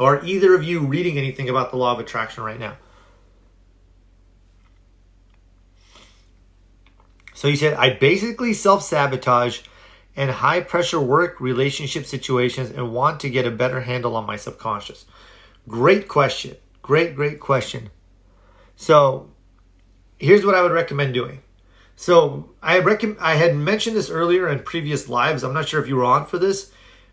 Or are either of you reading anything about the law of attraction right now? So you said, I basically self-sabotage in high-pressure work relationship situations and want to get a better handle on my subconscious. Great question. Great question. So here's what I would recommend doing. So I had mentioned this earlier in previous lives. I'm not sure if you were on for this,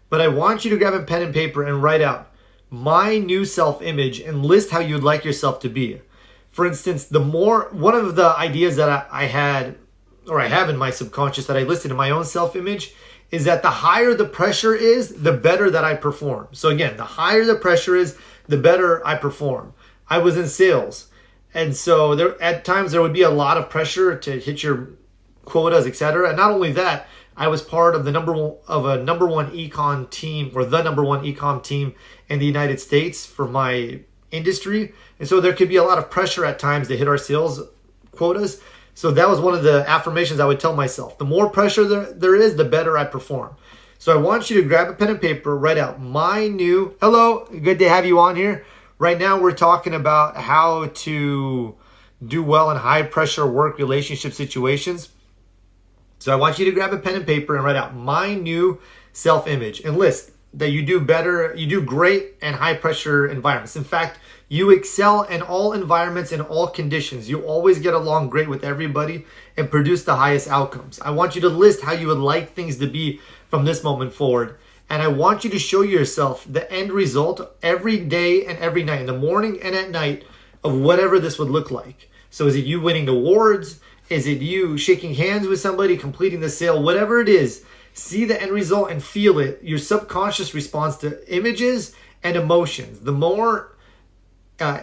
but I want you to grab a pen and paper and write out my new self-image and list how you'd like yourself to be. For instance, one of the ideas that I had, or I have in my subconscious that I listed in my own self-image, is that the higher the pressure is, the better that I perform. So again, the higher the pressure is, the better I perform. I was in sales, and so at times there would be a lot of pressure to hit your quotas, etc. And not only that, I was part of a number one econ team, or the number one econ team in the United States for my industry. And so there could be a lot of pressure at times to hit our sales quotas. So that was one of the affirmations I would tell myself. The more pressure there is, the better I perform. So I want you to grab a pen and paper, write out hello, good to have you on here. Right now we're talking about how to do well in high pressure work relationship situations. So I want you to grab a pen and paper and write out my new self-image and list that you do better, you do great in high pressure environments. In fact, you excel in all environments and all conditions. You always get along great with everybody and produce the highest outcomes. I want you to list how you would like things to be from this moment forward. And I want you to show yourself the end result every day and every night, in the morning and at night, of whatever this would look like. So is it you winning awards? Is it you shaking hands with somebody, completing the sale? Whatever it is, see the end result and feel it. Your subconscious responds to images and emotions. The more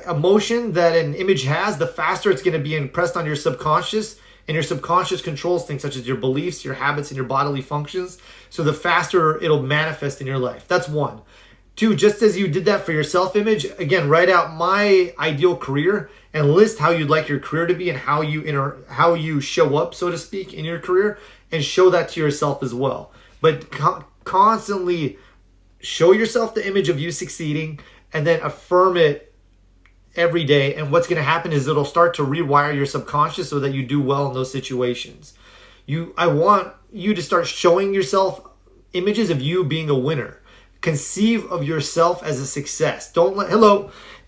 emotion that an image has, the faster it's going to be impressed on your subconscious, and your subconscious controls things such as your beliefs, your habits, and your bodily functions. So the faster it'll manifest in your life. That's one. Two, just as you did that for your self-image, again, write out my ideal career and list how you'd like your career to be and how you show up, so to speak, in your career, and show that to yourself as well. But constantly show yourself the image of you succeeding and then affirm it every day. And what's going to happen is it'll start to rewire your subconscious so that you do well in those situations. I want you to start showing yourself images of you being a winner. Conceive of yourself as a success. Good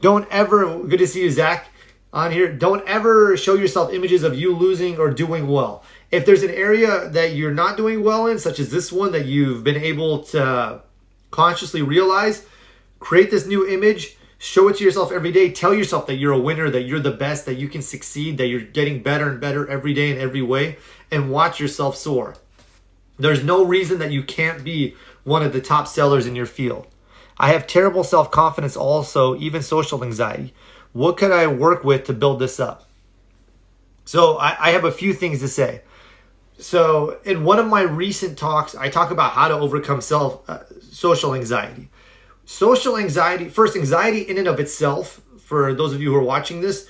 to see you, Zach, on here. Don't ever show yourself images of you losing or doing well. If there's an area that you're not doing well in, such as this one that you've been able to consciously realize, create this new image. Show it to yourself every day. Tell yourself that you're a winner, that you're the best, that you can succeed, that you're getting better and better every day in every way, and watch yourself soar. There's no reason that you can't be one of the top sellers in your field. I have terrible self-confidence also, even social anxiety. What could I work with to build this up? So I have a few things to say. So in one of my recent talks, I talk about how to overcome social anxiety. Social anxiety, first, anxiety in and of itself, for those of you who are watching this,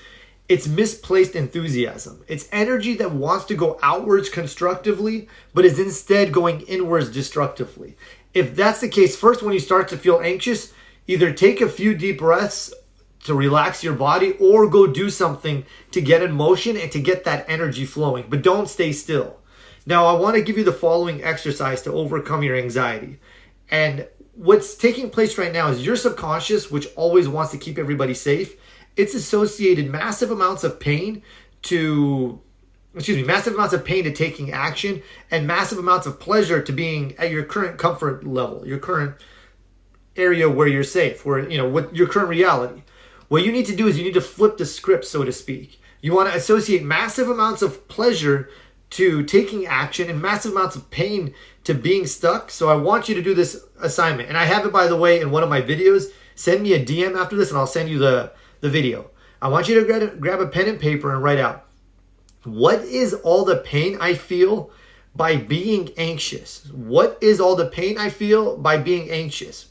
it's misplaced enthusiasm. It's energy that wants to go outwards constructively, but is instead going inwards destructively. If that's the case, first, when you start to feel anxious, either take a few deep breaths to relax your body or go do something to get in motion and to get that energy flowing, but don't stay still. Now, I want to give you the following exercise to overcome your anxiety. And what's taking place right now is your subconscious, which always wants to keep everybody safe, it's associated massive amounts of pain to taking action, and massive amounts of pleasure to being at your current comfort level, your current area where you're safe, what your current reality. What you need to do is you need to flip the script, so to speak. You want to associate massive amounts of pleasure to taking action and massive amounts of pain to being stuck. So I want you to do this assignment. And I have it, by the way, in one of my videos. Send me a DM after this and I'll send you the video. I want you to grab a pen and paper and write out, what is all the pain I feel by being anxious? What is all the pain I feel by being anxious?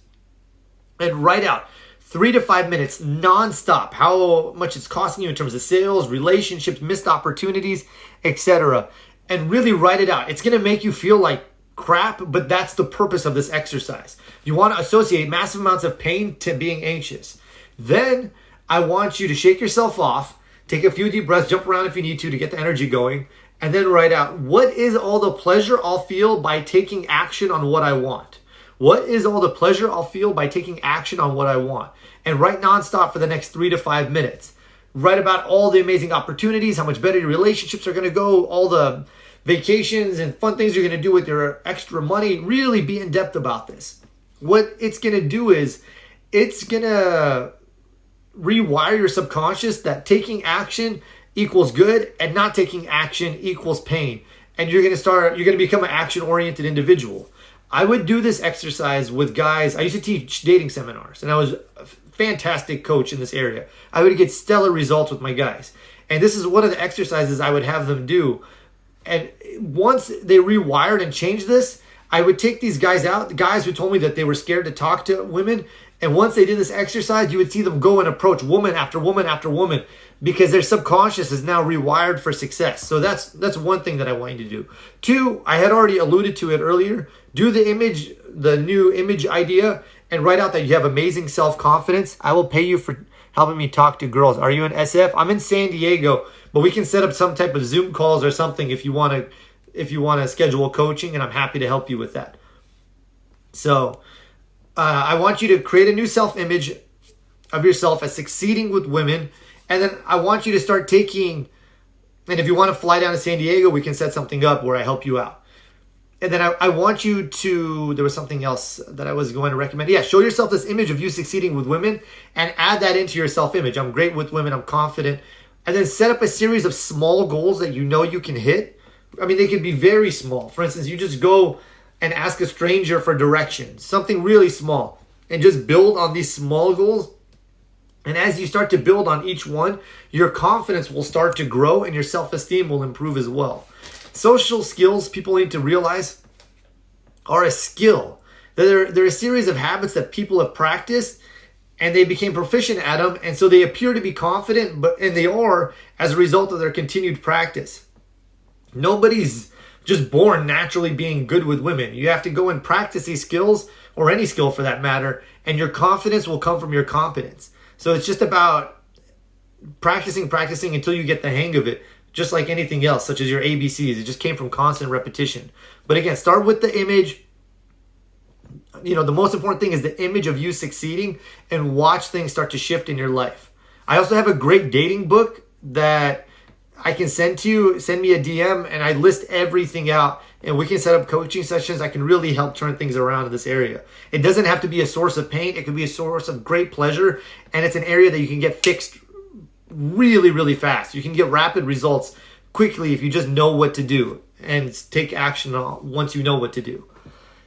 And write out 3 to 5 minutes nonstop, how much it's costing you in terms of sales, relationships, missed opportunities, etc. And really write it out. It's going to make you feel like crap, but that's the purpose of this exercise. You want to associate massive amounts of pain to being anxious. Then I want you to shake yourself off, take a few deep breaths, jump around if you need to get the energy going, and then write out, what is all the pleasure I'll feel by taking action on what I want? What is all the pleasure I'll feel by taking action on what I want? And write nonstop for the next 3 to 5 minutes. Write about all the amazing opportunities, how much better your relationships are going to go, all the vacations and fun things you're going to do with your extra money. Really be in depth about this. What it's going to do is it's going to rewire your subconscious that taking action equals good and not taking action equals pain. And you're going to become an action-oriented individual. I would do this exercise with guys. I used to teach dating seminars, and I was a fantastic coach in this area. I would get stellar results with my guys. And this is one of the exercises I would have them do. And once they rewired and changed this, I would take these guys out, the guys who told me that they were scared to talk to women. And once they did this exercise, you would see them go and approach woman after woman after woman, because their subconscious is now rewired for success. So that's one thing that I want you to do. 2, I had already alluded to it earlier. Do the new image idea, and write out that you have amazing self-confidence. I will pay you for helping me talk to girls. Are you in SF? I'm in San Diego, but we can set up some type of Zoom calls or something if you want to schedule coaching, and I'm happy to help you with that. So I want you to create a new self-image of yourself as succeeding with women. And then I want you to start taking, and if you want to fly down to San Diego, we can set something up where I help you out. And then I want you to, there was something else that I was going to recommend. Yeah, show yourself this image of you succeeding with women and add that into your self-image. I'm great with women, I'm confident. And then set up a series of small goals that you know you can hit. I mean, they could be very small. For instance, you just go and ask a stranger for directions, something really small, and just build on these small goals. And as you start to build on each one, your confidence will start to grow and your self-esteem will improve as well. Social skills, people need to realize, are a skill. They're a series of habits that people have practiced and they became proficient at them. And so they appear to be confident, and they are as a result of their continued practice. Nobody's just born naturally being good with women. You have to go and practice these skills, or any skill for that matter, and your confidence will come from your competence. So it's just about practicing until you get the hang of it, just like anything else, such as your ABCs. It just came from constant repetition. But again, start with the image. The most important thing is the image of you succeeding, and watch things start to shift in your life. I also have a great dating book that I can send to you. Send me a DM and I list everything out, and we can set up coaching sessions. I can really help turn things around in this area. It doesn't have to be a source of pain. It can be a source of great pleasure, and it's an area that you can get fixed really, really fast. You can get rapid results quickly if you just know what to do and take action once you know what to do.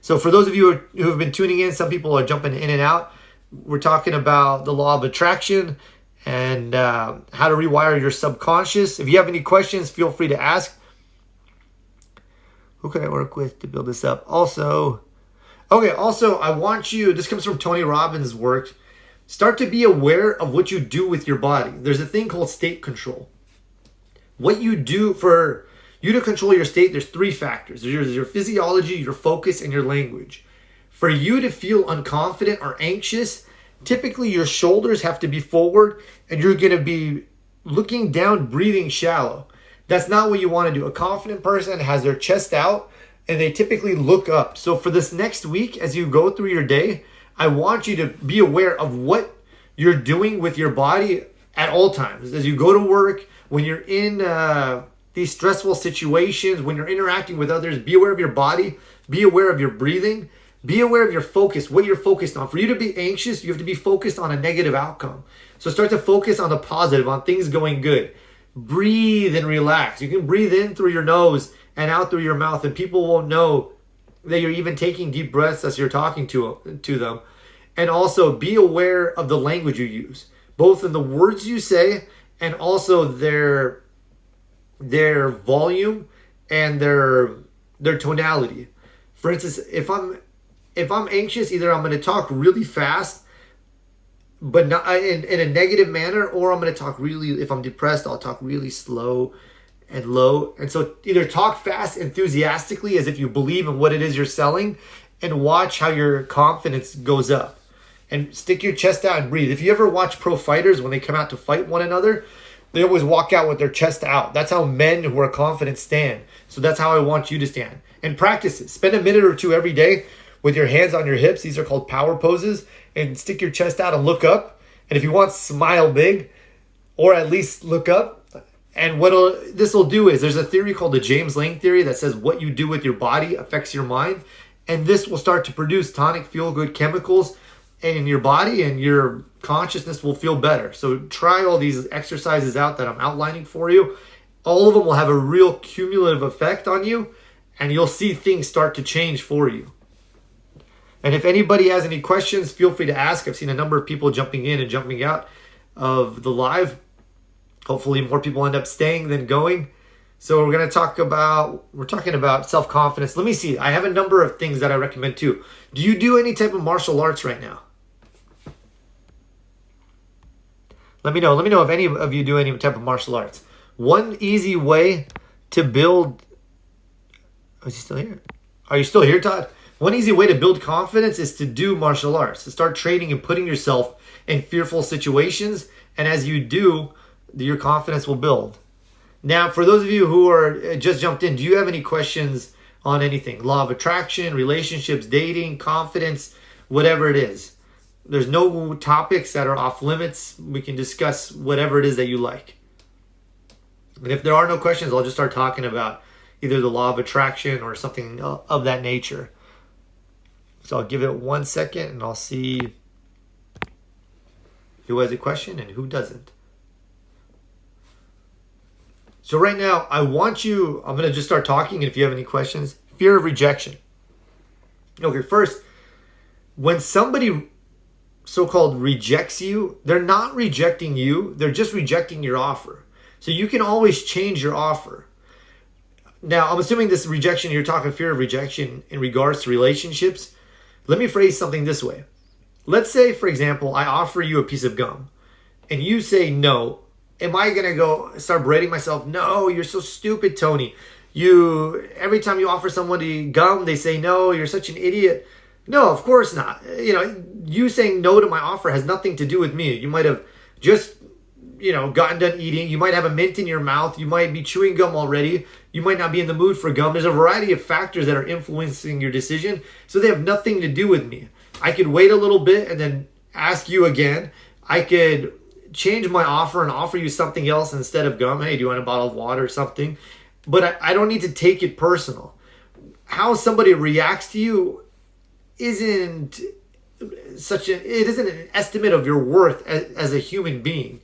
So for those of you who have been tuning in, some people are jumping in and out. We're talking about the law of attraction and how to rewire your subconscious. If you have any questions, feel free to ask. Who can I work with to build this up? Also, I want you, this comes from Tony Robbins' work, start to be aware of what you do with your body. There's a thing called state control. What you do for you to control your state, there's 3 factors. There's your physiology, your focus, and your language. For you to feel unconfident or anxious, typically your shoulders have to be forward and you're going to be looking down, breathing shallow. That's not what you want to do. A confident person has their chest out and they typically look up. So for this next week, as you go through your day, I want you to be aware of what you're doing with your body at all times. As you go to work, when you're in these stressful situations, when you're interacting with others, be aware of your body, be aware of your breathing, be aware of your focus, what you're focused on. For you to be anxious, you have to be focused on a negative outcome. So start to focus on the positive, on things going good. Breathe and relax. You can breathe in through your nose and out through your mouth, and people won't know that you're even taking deep breaths as you're talking to them. And also be aware of the language you use, both in the words you say and also their volume and their tonality. For instance, if I'm anxious, either I'm going to talk really fast, but not in a negative manner, or I'm going to talk really, if I'm depressed, I'll talk really slow and low. And so either talk fast, enthusiastically, as if you believe in what it is you're selling, and watch how your confidence goes up. And stick your chest out and breathe. If you ever watch pro fighters when they come out to fight one another, they always walk out with their chest out. That's how men who are confident stand. So that's how I want you to stand. And practice it. Spend a minute or two every day with your hands on your hips. These are called power poses. And stick your chest out and look up. And if you want, smile big, or at least look up. And what this will do is, there's a theory called the James Lange theory that says what you do with your body affects your mind. And this will start to produce tonic, feel-good chemicals in your body, and your consciousness will feel better. So try all these exercises out that I'm outlining for you. All of them will have a real cumulative effect on you, and you'll see things start to change for you. And if anybody has any questions, feel free to ask. I've seen a number of people jumping in and jumping out of the live. Hopefully more people end up staying than going. So we're talking about self-confidence. Let me see. I have a number of things that I recommend too. Do you do any type of martial arts right now? Let me know if any of you do any type of martial arts. One easy way to build... Oh, is he still here? Are you still here, Todd? One easy way to build confidence is to do martial arts. To start training and putting yourself in fearful situations. And as you do, your confidence will build. Now, for those of you who are just jumped in, do you have any questions on anything? Law of attraction, relationships, dating, confidence, whatever it is. There's no topics that are off limits. We can discuss whatever it is that you like. And if there are no questions, I'll just start talking about either the law of attraction or something of that nature. So I'll give it 1 second and I'll see who has a question and who doesn't. So right now, I'm going to just start talking, and if you have any questions, fear of rejection. Okay, first, when somebody so-called rejects you, they're not rejecting you, they're just rejecting your offer. So you can always change your offer. Now, I'm assuming this rejection, you're talking fear of rejection in regards to relationships. Let me phrase something this way. Let's say, for example, I offer you a piece of gum, and you say no. Am I going to go start berating myself? No, you're so stupid, Tony. Every time you offer somebody gum, they say no, you're such an idiot. No, of course not. You saying no to my offer has nothing to do with me. You might have just, gotten done eating. You might have a mint in your mouth. You might be chewing gum already. You might not be in the mood for gum. There's a variety of factors that are influencing your decision. So they have nothing to do with me. I could wait a little bit and then ask you again. I could change my offer and offer you something else instead of gum. Hey, do you want a bottle of water or something? But I don't need to take it personal. How somebody reacts to you isn't an estimate of your worth as a human being.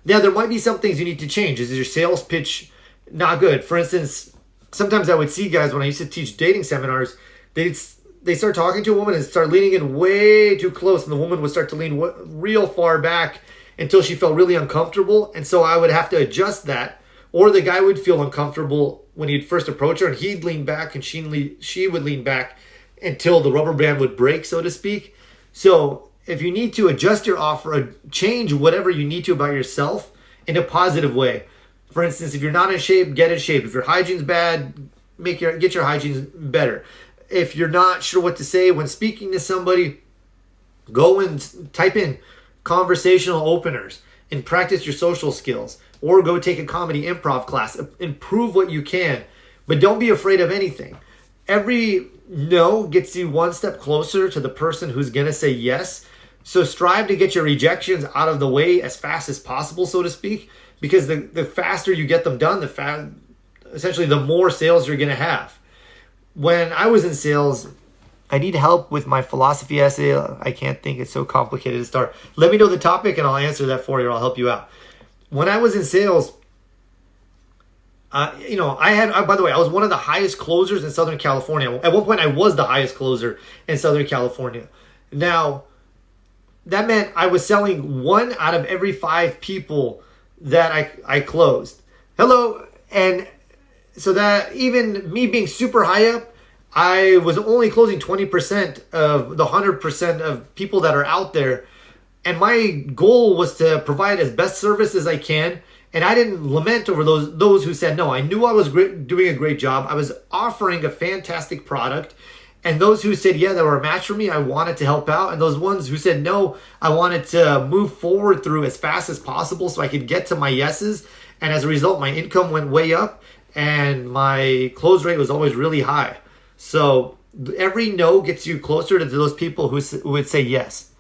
Now, there might be some things you need to change. Is your sales pitch not good? For instance, sometimes I would see guys when I used to teach dating seminars, they start talking to a woman and start leaning in way too close, and the woman would start to lean real far back until she felt really uncomfortable. And so I would have to adjust that, or the guy would feel uncomfortable when he'd first approach her, and he'd lean back and she would lean back until the rubber band would break, so to speak. So if you need to adjust your offer, change whatever you need to about yourself in a positive way. For instance, if you're not in shape, get in shape. If your hygiene's bad, get your hygiene better. If you're not sure what to say when speaking to somebody, go and type in conversational openers and practice your social skills, or go take a comedy improv class. Improve what you can, but don't be afraid of anything. Every no gets you one step closer to the person who's going to say yes. So strive to get your rejections out of the way as fast as possible, so to speak, because the faster you get them done, essentially the more sales you're going to have. When I was in sales, I need help with my philosophy essay. I can't think, it's so complicated to start. Let me know the topic and I'll answer that for you, or I'll help you out. When I was in sales, by the way, I was one of the highest closers in Southern California. At one point, I was the highest closer in Southern California. Now, that meant I was selling 1 out of every 5 people that I closed. Hello. And so that even me being super high up, I was only closing 20% of the 100% of people that are out there. And my goal was to provide as best service as I can And I didn't lament over those who said no. I knew I was doing a great job. I was offering a fantastic product. And those who said, yeah, they were a match for me, I wanted to help out. And those ones who said no, I wanted to move forward through as fast as possible so I could get to my yeses. And as a result, my income went way up and my close rate was always really high. So every no gets you closer to those people who would say yes.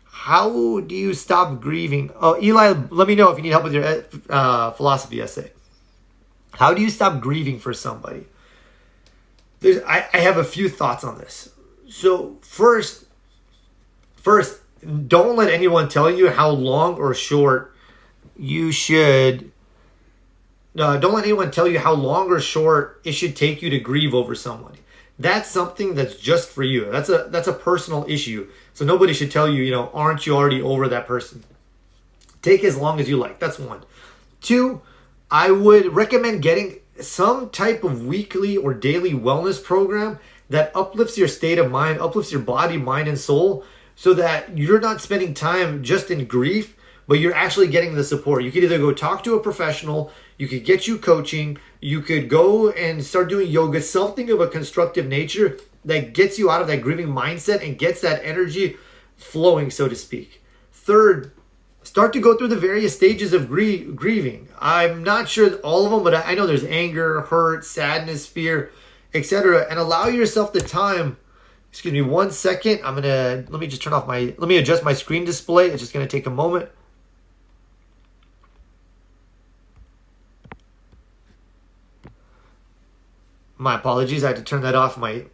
How do you stop grieving? Oh, Eli, let me know if you need help with your philosophy essay. How do you stop grieving for somebody? I have a few thoughts on this. So first, don't let anyone tell you how long or short you should. Don't let anyone tell you how long or short it should take you to grieve over somebody. That's something that's just for you. That's a personal issue. So nobody should tell you, aren't you already over that person? Take as long as you like. That's one. Two, I would recommend getting some type of weekly or daily wellness program that uplifts your state of mind, uplifts your body, mind, and soul, so that you're not spending time just in grief, but you're actually getting the support. You could either go talk to a professional, you could get you coaching, you could go and start doing yoga, something of a constructive nature that gets you out of that grieving mindset and gets that energy flowing, so to speak. Third, start to go through the various stages of grieving. I'm not sure all of them, but I know there's anger, hurt, sadness, fear, etc. And allow yourself the time. Excuse me 1 second. Let me adjust my screen display. It's just going to take a moment. My apologies. I had to turn that off. My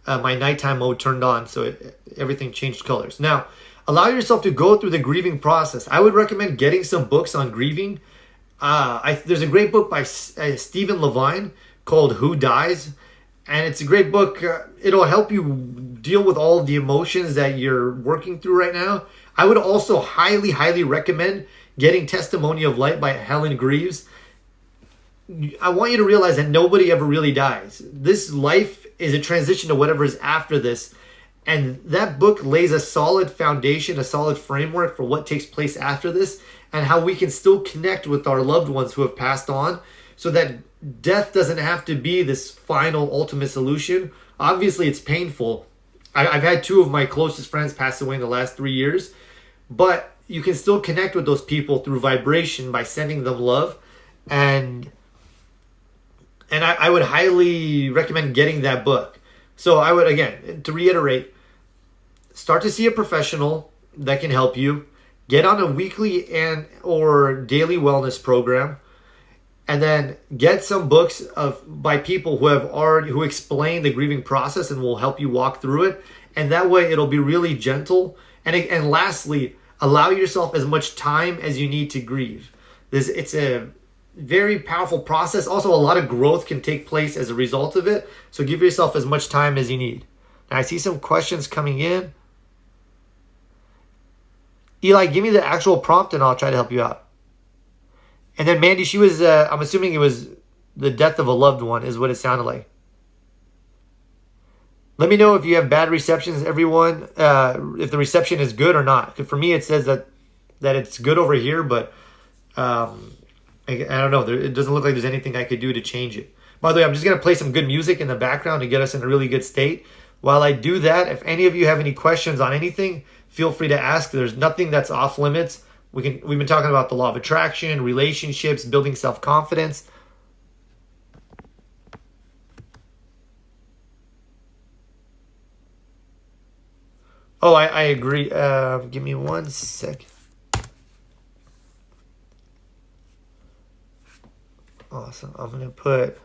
nighttime mode turned on, so everything changed colors. Now, allow yourself to go through the grieving process. I would recommend getting some books on grieving. There's a great book by Stephen Levine called Who Dies? And it's a great book. It'll help you deal with all of the emotions that you're working through right now. I would also highly, highly recommend getting Testimony of Light by Helen Greaves. I want you to realize that nobody ever really dies. This life is a transition to whatever is after this. And that book lays a solid foundation, a solid framework for what takes place after this and how we can still connect with our loved ones who have passed on so that death doesn't have to be this final ultimate solution. Obviously, it's painful. I've had two of my closest friends pass away in the last 3 years, but you can still connect with those people through vibration by sending them love. And I would highly recommend getting that book. So I would, again, to reiterate, start to see a professional that can help you. Get on a weekly or daily wellness program. And then get some books by people who explain the grieving process and will help you walk through it. And that way it'll be really gentle. And lastly, allow yourself as much time as you need to grieve. It's a very powerful process. Also, a lot of growth can take place as a result of it. So give yourself as much time as you need. Now, I see some questions coming in. Eli, give me the actual prompt and I'll try to help you out. And then Mandy, she was, I'm assuming it was the death of a loved one is what it sounded like. Let me know if you have bad receptions, everyone, if the reception is good or not. For me, it says that it's good over here, but I don't know. It doesn't look like there's anything I could do to change it. By the way, I'm just going to play some good music in the background to get us in a really good state. While I do that, if any of you have any questions on anything, feel free to ask. There's nothing that's off limits. We've been talking about the law of attraction, relationships, building self-confidence. Oh, I agree. Give me 1 second. Awesome. I'm going to put...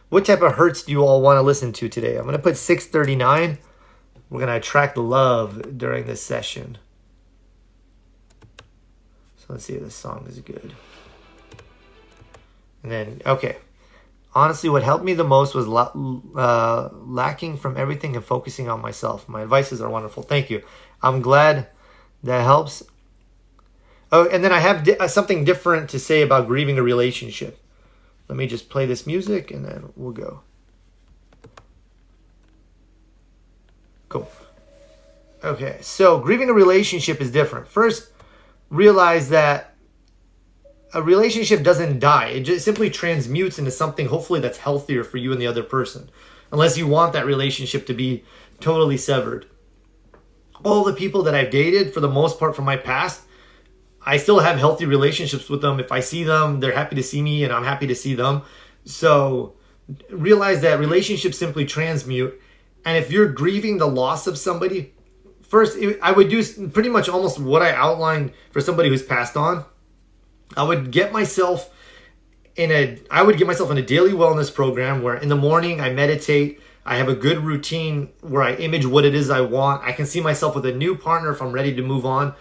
What type of hurts do you all want to listen to today? I'm going to put 639. We're going to attract love during this session. So let's see if this song is good. And then, okay. Honestly, what helped me the most was lacking from everything and focusing on myself. My advices are wonderful. Thank you. I'm glad that helps. Oh, and then I have something different to say about grieving a relationship. Let me just play this music and then we'll go. Cool. Okay, so grieving a relationship is different. First, realize that a relationship doesn't die. It just simply transmutes into something hopefully that's healthier for you and the other person. Unless you want that relationship to be totally severed. All the people that I've dated, for the most part from my past, I still have healthy relationships with them. If I see them, they're happy to see me and I'm happy to see them. So realize that relationships simply transmute. And if you're grieving the loss of somebody, first, I would do pretty much almost what I outlined for somebody who's passed on. I would get myself in a daily wellness program where in the morning I meditate. I have a good routine where I image what it is I want. I can see myself with a new partner if I'm ready to move on.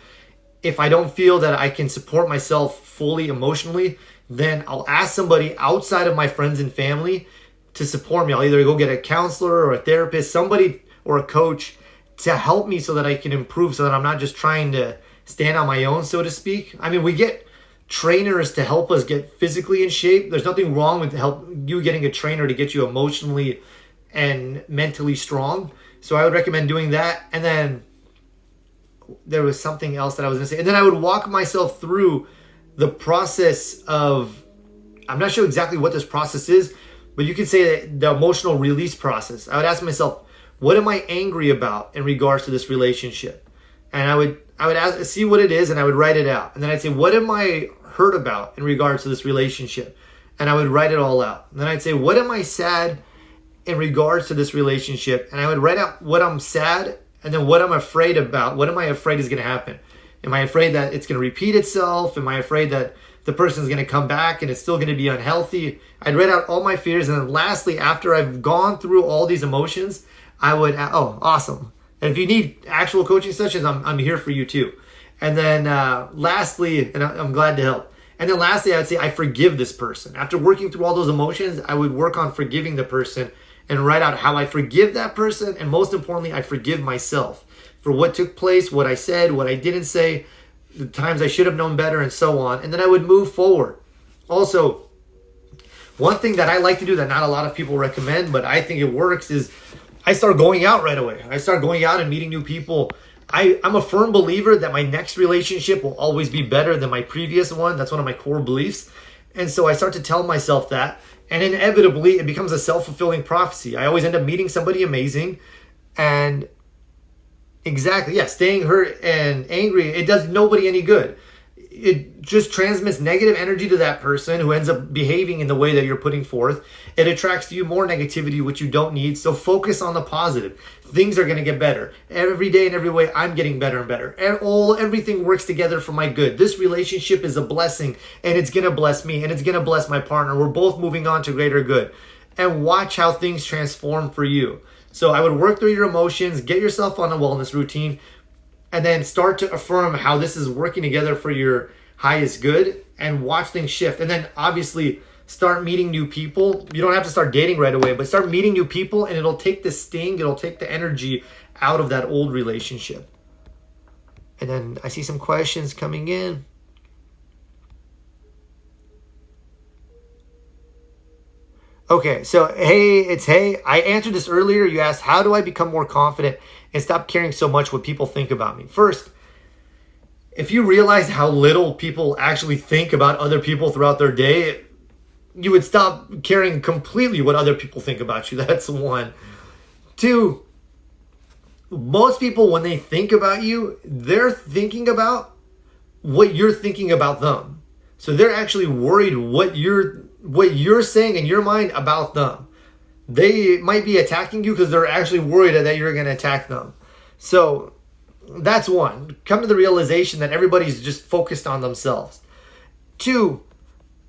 If I don't feel that I can support myself fully emotionally, then I'll ask somebody outside of my friends and family to support me. I'll either go get a counselor or a therapist, somebody or a coach to help me so that I can improve, so that I'm not just trying to stand on my own, so to speak. I mean, we get trainers to help us get physically in shape. There's nothing wrong with you getting a trainer to get you emotionally and mentally strong. So I would recommend doing that. And then there was something else that I was going to say. And then I would walk myself through the process of, I'm not sure exactly what this process is, but you could say the emotional release process. I would ask myself, what am I angry about in regards to this relationship? And I would see what it is, and I would write it out. And then I'd say, what am I hurt about in regards to this relationship? And I would write it all out. And then I'd say, what am I sad in regards to this relationship? And I would write out what I'm sad and then what I'm afraid about. What am I afraid is going to happen? Am I afraid that it's going to repeat itself? Am I afraid that the person's going to come back and it's still going to be unhealthy? I'd write out all my fears. And then lastly, after I've gone through all these emotions, I would, awesome. And if you need actual coaching sessions, I'm here for you too. And then lastly, and I'm glad to help. And then lastly, I would say I forgive this person. After working through all those emotions, I would work on forgiving the person and write out how I forgive that person. And most importantly, I forgive myself for what took place, what I said, what I didn't say, the times I should have known better, and so on. And then I would move forward. Also, one thing that I like to do that not a lot of people recommend, but I think it works, is I start going out right away. I start going out and meeting new people. I'm a firm believer that my next relationship will always be better than my previous one. That's one of my core beliefs. And so I start to tell myself that. And inevitably, it becomes a self-fulfilling prophecy. I always end up meeting somebody amazing. And exactly, yeah, staying hurt and angry, it does nobody any good. It just transmits negative energy to that person who ends up behaving in the way that you're putting forth. It attracts to you more negativity, which you don't need. So focus on the positive. Things are going to get better. Every day in every way, I'm getting better and better. And everything works together for my good. This relationship is a blessing, and it's going to bless me, and it's going to bless my partner. We're both moving on to greater good. And watch how things transform for you. So I would work through your emotions, get yourself on a wellness routine, and then start to affirm how this is working together for your highest good, and watch things shift. And then obviously start meeting new people. You don't have to start dating right away, but start meeting new people, and it'll take the sting, it'll take the energy out of that old relationship. And then I see some questions coming in. Okay, so hey, I answered this earlier. You asked, how do I become more confident and stop caring so much what people think about me? First, if you realize how little people actually think about other people throughout their day, you would stop caring completely what other people think about you. That's one. Two, most people, when they think about you, they're thinking about what you're thinking about them. So they're actually worried what you're saying in your mind about them. They might be attacking you because they're actually worried that you're going to attack them. So that's one. Come to the realization that everybody's just focused on themselves. Two,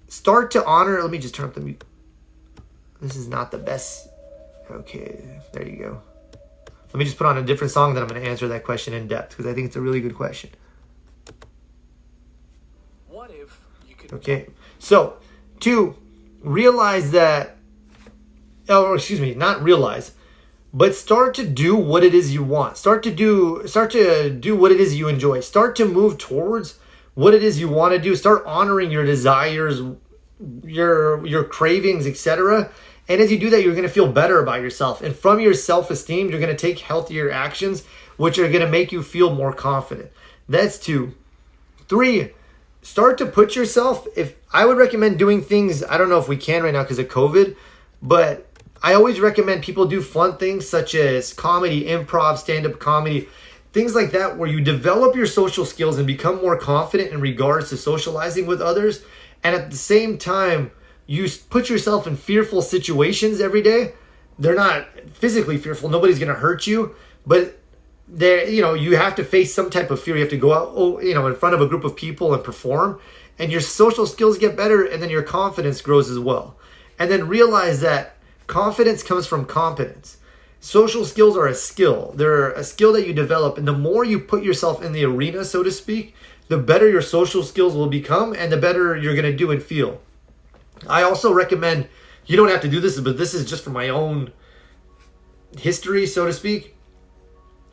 start to honor. Let me just turn up the mute. This is not the best. Okay, there you go. Let me just put on a different song, then I'm going to answer that question in depth because I think it's a really good question. What if you could... Okay, so two, realize that, not realize, but start to do what it is you want. Start to do what it is you enjoy. Start to move towards what it is you want to do. Start honoring your desires, your cravings, etc. And as you do that, you're going to feel better about yourself. And from your self-esteem, you're going to take healthier actions, which are going to make you feel more confident. That's two. Three, start to put yourself, if I would recommend doing things, I don't know if we can right now because of COVID, but I always recommend people do fun things such as comedy, improv, stand-up comedy, things like that, where you develop your social skills and become more confident in regards to socializing with others. And at the same time, you put yourself in fearful situations every day. They're not physically fearful. Nobody's going to hurt you, but you have to face some type of fear. You have to go out, in front of a group of people and perform, and your social skills get better, and then your confidence grows as well. And then realize that confidence comes from competence. Social skills are a skill. They're a skill that you develop, and the more you put yourself in the arena, so to speak, the better your social skills will become, and the better you're going to do and feel. I also recommend, you don't have to do this, but this is just for my own history, so to speak.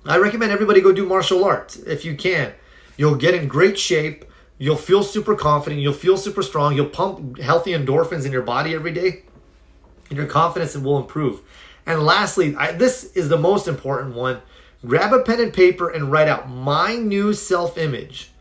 I recommend everybody go do martial arts if you can. You'll get in great shape. You'll feel super confident. You'll feel super strong. You'll pump healthy endorphins in your body every day, and your confidence will improve. And lastly, this is the most important one. Grab a pen and paper and write out my new self-image.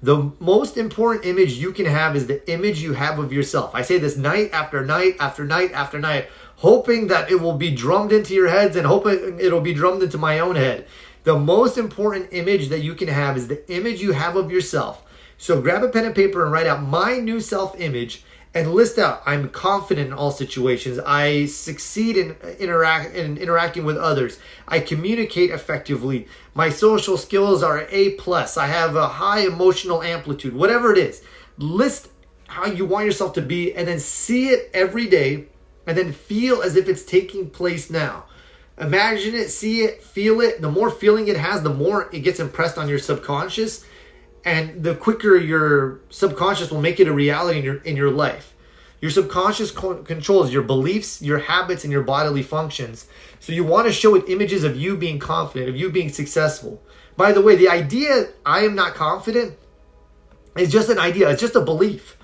The most important image you can have is the image you have of yourself. I say this night after night after night after night, hoping that it will be drummed into your heads and hoping it'll be drummed into my own head. The most important image that you can have is the image you have of yourself. So grab a pen and paper and write out my new self-image and list out, I'm confident in all situations. I succeed in interacting with others. I communicate effectively. My social skills are A+. I have a high emotional amplitude. Whatever it is, list how you want yourself to be and then see it every day and then feel as if it's taking place now. Imagine it, see it, feel it. The more feeling it has, the more it gets impressed on your subconscious, and the quicker your subconscious will make it a reality in your life. Your subconscious controls your beliefs, your habits, and your bodily functions. So you want to show it images of you being confident, of you being successful. By the way, the idea, I am not confident, is just an idea. It's just a belief.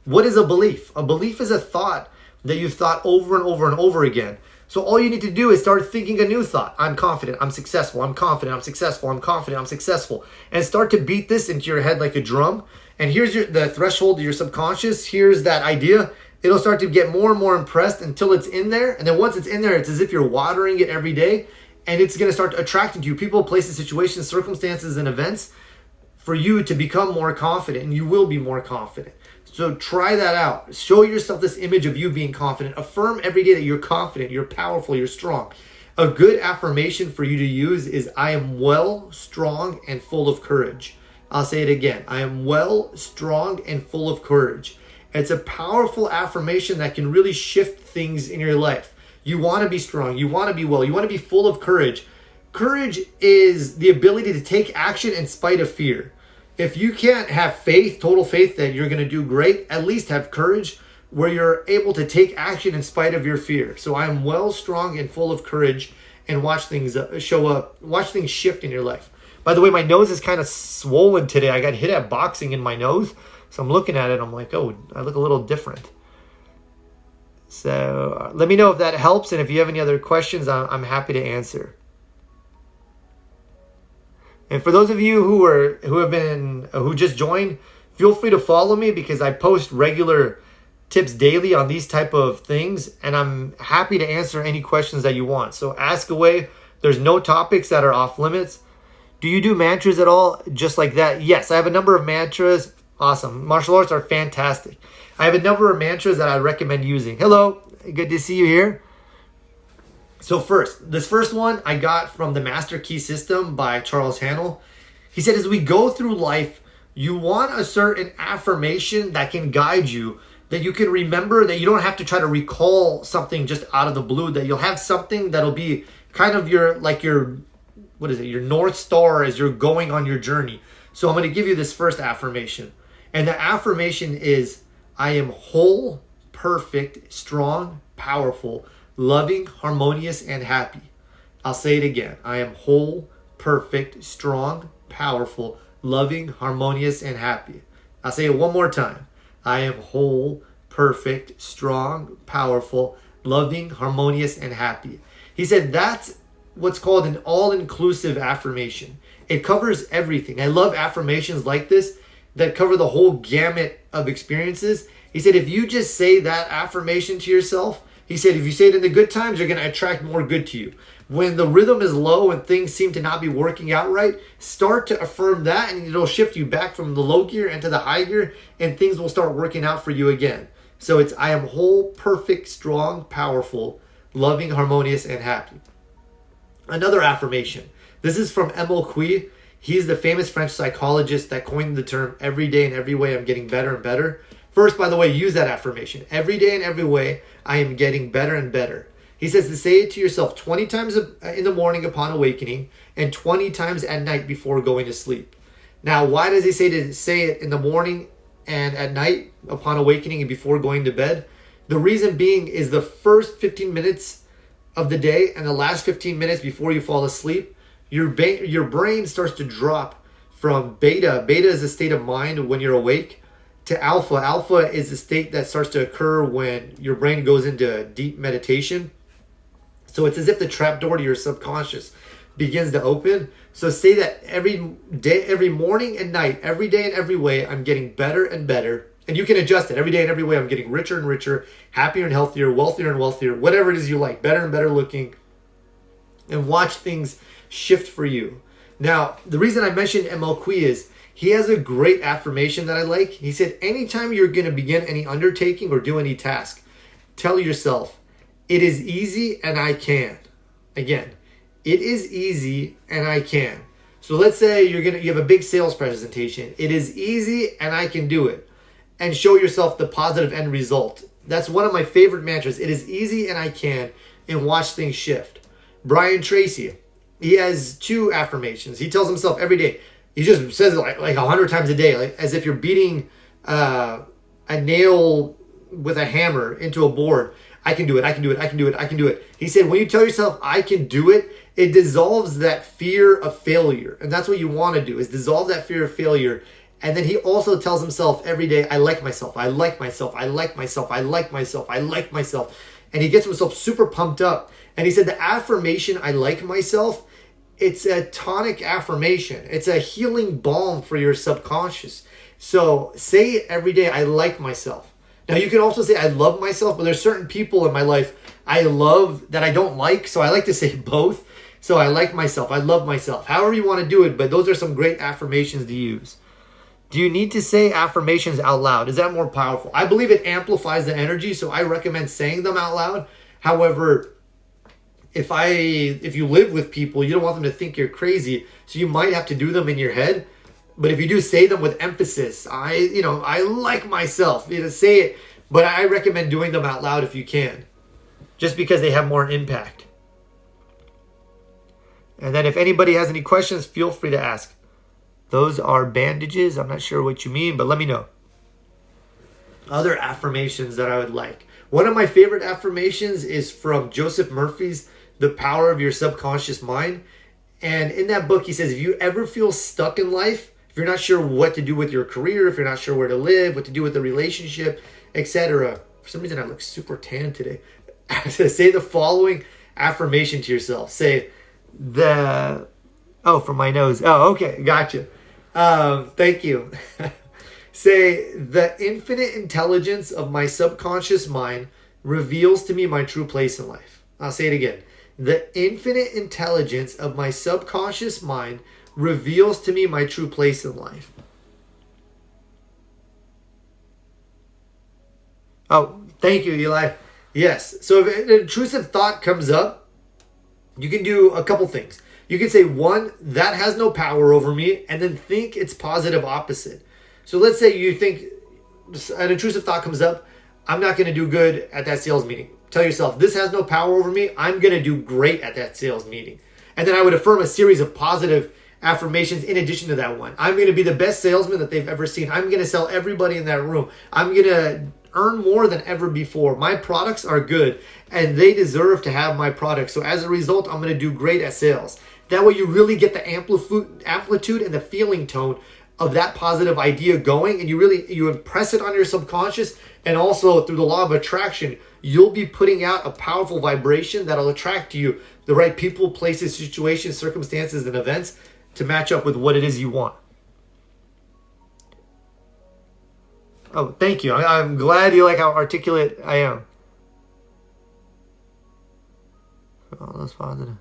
What is a belief? A belief is a thought that you've thought over and over and over again. So all you need to do is start thinking a new thought. I'm confident, I'm successful, I'm confident, I'm successful, I'm confident, I'm successful. And start to beat this into your head like a drum. And here's the threshold of your subconscious. Here's that idea. It'll start to get more and more impressed until it's in there. And then once it's in there, it's as if you're watering it every day. And it's going to start attracting to you people, places, situations, circumstances, and events for you to become more confident. And you will be more confident. So try that out. Show yourself this image of you being confident. Affirm every day that you're confident, you're powerful, you're strong. A good affirmation for you to use is, I am well, strong, and full of courage. I'll say it again. I am well, strong, and full of courage. It's a powerful affirmation that can really shift things in your life. You want to be strong. You want to be well. You want to be full of courage. Courage is the ability to take action in spite of fear. If you can't have faith, total faith that you're going to do great, at least have courage where you're able to take action in spite of your fear. So I am well, strong, and full of courage, and watch things show up, watch things shift in your life. By the way, my nose is kind of swollen today. I got hit at boxing in my nose. So I'm looking at it, I'm like, oh, I look a little different. So let me know if that helps, and if you have any other questions, I'm happy to answer. And for those of you who just joined, feel free to follow me because I post regular tips daily on these type of things, and I'm happy to answer any questions that you want. So ask away. There's no topics that are off limits. Do you do mantras at all? Just like that? Yes, I have a number of mantras. Awesome. Martial arts are fantastic. I have a number of mantras that I recommend using. Hello. Good to see you here. So this first one I got from the Master Key System by Charles Hannell. He said, as we go through life, you want a certain affirmation that can guide you, that you can remember, that you don't have to try to recall something just out of the blue, that you'll have something that'll be kind of your North Star as you're going on your journey. So I'm going to give you this first affirmation. And the affirmation is, I am whole, perfect, strong, powerful, loving, harmonious, and happy. I'll say it again. I am whole, perfect, strong, powerful, loving, harmonious, and happy. I'll say it one more time. I am whole, perfect, strong, powerful, loving, harmonious, and happy. He said that's what's called an all-inclusive affirmation. It covers everything. I love affirmations like this that cover the whole gamut of experiences. He said, if you just say that affirmation to yourself, he said, if you say it in the good times, you're going to attract more good to you. When the rhythm is low and things seem to not be working out right, start to affirm that, and it'll shift you back from the low gear into the high gear, and things will start working out for you again. So it's, I am whole, perfect, strong, powerful, loving, harmonious, and happy. Another affirmation. This is from Emile Coué. He's the famous French psychologist that coined the term, every day in every way I'm getting better and better. First, by the way, use that affirmation. Every day in every way I am getting better and better. He says to say it to yourself 20 times in the morning upon awakening and 20 times at night before going to sleep. Now, why does he say to say it in the morning and at night upon awakening and before going to bed? The reason being is the first 15 minutes of the day and the last 15 minutes before you fall asleep, your brain starts to drop from beta. Beta is a state of mind when you're awake, to alpha. Alpha is a state that starts to occur when your brain goes into deep meditation. So it's as if the trapdoor to your subconscious begins to open. So say that every day, every morning and night, every day in every way, I'm getting better and better. And you can adjust it. Every day in every way, I'm getting richer and richer, happier and healthier, wealthier and wealthier, whatever it is you like, better and better looking. And watch things shift for you. Now, the reason I mentioned Emile Coué is he has a great affirmation that I like. He said, anytime you're going to begin any undertaking or do any task, tell yourself, it is easy and I can. Again, it is easy and I can. So let's say you have a big sales presentation. It is easy and I can do it. And show yourself the positive end result. That's one of my favorite mantras. It is easy and I can, and watch things shift. Brian Tracy, he has 2 affirmations. He tells himself every day. He just says it like 100 times a day, like as if you're beating a nail with a hammer into a board. I can do it, I can do it, I can do it, I can do it. He said, when you tell yourself, I can do it, it dissolves that fear of failure. And that's what you want to do, is dissolve that fear of failure. And then he also tells himself every day, I like myself, I like myself, I like myself, I like myself, I like myself. And he gets himself super pumped up. And he said the affirmation, I like myself, it's a tonic affirmation. It's a healing balm for your subconscious. So say it every day, I like myself. Now you can also say I love myself, but there's certain people in my life I love that I don't like. So I like to say both. So I like myself, I love myself. However you want to do it, but those are some great affirmations to use. Do you need to say affirmations out loud? Is that more powerful? I believe it amplifies the energy, so I recommend saying them out loud. However, if you live with people, you don't want them to think you're crazy, so you might have to do them in your head. But if you do say them with emphasis, I like myself, say it. But I recommend doing them out loud if you can, just because they have more impact. And then if anybody has any questions, feel free to ask. Those are bandages. I'm not sure what you mean, but let me know. Other affirmations that I would like. One of my favorite affirmations is from Joseph Murphy's The Power of Your Subconscious Mind. And in that book, he says, if you ever feel stuck in life, if you're not sure what to do with your career, if you're not sure where to live, what to do with the relationship, etc. For some reason, I look super tan today. Say the following affirmation to yourself. Say, from my nose. Oh, okay. Gotcha. Thank you. Say, the infinite intelligence of my subconscious mind reveals to me my true place in life. I'll say it again. The infinite intelligence of my subconscious mind reveals to me my true place in life. Oh, thank you, Eli. Yes. So if an intrusive thought comes up, you can do a couple things. You can say, 1, that has no power over me, and then think its positive opposite. So let's say you think an intrusive thought comes up, I'm not going to do good at that sales meeting. Tell yourself, this has no power over me, I'm going to do great at that sales meeting. And then I would affirm a series of positive affirmations in addition to that one. I'm going to be the best salesman that they've ever seen. I'm going to sell everybody in that room. I'm going to earn more than ever before. My products are good, and they deserve to have my products. So as a result, I'm going to do great at sales. That way you really get the amplitude and the feeling tone of that positive idea going, and you impress it on your subconscious, and also through the law of attraction, you'll be putting out a powerful vibration that'll attract to you the right people, places, situations, circumstances, and events to match up with what it is you want. Oh, thank you. I'm glad you like how articulate I am. Oh, that's positive.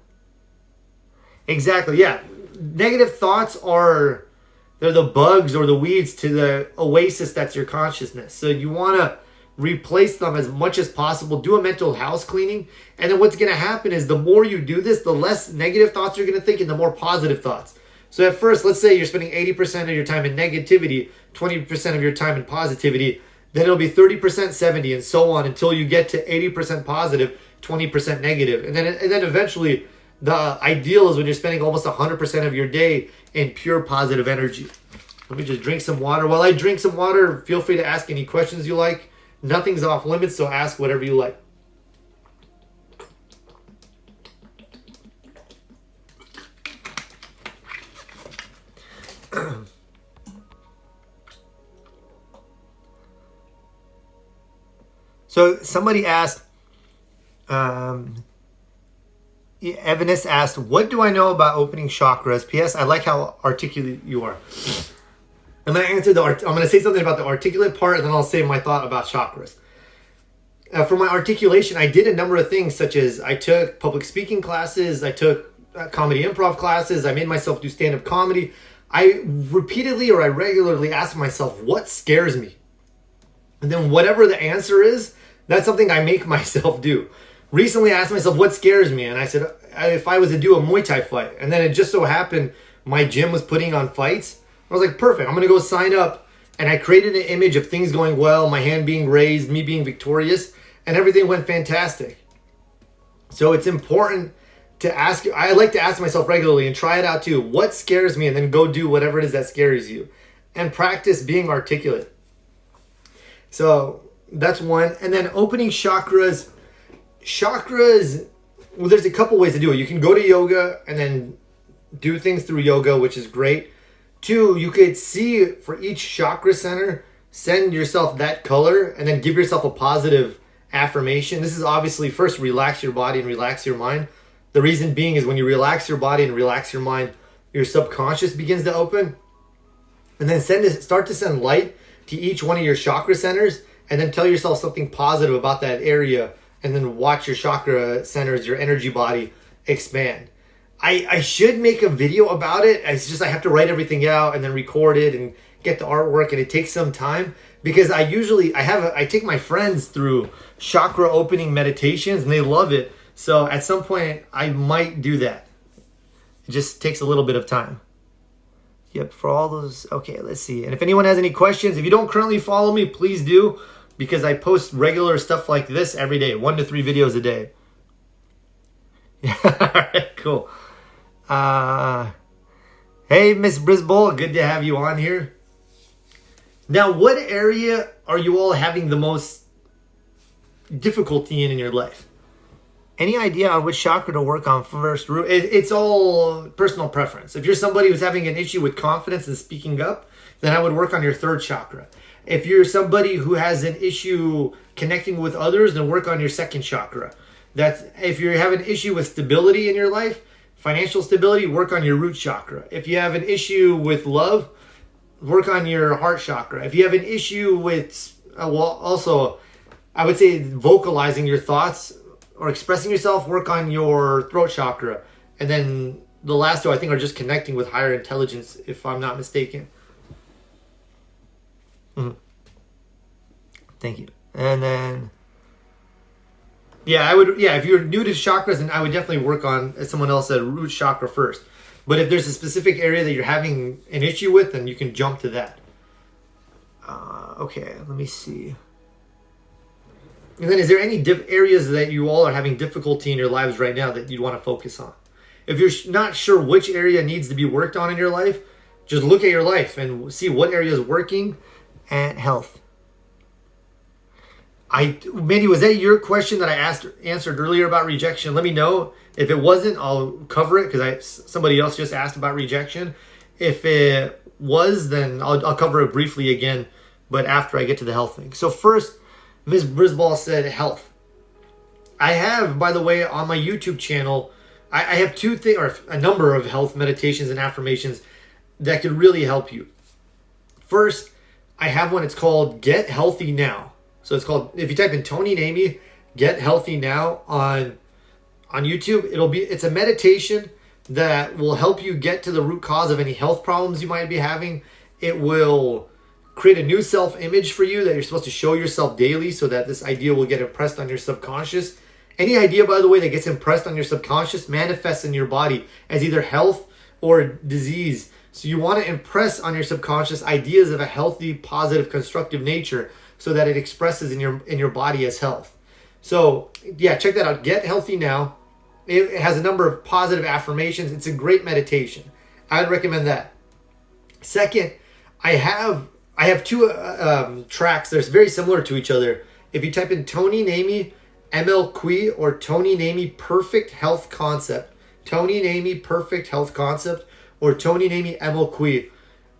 Exactly, yeah. Negative thoughts they're the bugs or the weeds to the oasis that's your consciousness. So you want to replace them as much as possible. Do a mental house cleaning. And then what's going to happen is the more you do this, the less negative thoughts you're going to think and the more positive thoughts. So at first, let's say you're spending 80% of your time in negativity, 20% of your time in positivity. Then it'll be 30%, 70, and so on until you get to 80% positive, 20% negative. And then eventually, the ideal is when you're spending almost 100% of your day in pure positive energy. Let me just drink some water. While I drink some water, feel free to ask any questions you like. Nothing's off limits, so ask whatever you like. So somebody asked, Evanis asked, what do I know about opening chakras? P.S. I like how articulate you are. I'm going to say something about the articulate part, and then I'll say my thought about chakras. For my articulation, I did a number of things, such as I took public speaking classes, I took comedy improv classes, I made myself do stand-up comedy. I regularly ask myself, what scares me? And then whatever the answer is, that's something I make myself do. Recently, I asked myself, what scares me? And I said, if I was to do a Muay Thai fight. And then it just so happened my gym was putting on fights. I was like, perfect, I'm going to go sign up. And I created an image of things going well, my hand being raised, me being victorious, and everything went fantastic. So it's important to ask, I like to ask myself regularly and try it out too. What scares me? And then go do whatever it is that scares you. And practice being articulate. So that's one. And then opening chakras. Chakras, well, there's a couple ways to do it. You can go to yoga and then do things through yoga, which is great. 2, you could see for each chakra center, send yourself that color and then give yourself a positive affirmation. This is obviously first relax your body and relax your mind. The reason being is when you relax your body and relax your mind, your subconscious begins to open. And then start to send light to each one of your chakra centers and then tell yourself something positive about that area and then watch your chakra centers, your energy body expand. I should make a video about it. It's just I have to write everything out and then record it and get the artwork, and it takes some time because I take my friends through chakra opening meditations and they love it. So at some point I might do that. It just takes a little bit of time. Yep, for all those. Okay, let's see. And if anyone has any questions, if you don't currently follow me, please do, because I post regular stuff like this every day, 1 to 3 videos a day. Yeah, all right, cool. Hey, Miss Brisbole, good to have you on here. Now, what area are you all having the most difficulty in your life? Any idea on which chakra to work on first? It's all personal preference. If you're somebody who's having an issue with confidence and speaking up, then I would work on your 3rd chakra. If you're somebody who has an issue connecting with others, then work on your 2nd chakra. If you have an issue with stability in your life, financial stability, work on your root chakra. If you have an issue with love, work on your heart chakra. If you have an issue with, also, I would say vocalizing your thoughts or expressing yourself, work on your throat chakra. And then the last 2, I think, are just connecting with higher intelligence, if I'm not mistaken. Mm-hmm. Thank you. And then, if you're new to chakras, then I would definitely work on, as someone else said, root chakra first. But if there's a specific area that you're having an issue with, then you can jump to that. Okay, let me see. And then is there any areas that you all are having difficulty in your lives right now that you'd want to focus on? If you're not sure which area needs to be worked on in your life, just look at your life and see what area is working. And health. Mandy, was that your question that I answered earlier about rejection? Let me know. If it wasn't, I'll cover it because somebody else just asked about rejection. If it was, then I'll cover it briefly again, but after I get to the health thing. So first, Ms. Brisball said health. I have, by the way, on my YouTube channel, I have a number of health meditations and affirmations that could really help you. First, I have one. It's called Get Healthy Now. So it's called, if you type in Tony and Amy, Get Healthy Now on YouTube, it's a meditation that will help you get to the root cause of any health problems you might be having. It will create a new self-image for you that you're supposed to show yourself daily so that this idea will get impressed on your subconscious. Any idea, by the way, that gets impressed on your subconscious manifests in your body as either health or disease. So you want to impress on your subconscious ideas of a healthy, positive, constructive nature so that it expresses in your body as health. So yeah, check that out. Get Healthy Now. It has a number of positive affirmations. It's a great meditation. I'd recommend that. Second, I have two tracks. They're very similar to each other. If you type in Tony and Amy MLQ or Tony and Amy Perfect Health Concept, Tony and Amy Perfect Health Concept, or Tony and Amy MLQ.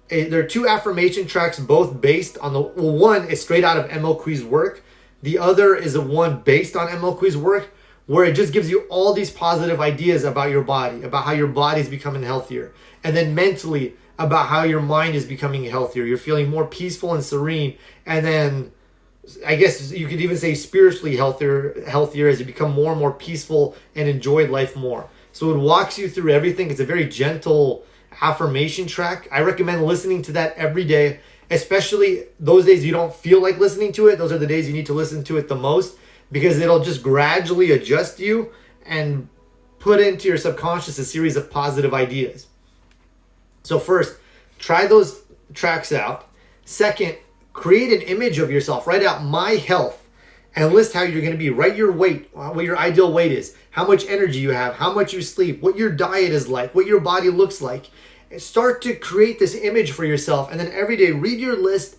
There are two affirmation tracks, both based on one is straight out of MLQ's work. The other is a one based on MLQ's work, where it just gives you all these positive ideas about your body, about how your body's becoming healthier. And then mentally, about how your mind is becoming healthier. You're feeling more peaceful and serene. And then I guess you could even say spiritually healthier as you become more and more peaceful and enjoy life more. So it walks you through everything. It's a very gentle affirmation track. I recommend listening to that every day, especially those days you don't feel like listening to it. Those are the days you need to listen to it the most, because it'll just gradually adjust you and put into your subconscious a series of positive ideas. So first, try those tracks out. Second, create an image of yourself. Write out my health and list how you're going to be. Write your weight, what your ideal weight is, how much energy you have, how much you sleep, what your diet is like, what your body looks like. Start to create this image for yourself, and then every day read your list,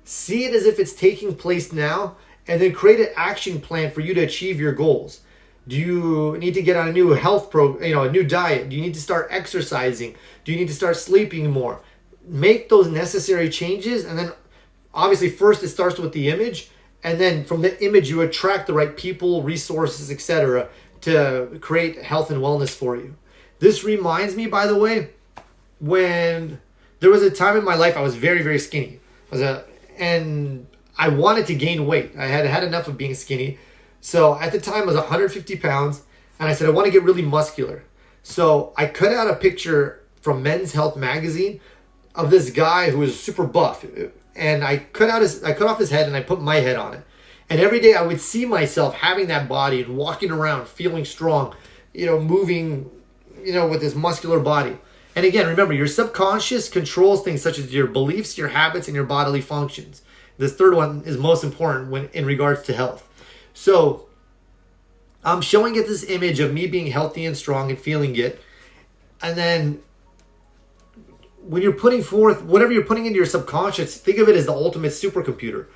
see it as if it's taking place now, and then create an action plan for you to achieve your goals. Do you need to get on a new a new diet? Do you need to start exercising? Do you need to start sleeping more? Make those necessary changes, and then obviously first it starts with the image, and then from the image you attract the right people, resources, etc. to create health and wellness for you. This reminds me, by the way, when there was a time in my life I was very, very skinny. And I wanted to gain weight. I had had enough of being skinny. So at the time I was 150 pounds, and I said I want to get really muscular. So I cut out a picture from Men's Health magazine of this guy who was super buff. And I cut off his head and I put my head on it. And every day I would see myself having that body and walking around, feeling strong, moving, with this muscular body. And again, remember, your subconscious controls things such as your beliefs, your habits, and your bodily functions. This third one is most important when in regards to health. So I'm showing it this image of me being healthy and strong and feeling it. And then when you're putting forth whatever you're putting into your subconscious, think of it as the ultimate supercomputer.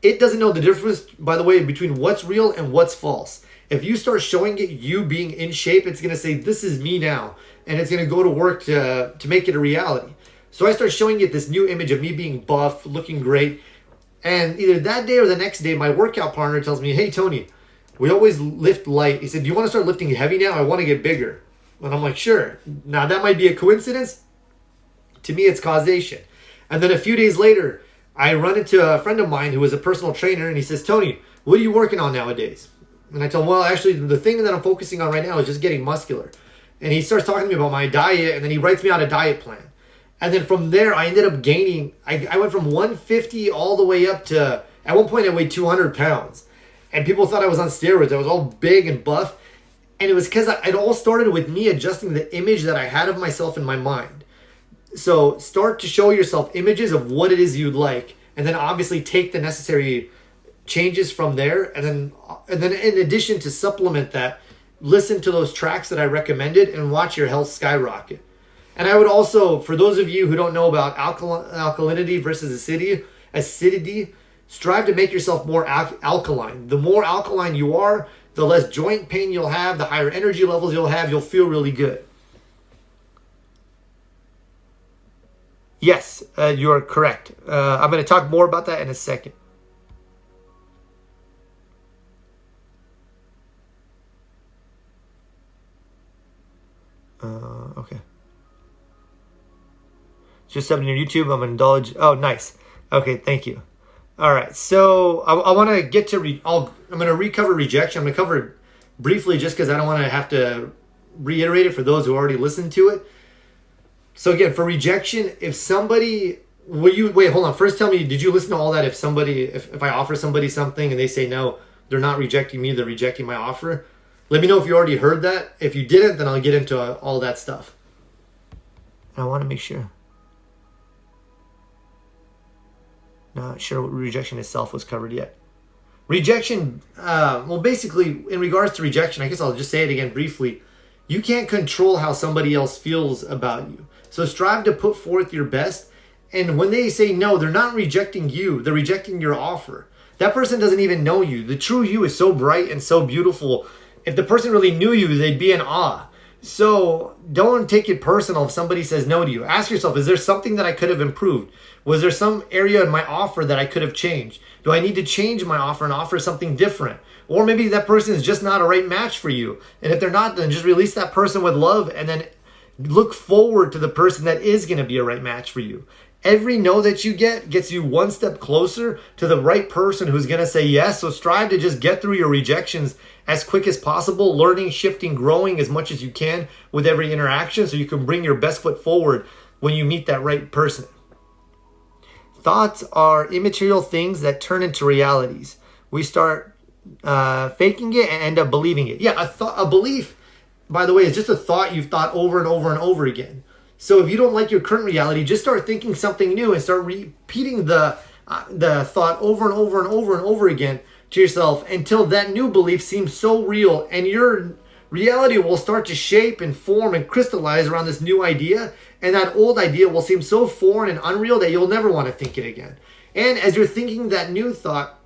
It doesn't know the difference, by the way, between what's real and what's false. If you start showing it you being in shape, it's going to say, this is me now. And it's going to go to work to make it a reality. So I start showing it this new image of me being buff, looking great. And either that day or the next day, my workout partner tells me, hey, Tony, we always lift light. He said, do you want to start lifting heavy now? I want to get bigger. And I'm like, sure. Now, that might be a coincidence. To me, it's causation. And then a few days later, I run into a friend of mine who was a personal trainer, and he says, Tony, what are you working on nowadays? And I tell him, well, actually, the thing that I'm focusing on right now is just getting muscular. And he starts talking to me about my diet, and then he writes me out a diet plan. And then from there, I ended up gaining, I went from 150 all the way up to, at one point I weighed 200 pounds. And people thought I was on steroids. I was all big and buff. And it was because it all started with me adjusting the image that I had of myself in my mind. So start to show yourself images of what it is you'd like. And then obviously take the necessary changes from there. And then in addition to supplement that, listen to those tracks that I recommended and watch your health skyrocket. And I would also, for those of you who don't know about alkalinity versus acidity, strive to make yourself more alkaline. The more alkaline you are, the less joint pain you'll have, the higher energy levels you'll have, you'll feel really good. Yes, you are correct. I'm going to talk more about that in a second. Okay. Just subbing your YouTube. I'm going to indulge. Oh, nice. Okay, thank you. All right, so I want to get to, I'm going to recover rejection. I'm going to cover it briefly just because I don't want to have to reiterate it for those who already listened to it. So again, for rejection, if somebody, wait, hold on. First tell me, did you listen to all that? If I offer somebody something and they say no, they're not rejecting me, they're rejecting my offer. Let me know if you already heard that. If you didn't, then I'll get into all that stuff. I want to make sure. Not sure what rejection itself was covered yet. Rejection, basically, in regards to rejection, I guess I'll just say it again briefly. You can't control how somebody else feels about you. So strive to put forth your best. And when they say no, they're not rejecting you. They're rejecting your offer. That person doesn't even know you. The true you is so bright and so beautiful. If the person really knew you, they'd be in awe. So don't take it personal if somebody says no to you. Ask yourself, is there something that I could have improved? Was there some area in my offer that I could have changed? Do I need to change my offer and offer something different? Or maybe that person is just not a right match for you. And if they're not, then just release that person with love and then look forward to the person that is going to be a right match for you. Every no that you get gets you one step closer to the right person who's going to say yes. So strive to just get through your rejections as quick as possible, learning, shifting, growing as much as you can with every interaction so you can bring your best foot forward when you meet that right person. Thoughts are immaterial things that turn into realities. We start faking it and end up believing it. Yeah, a belief, by the way, is just a thought you've thought over and over and over again. So if you don't like your current reality, just start thinking something new and start repeating the thought over and over and over and over again to yourself until that new belief seems so real, and your reality will start to shape and form and crystallize around this new idea, and that old idea will seem so foreign and unreal that you'll never want to think it again. And as you're thinking that new thought,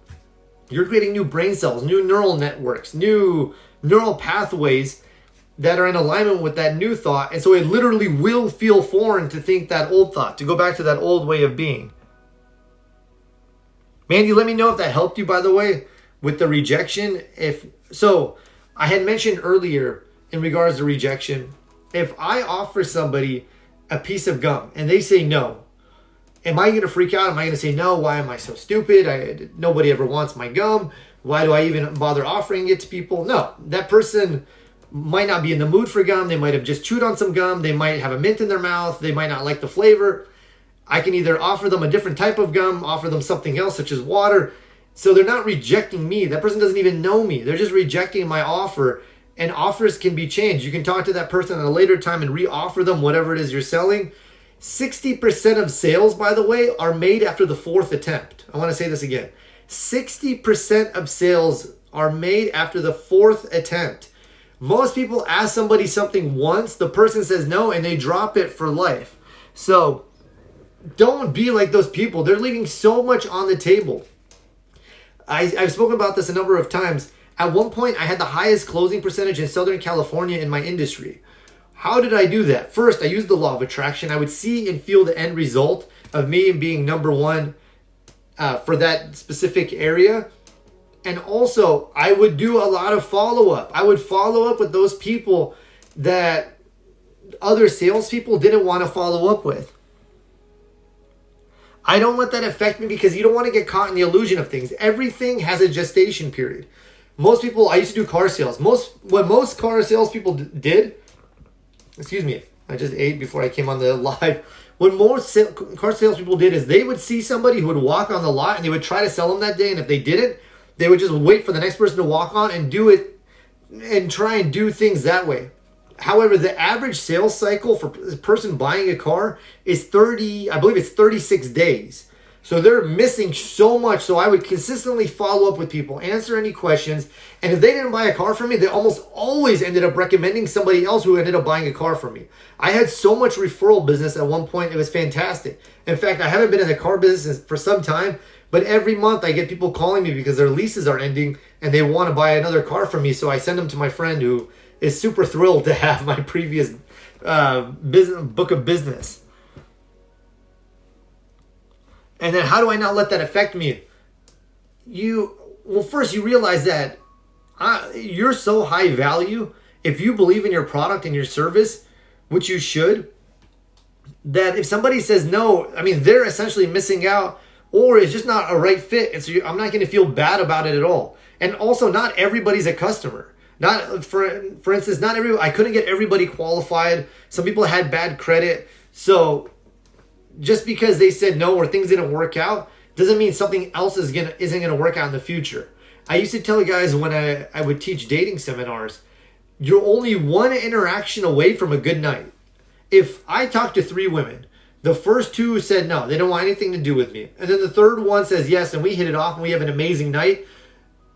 you're creating new brain cells, new neural networks, new neural pathways that are in alignment with that new thought. And so it literally will feel foreign to think that old thought, to go back to that old way of being. Mandy, let me know if that helped you, by the way, with the rejection. So I had mentioned earlier in regards to rejection, if I offer somebody a piece of gum and they say no, am I going to freak out? Am I going to say no? Why am I so stupid? Nobody ever wants my gum. Why do I even bother offering it to people? No, that person might not be in the mood for gum. They might have just chewed on some gum. They might have a mint in their mouth. They might not like the flavor. I can either offer them a different type of gum, offer them something else such as water. So they're not rejecting me. That person doesn't even know me. They're just rejecting my offer. And offers can be changed. You can talk to that person at a later time and re-offer them whatever it is you're selling. 60% of sales, by the way, are made after the fourth attempt. I want to say this again. 60% of sales are made after the fourth attempt. Most people ask somebody something once, the person says no, and they drop it for life. So don't be like those people. They're leaving so much on the table. I've spoken about this a number of times. At one point, I had the highest closing percentage in Southern California in my industry. How did I do that? First, I used the law of attraction. I would see and feel the end result of me being number one for that specific area. And also, I would do a lot of follow-up. I would follow up with those people that other salespeople didn't want to follow up with. I don't let that affect me because you don't want to get caught in the illusion of things. Everything has a gestation period. Most people, I used to do car sales. What most car salespeople did, excuse me, I just ate before I came on the live. What most car salespeople did is they would see somebody who would walk on the lot and they would try to sell them that day. And if they didn't, they would just wait for the next person to walk on and do it and try and do things that way. However, the average sales cycle for a person buying a car is 36 days. So they're missing so much. So I would consistently follow up with people, answer any questions. And if they didn't buy a car from me, they almost always ended up recommending somebody else who ended up buying a car from me. I had so much referral business at one point. It was fantastic. In fact, I haven't been in the car business for some time, but every month I get people calling me because their leases are ending and they want to buy another car from me. So I send them to my friend who is super thrilled to have my previous book of business. And then how do I not let that affect me? First you realize that you're so high value. If you believe in your product and your service, which you should, that if somebody says no, I mean, they're essentially missing out, or it's just not a right fit. And so I'm not going to feel bad about it at all. And also, not everybody's a customer. Not for instance, not every I couldn't get everybody qualified. Some people had bad credit. So just because they said no or things didn't work out doesn't mean something else isn't gonna work out in the future. I used to tell guys when I would teach dating seminars, you're only one interaction away from a good night. If I talk to 3 women, the first 2 said no, they don't want anything to do with me. And then the third one says yes, and we hit it off and we have an amazing night.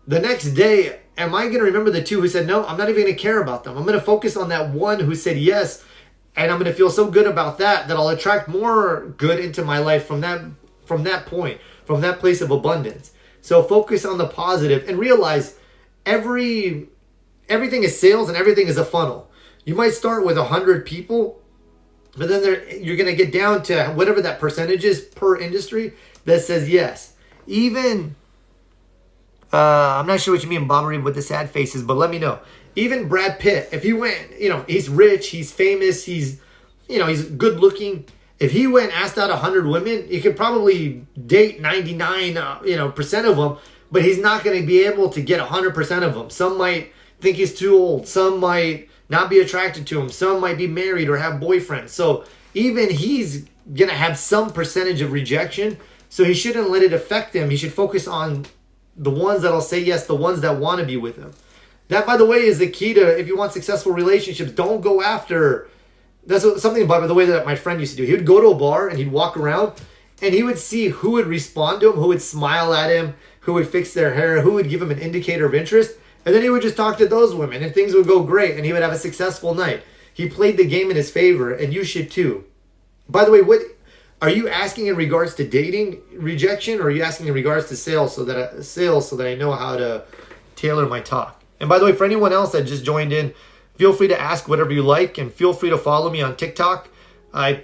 The next day, am I going to remember the 2 who said no? I'm not even going to care about them. I'm going to focus on that one who said yes, and I'm going to feel so good about that I'll attract more good into my life from that point, from that place of abundance. So focus on the positive and realize everything is sales and everything is a funnel. You might start with 100 people, but then you're going to get down to whatever that percentage is per industry that says yes. Even I'm not sure what you mean, Bombery, with the sad faces, but let me know. Even Brad Pitt, if he went, he's rich, he's famous, he's good looking. If he went and asked out 100 women, he could probably date 99, percent of them, but he's not going to be able to get 100% of them. Some might think he's too old. Some might not be attracted to him. Some might be married or have boyfriends. So even he's going to have some percentage of rejection. So he shouldn't let it affect him. He should focus on the ones that'll say yes, the ones that want to be with him. That, by the way, is the key to, if you want successful relationships, don't go after. That's something, by the way, that my friend used to do. He would go to a bar and he'd walk around and he would see who would respond to him, who would smile at him, who would fix their hair, who would give him an indicator of interest. And then he would just talk to those women and things would go great and he would have a successful night. He played the game in his favor, and you should too. By the way, what are you asking in regards to dating rejection, or are you asking in regards to sales so that I know how to tailor my talk? And by the way, for anyone else that just joined in, feel free to ask whatever you like, and feel free to follow me on TikTok. I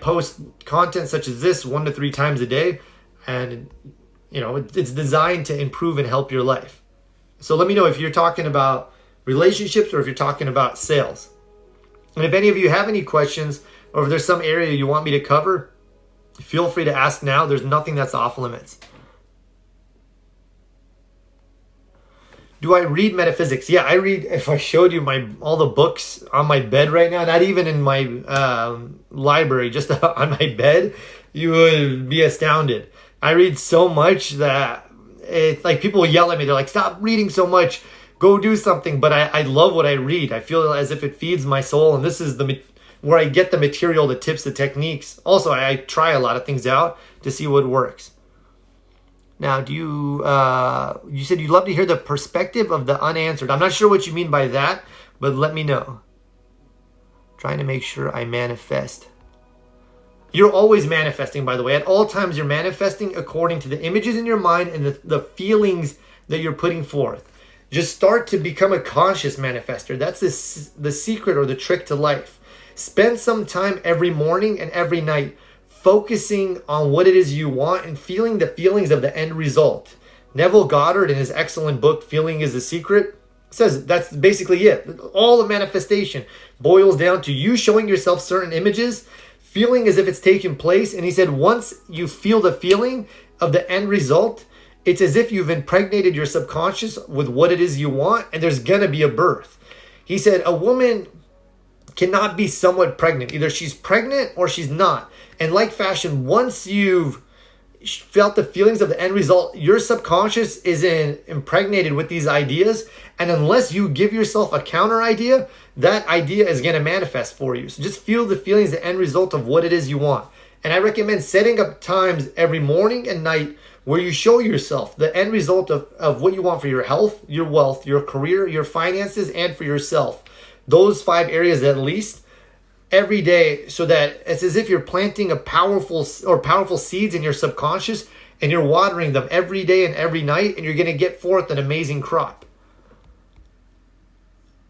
post content such as this 1 to 3 times a day, and it's designed to improve and help your life. So let me know if you're talking about relationships or if you're talking about sales. And if any of you have any questions, or if there's some area you want me to cover, feel free to ask now. There's nothing that's off limits. Do I read metaphysics? Yeah, I read. If I showed you all the books on my bed right now, not even in my library, just on my bed, you would be astounded. I read so much that it's like people yell at me. They're like, stop reading so much. Go do something. But I love what I read. I feel as if it feeds my soul. And this is where I get the material, the tips, the techniques. Also, I try a lot of things out to see what works. Now, you said you'd love to hear the perspective of the unanswered. I'm not sure what you mean by that, but let me know. Trying to make sure I manifest. You're always manifesting, by the way. At all times, you're manifesting according to the images in your mind and the feelings that you're putting forth. Just start to become a conscious manifester. That's the secret or the trick to life. Spend some time every morning and every night focusing on what it is you want and feeling the feelings of the end result. Neville Goddard, in his excellent book, Feeling is the Secret, says that's basically it. All of manifestation boils down to you showing yourself certain images, feeling as if it's taken place. And he said, once you feel the feeling of the end result, it's as if you've impregnated your subconscious with what it is you want, and there's going to be a birth. He said, a woman cannot be somewhat pregnant. Either she's pregnant or she's not. And like fashion, once you've felt the feelings of the end result, your subconscious is impregnated with these ideas. And unless you give yourself a counter idea, that idea is going to manifest for you. So just feel the feelings, the end result of what it is you want. And I recommend setting up times every morning and night where you show yourself the end result of what you want for your health, your wealth, your career, your finances, and for yourself. Those 5 areas at least every day, so that it's as if you're planting powerful seeds in your subconscious, and you're watering them every day and every night, and you're going to get forth an amazing crop.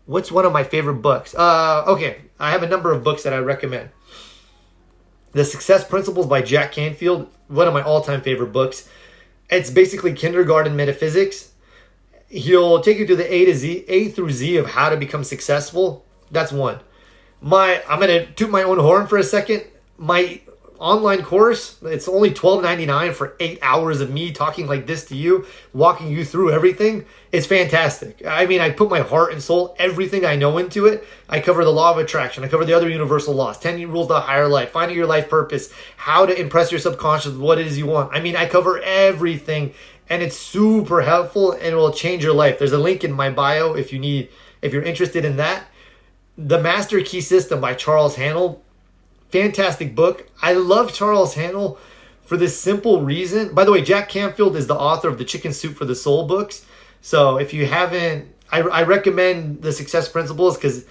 What's one of my favorite books? Okay, I have a number of books that I recommend. The Success Principles by Jack Canfield, one of my all-time favorite books. It's basically kindergarten metaphysics. He'll take you through the A through Z of how to become successful. That's one. I'm going to toot my own horn for a second. My online course. It's only $12.99 for 8 hours of me talking like this to you, walking you through everything. It's fantastic. I mean, I put my heart and soul, everything I know into it. I cover the law of attraction. I cover the other universal laws, 10 rules of higher life, finding your life purpose, how to impress your subconscious with what it is you want. I mean, I cover everything, and it's super helpful, and it will change your life. There's a link in my bio if you're interested in that. The Master Key System by Charles Haanel. Fantastic book. I love Charles Haanel for this simple reason. By the way, Jack Canfield is the author of the Chicken Soup for the Soul books. So if you haven't, I recommend the Success Principles because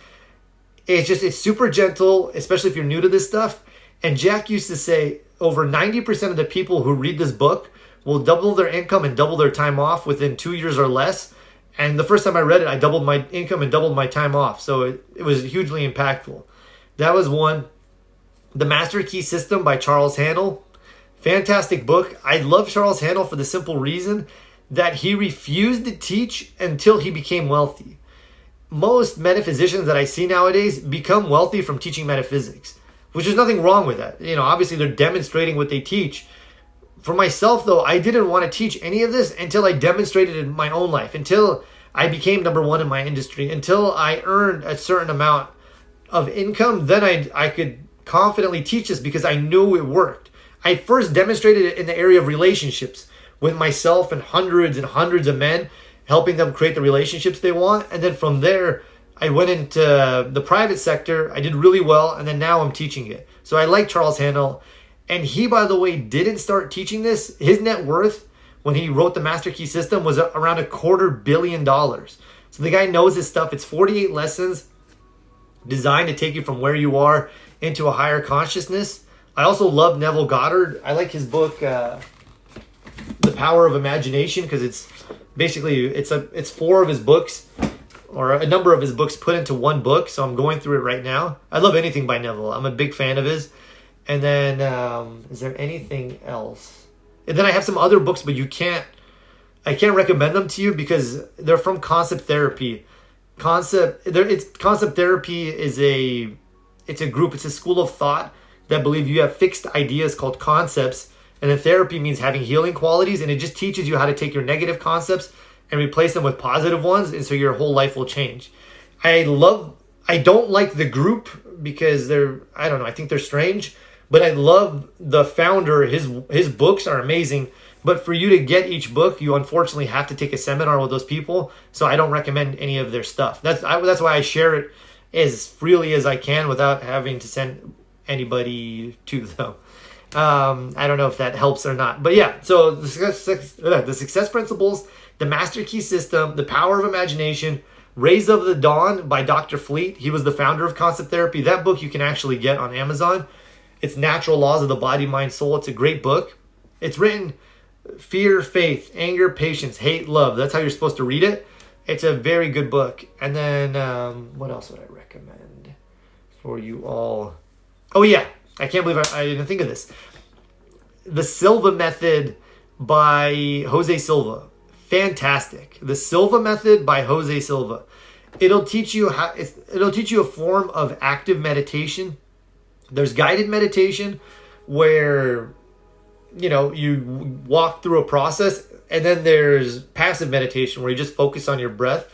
it's super gentle, especially if you're new to this stuff. And Jack used to say over 90% of the people who read this book will double their income and double their time off within 2 years or less. And the first time I read it, I doubled my income and doubled my time off. So it was hugely impactful. That was one. The Master Key System by Charles Haanel. Fantastic book. I love Charles Haanel for the simple reason that he refused to teach until he became wealthy. Most metaphysicians that I see nowadays become wealthy from teaching metaphysics, which is nothing wrong with that. Obviously they're demonstrating what they teach. For myself, though, I didn't want to teach any of this until I demonstrated it in my own life, until I became number one in my industry, until I earned a certain amount of income. Then I could confidently teach this because I knew it worked. I first demonstrated it in the area of relationships with myself and hundreds of men, helping them create the relationships they want. And then from there, I went into the private sector. I did really well. And then now I'm teaching it. So I like Charles Haanel. And he, by the way, didn't start teaching this. His net worth when he wrote the Master Key System was around $250 million. So the guy knows his stuff. It's 48 lessons designed to take you from where you are into a higher consciousness. I also love Neville Goddard. I like his book, The Power of Imagination, because it's basically it's 4 of his books, or a number of his books put into one book. So I'm going through it right now. I love anything by Neville. I'm a big fan of his. And then is there anything else? And then I have some other books, but I can't recommend them to you because they're from Concept Therapy. Concept Therapy is it's a group, it's a school of thought that believe you have fixed ideas called concepts. And then therapy means having healing qualities, and it just teaches you how to take your negative concepts and replace them with positive ones, and so your whole life will change. I don't like the group because I think they're strange, but I love the founder. His books are amazing. But for you to get each book, you unfortunately have to take a seminar with those people. So I don't recommend any of their stuff. That's why I share it as freely as I can without having to send anybody to them. I don't know if that helps or not. But yeah, so the Success Principles, the Master Key System, The Power of Imagination, Rays of the Dawn by Dr. Fleet. He was the founder of Concept Therapy. That book you can actually get on Amazon. It's Natural Laws of the Body, Mind, Soul. It's a great book. It's written fear, faith, anger, patience, hate, love. That's how you're supposed to read it. It's a very good book. And then what else would I recommend for you all? Oh yeah, I can't believe I didn't think of this. The Silva Method by Jose Silva. Fantastic. The Silva Method by Jose Silva. It'll teach you a form of active meditation. There's guided meditation where you walk through a process, and then there's passive meditation where you just focus on your breath.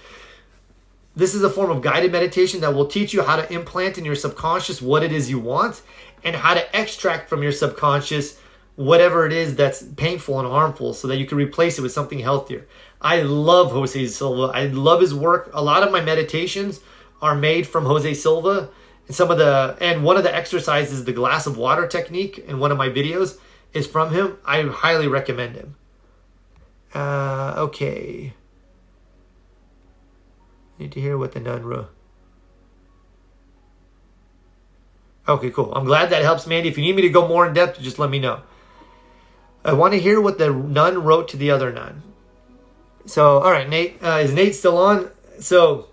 This is a form of guided meditation that will teach you how to implant in your subconscious what it is you want and how to extract from your subconscious whatever it is that's painful and harmful so that you can replace it with something healthier. I love Jose Silva. I love his work. A lot of my meditations are made from Jose Silva. And one of the exercises, the glass of water technique in one of my videos, is from him. I highly recommend him. Okay. Need to hear what the nun wrote. Okay, cool. I'm glad that helps, Mandy. If you need me to go more in depth, just let me know. I want to hear what the nun wrote to the other nun. So, all right, Nate. Is Nate still on? So,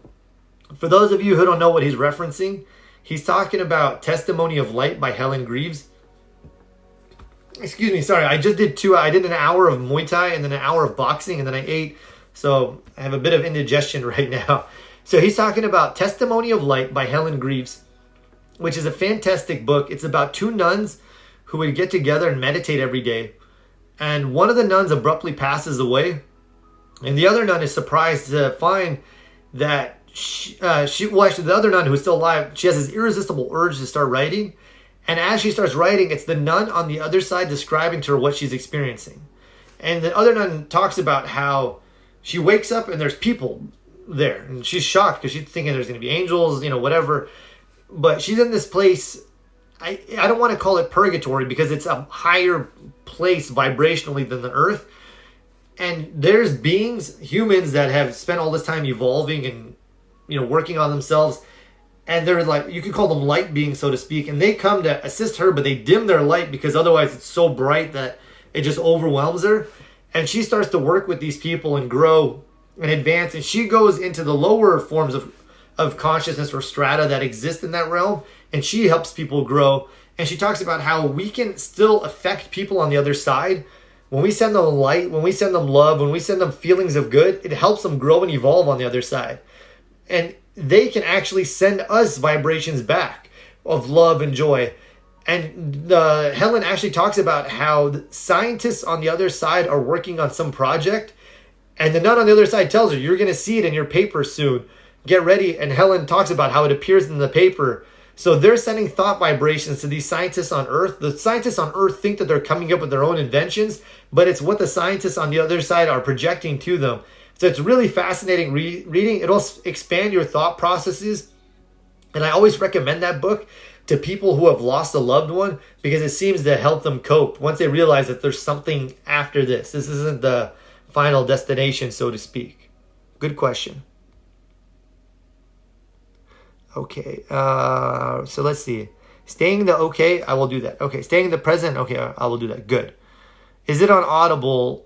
for those of you who don't know what he's referencing, he's talking about Testimony of Light by Helen Greaves. Excuse me, sorry. I just did I did an hour of Muay Thai and then an hour of boxing, and then I ate. So I have a bit of indigestion right now. So he's talking about Testimony of Light by Helen Greaves, which is a fantastic book. It's about 2 nuns who would get together and meditate every day. And one of the nuns abruptly passes away. And the other nun is surprised to find that the other nun who's still alive, she has this irresistible urge to start writing. And as she starts writing, it's the nun on the other side describing to her what she's experiencing. And the other nun talks about how she wakes up and there's people there. And she's shocked because she's thinking there's going to be angels, whatever. But she's in this place, I don't want to call it purgatory because it's a higher place vibrationally than the earth. And there's beings, humans that have spent all this time evolving and, working on themselves. And they're like, you could call them light beings, so to speak. And they come to assist her, but they dim their light because otherwise it's so bright that it just overwhelms her. And she starts to work with these people and grow and advance. And she goes into the lower forms of consciousness or strata that exist in that realm. And she helps people grow. And she talks about how we can still affect people on the other side. When we send them light, when we send them love, when we send them feelings of good, it helps them grow and evolve on the other side. And they can actually send us vibrations back of love and joy. And Helen actually talks about how the scientists on the other side are working on some project. And the nun on the other side tells her, you're going to see it in your paper soon. Get ready. And Helen talks about how it appears in the paper. So they're sending thought vibrations to these scientists on Earth. The scientists on Earth think that they're coming up with their own inventions, but it's what the scientists on the other side are projecting to them. So it's really fascinating reading. It'll expand your thought processes. And I always recommend that book to people who have lost a loved one because it seems to help them cope once they realize that there's something after this. This isn't the final destination, so to speak. Good question. Okay, so let's see. Staying the okay, I will do that. Okay, staying in the present, okay, I will do that. Good. Is it on Audible?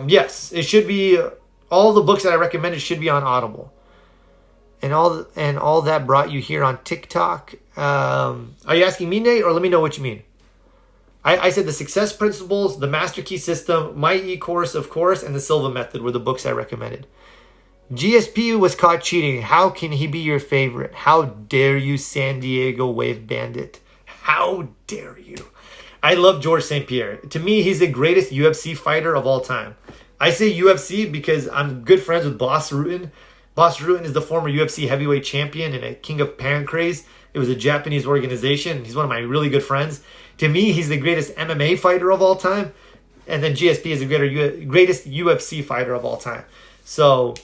Yes, it should be. All the books that I recommended should be on Audible. And all that brought you here on TikTok. Are you asking me, Nate, or let me know what you mean? I said the Success Principles, the Master Key System, My E-Course, of course, and the Silva Method were the books I recommended. GSP was caught cheating. How can he be your favorite? How dare you, San Diego Wave Bandit? How dare you? I love Georges St-Pierre. To me, he's the greatest UFC fighter of all time. I say UFC because I'm good friends with Boss Rutan. Boss Rutan is the former UFC heavyweight champion and a king of Pancrase. It was a Japanese organization. He's one of my really good friends. To me, he's the greatest MMA fighter of all time. And then GSP is the greatest UFC fighter of all time. So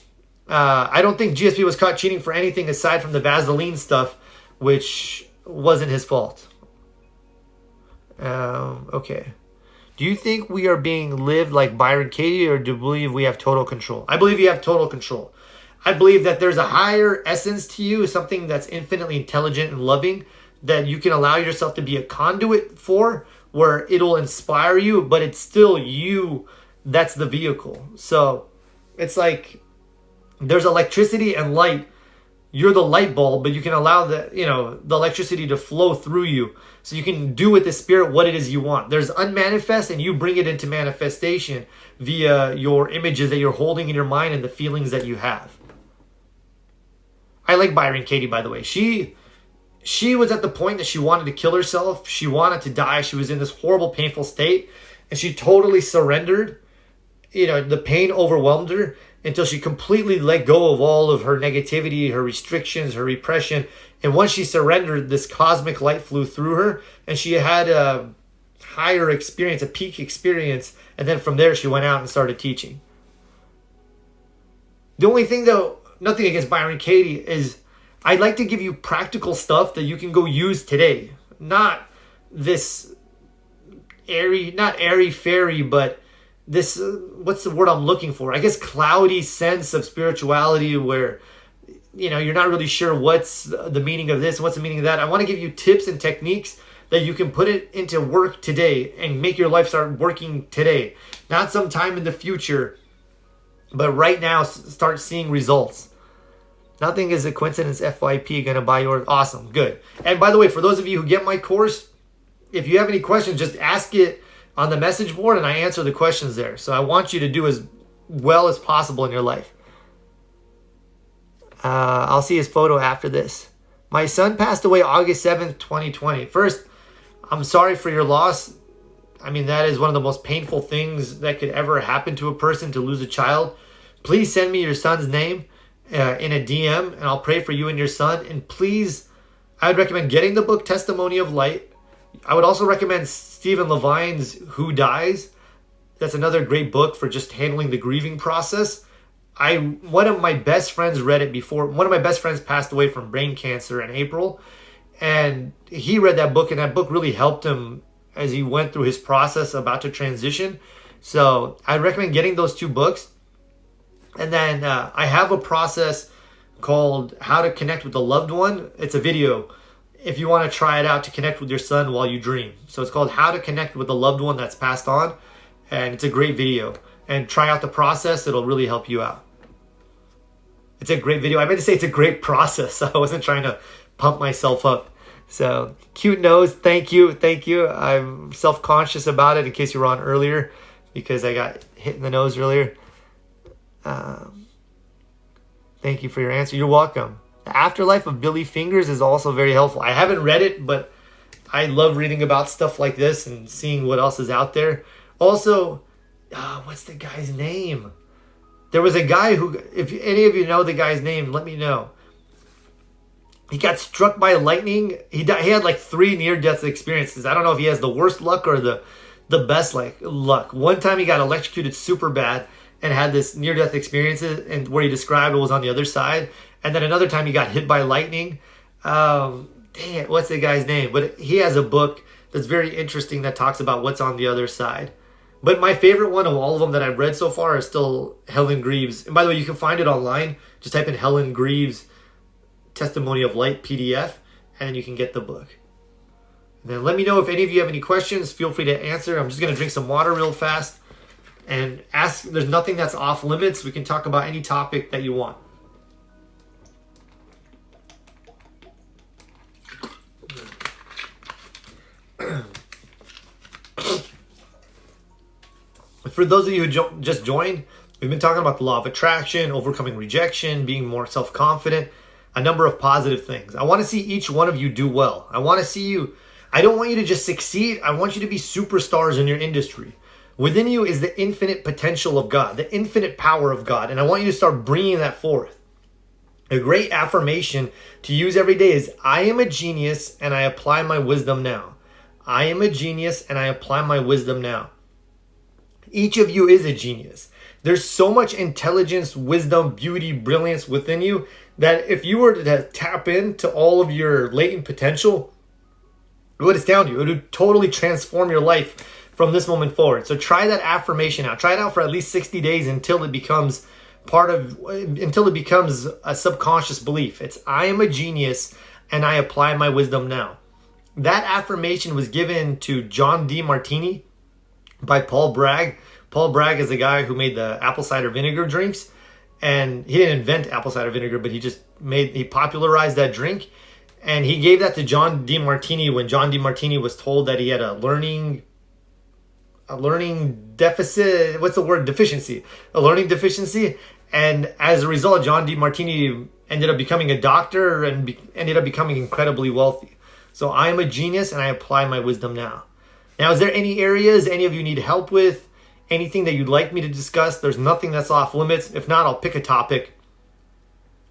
I don't think GSP was caught cheating for anything aside from the Vaseline stuff, which wasn't his fault. Okay. Do you think we are being lived like Byron Katie, or do you believe we have total control? I believe you have total control. I believe that there's a higher essence to you, something that's infinitely intelligent and loving, that you can allow yourself to be a conduit for, where it'll inspire you, but it's still you that's the vehicle. So it's like there's electricity and light. You're the light bulb, but you can allow the electricity to flow through you. So you can do with the spirit what it is you want. There's unmanifest, and you bring it into manifestation via your images that you're holding in your mind and the feelings that you have. I like Byron Katie, by the way. She was at the point that she wanted to kill herself. She wanted to die. She was in this horrible, painful state, and she totally surrendered. The pain overwhelmed her until she completely let go of all of her negativity, her restrictions, her repression. And once she surrendered, this cosmic light flew through her, and she had a higher experience, a peak experience. And then from there, she went out and started teaching. The only thing, though, nothing against Byron Katie, is I'd like to give you practical stuff that you can go use today. Not this not airy-fairy, but this, what's the word I'm looking for? I guess cloudy sense of spirituality where, you're not really sure what's the meaning of this, what's the meaning of that. I want to give you tips and techniques that you can put it into work today and make your life start working today. Not sometime in the future, but right now start seeing results. Nothing is a coincidence. FYP going to buy yours. Awesome. Good. And by the way, for those of you who get my course, if you have any questions, just ask it on the message board and I answer the questions there. So I want you to do as well as possible in your life. I'll see his photo after this. My son passed away August 7th, 2020. First, I'm sorry for your loss. I mean, that is one of the most painful things that could ever happen to a person, to lose a child. Please send me your son's name in a DM, and I'll pray for you and your son. And please, I would recommend getting the book Testimony of Light. I would also recommend Stephen Levine's Who Dies. That's another great book for just handling the grieving process. One of my best friends read it before. One of my best friends passed away from brain cancer in April, and he read that book, and that book really helped him as he went through his process about to transition. So I recommend getting those two books. And then I have a process called How to Connect with a Loved One. It's a video if you want to try it out to connect with your son while you dream. So it's called How to Connect with a Loved One that's passed on. And it's a great video. And try out the process. It'll really help you out. It's a great video. I meant to say it's a great process. I wasn't trying to pump myself up. So, cute nose. Thank you. Thank you. I'm self-conscious about it in case you were on earlier because I got hit in the nose earlier. Thank you for your answer. You're welcome. The Afterlife of Billy Fingers is also very helpful. I haven't read it, but I love reading about stuff like this and seeing what else is out there. Also, what's the guy's name? There was a guy who, if any of you know the guy's name, let me know. He got struck by lightning. He had like 3 near-death experiences. I don't know if he has the worst luck or the best luck. One time he got electrocuted super bad and had this near-death experience, and where he described it was on the other side. And then another time he got hit by lightning. Dang it, what's the guy's name? But he has a book that's very interesting that talks about what's on the other side. But my favorite one of all of them that I've read so far is still Helen Greaves. And by the way, you can find it online. Just type in Helen Greaves Testimony of Light PDF, and then you can get the book. And then let me know if any of you have any questions. Feel free to answer. I'm just going to drink some water real fast and ask. There's nothing that's off limits. We can talk about any topic that you want. For those of you who just joined, we've been talking about the law of attraction, overcoming rejection, being more self-confident, a number of positive things. I want to see each one of you do well. I want to see you. I don't want you to just succeed. I want you to be superstars in your industry. Within you is the infinite potential of God, the infinite power of God, and I want you to start bringing that forth. A great affirmation to use every day is, I am a genius and I apply my wisdom now. I am a genius and I apply my wisdom now. Each of you is a genius. There's so much intelligence, wisdom, beauty, brilliance within you that if you were to tap into all of your latent potential, it would astound you. It would totally transform your life from this moment forward. So try that affirmation out. Try it out for at least 60 days until it becomes a subconscious belief. It's, I am a genius and I apply my wisdom now. That affirmation was given to John D. Martini by Paul Bragg. Paul Bragg is the guy who made the apple cider vinegar drinks, and he didn't invent apple cider vinegar, but he popularized that drink, and he gave that to John D. Martini when John D. Martini was told that he had a learning deficit. What's the word? Deficiency. A learning deficiency, and as a result, John D. Martini ended up becoming a doctor and ended up becoming incredibly wealthy. So I am a genius, and I apply my wisdom now. Now, is there any areas any of you need help with? Anything that you'd like me to discuss? There's nothing that's off limits. If not, I'll pick a topic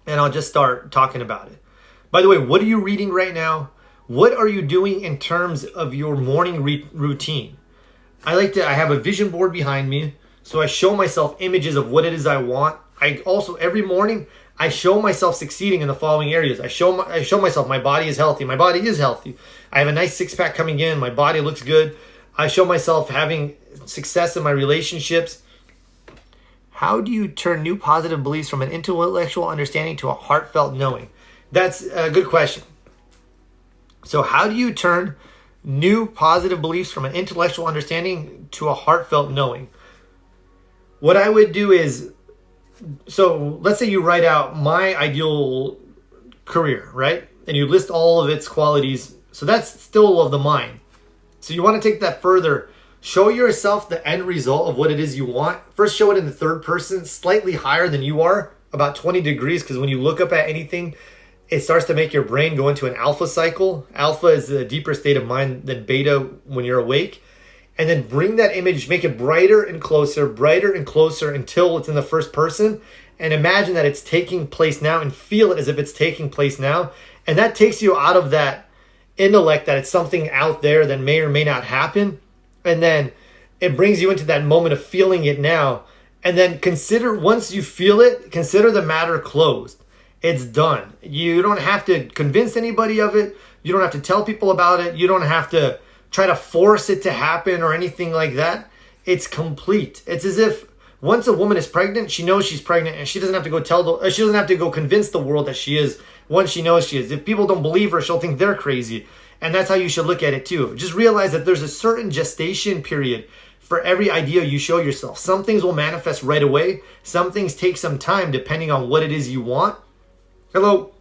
and I'll just start talking about it. By the way, what are you reading right now? What are you doing in terms of your morning routine? I have a vision board behind me, so I show myself images of what it is I want. I also, every morning, I show myself succeeding in the following areas. I show myself my body is healthy. My body is healthy. I have a nice six-pack coming in. My body looks good. I show myself having success in my relationships. How do you turn new positive beliefs from an intellectual understanding to a heartfelt knowing? That's a good question. So how do you turn new positive beliefs from an intellectual understanding to a heartfelt knowing? What I would do is, so let's say you write out my ideal career, right? And you list all of its qualities. So that's still of the mind. So you want to take that further. Show yourself the end result of what it is you want. First, show it in the third person, slightly higher than you are, about 20 degrees, because when you look up at anything, it starts to make your brain go into an alpha cycle. Alpha is a deeper state of mind than beta when you're awake. And then bring that image, make it brighter and closer until it's in the first person. And imagine that it's taking place now and feel it as if it's taking place now. And that takes you out of that intellect that it's something out there that may or may not happen. And then it brings you into that moment of feeling it now. And then once you feel it, consider the matter closed. It's done. You don't have to convince anybody of it. You don't have to tell people about it. You don't have to try to force it to happen or anything like that. It's complete. It's as if once a woman is pregnant, she knows she's pregnant, and she doesn't have to she doesn't have to go convince the world that she is. Once she knows she is. If people don't believe her, she'll think they're crazy. And that's how you should look at it too. Just realize that there's a certain gestation period for every idea you show yourself. Some things will manifest right away. Some things take some time depending on what it is you want. Hello.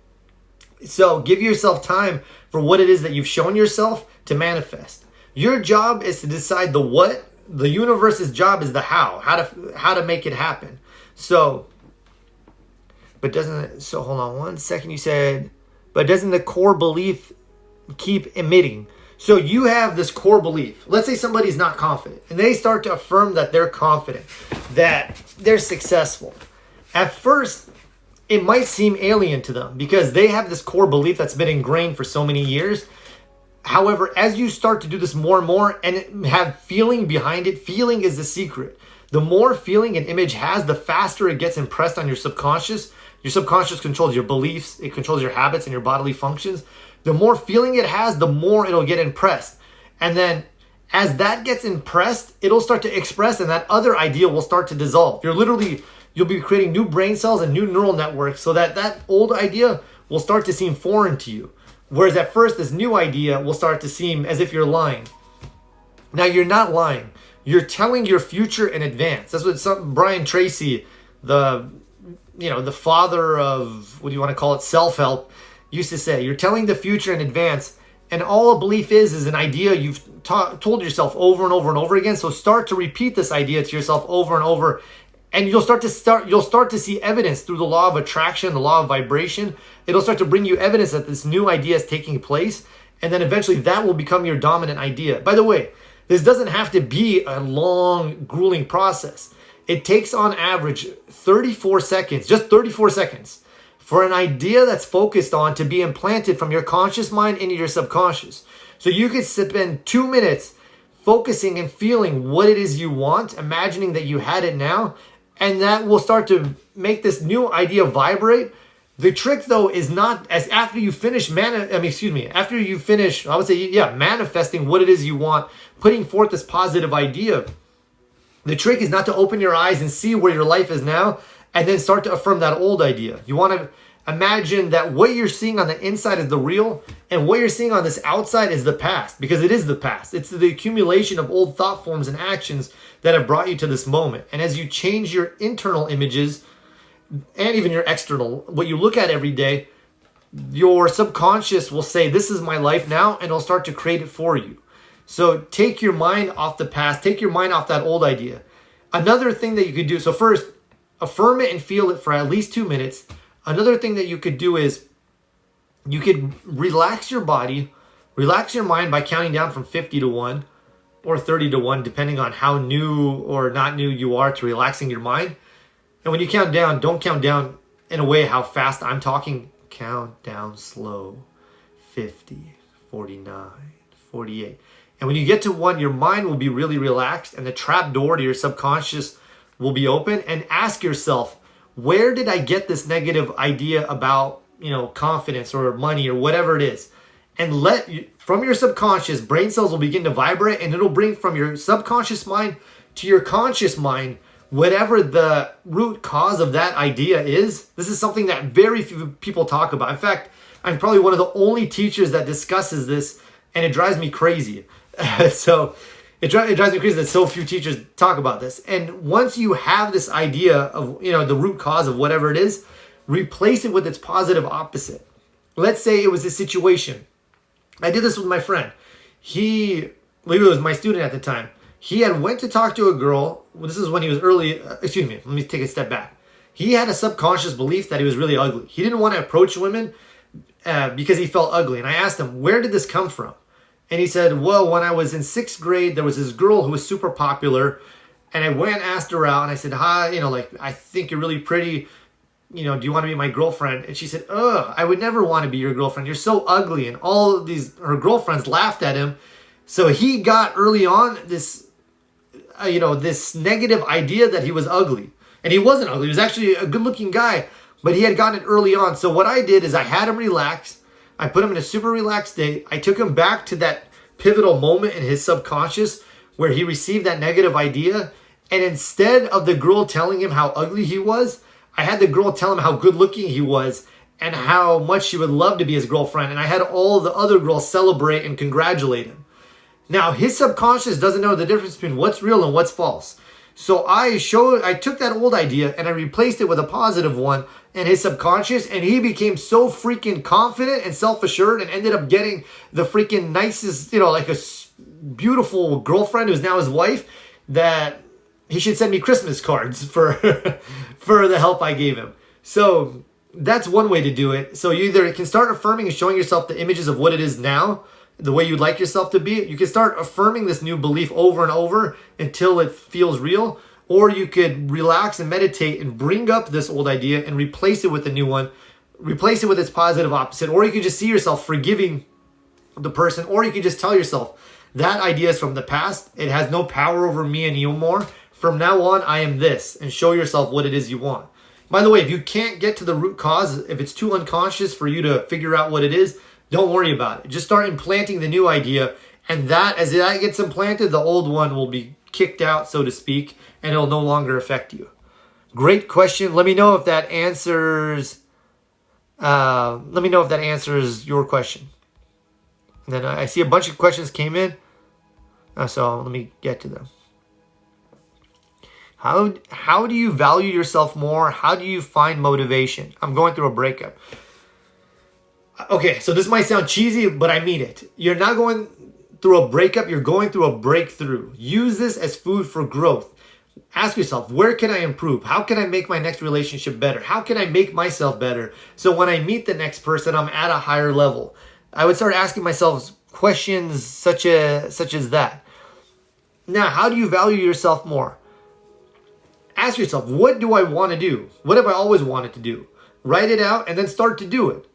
So give yourself time for what it is that you've shown yourself to manifest. Your job is to decide the what. The universe's job is the how to make it happen. So hold on one second. You said, but doesn't the core belief keep emitting? So you have this core belief. Let's say somebody's not confident and they start to affirm that they're confident, that they're successful. At first, it might seem alien to them because they have this core belief that's been ingrained for so many years. However, as you start to do this more and more and have feeling behind it, feeling is the secret. The more feeling an image has, the faster it gets impressed on your subconscious. Your subconscious controls your beliefs, it controls your habits and your bodily functions. The more feeling it has, the more it'll get impressed. And then as that gets impressed, it'll start to express, and that other idea will start to dissolve. You'll be creating new brain cells and new neural networks so that old idea will start to seem foreign to you. Whereas at first, this new idea will start to seem as if you're lying. Now, you're not lying. You're telling your future in advance. That's what Brian Tracy, the father of, what do you want to call it, self-help, used to say. You're telling the future in advance, and all a belief is an idea you've told yourself over and over and over again. So start to repeat this idea to yourself over and over, and you'll start to see evidence through the law of attraction, the law of vibration. It'll start to bring you evidence that this new idea is taking place, and then eventually that will become your dominant idea. By the way, this doesn't have to be a long, grueling process. It takes on average 34 seconds, just 34 seconds, for an idea that's focused on to be implanted from your conscious mind into your subconscious. So you could spend 2 minutes focusing and feeling what it is you want, imagining that you had it now, and that will start to make this new idea vibrate. The trick, though, is not after you finish manifesting what it is you want, putting forth this positive idea. The trick is not to open your eyes and see where your life is now and then start to affirm that old idea. You want to imagine that what you're seeing on the inside is the real, and what you're seeing on this outside is the past, because it is the past. It's the accumulation of old thought forms and actions that have brought you to this moment. And as you change your internal images and even your external, what you look at every day, your subconscious will say, this is my life now, and it'll start to create it for you. So take your mind off the past, take your mind off that old idea. Another thing that you could do, so first, affirm it and feel it for at least 2 minutes. Another thing that you could do is you could relax your body, relax your mind by counting down from 50 to 1 or 30 to 1, depending on how new or not new you are to relaxing your mind. And when you count down, don't count down in a way how fast I'm talking. Count down slow. 50, 49, 48. And when you get to 1, your mind will be really relaxed and the trap door to your subconscious will be open. And ask yourself, where did I get this negative idea about, confidence or money or whatever it is? And from your subconscious, brain cells will begin to vibrate, and it'll bring from your subconscious mind to your conscious mind whatever the root cause of that idea is. This is something that very few people talk about. In fact, I'm probably one of the only teachers that discusses this, and it drives me crazy. So it drives me crazy that so few teachers talk about this. And once you have this idea of, the root cause of whatever it is, replace it with its positive opposite. Let's say it was a situation. I did this with my friend. He was my student at the time. He had went to talk to a girl. Well, this is when he was let me take a step back. He had a subconscious belief that he was really ugly. He didn't want to approach women because he felt ugly. And I asked him, where did this come from? And he said, well, when I was in 6th grade, there was this girl who was super popular. And I went and asked her out. And I said, hi, I think you're really pretty. Do you want to be my girlfriend? And she said, ugh, I would never want to be your girlfriend. You're so ugly. And all of her girlfriends laughed at him. So he got early on this, this negative idea that he was ugly. And he wasn't ugly. He was actually a good-looking guy. But he had gotten it early on. So what I did is I had him relax. I put him in a super relaxed state. I took him back to that pivotal moment in his subconscious where he received that negative idea. And instead of the girl telling him how ugly he was, I had the girl tell him how good looking he was and how much she would love to be his girlfriend. And I had all the other girls celebrate and congratulate him. Now, his subconscious doesn't know the difference between what's real and what's false. So I took that old idea and I replaced it with a positive one in his subconscious, and he became so freaking confident and self-assured and ended up getting the freaking nicest, like a beautiful girlfriend who's now his wife, that he should send me Christmas cards for for the help I gave him. So that's one way to do it. So you either can start affirming and showing yourself the images of what it is now, the way you'd like yourself to be. You can start affirming this new belief over and over until it feels real. Or you could relax and meditate and bring up this old idea and replace it with a new one. Replace it with its positive opposite. Or you could just see yourself forgiving the person. Or you could just tell yourself, that idea is from the past. It has no power over me anymore. From now on, I am this. And show yourself what it is you want. By the way, if you can't get to the root cause, if it's too unconscious for you to figure out what it is, don't worry about it. Just start implanting the new idea. And that, as that gets implanted, the old one will be kicked out, so to speak, and it'll no longer affect you. Great question. Let me know if that answers. Your question. And then I see a bunch of questions came in, so let me get to them. How do you value yourself more? How do you find motivation? I'm going through a breakup. Okay, so this might sound cheesy, but I mean it. You're not going through a breakup, you're going through a breakthrough. Use this as food for growth. Ask yourself, where can I improve? How can I make my next relationship better? How can I make myself better? So when I meet the next person, I'm at a higher level. I would start asking myself questions such as that. Now, how do you value yourself more? Ask yourself, what do I want to do? What have I always wanted to do? Write it out and then start to do it.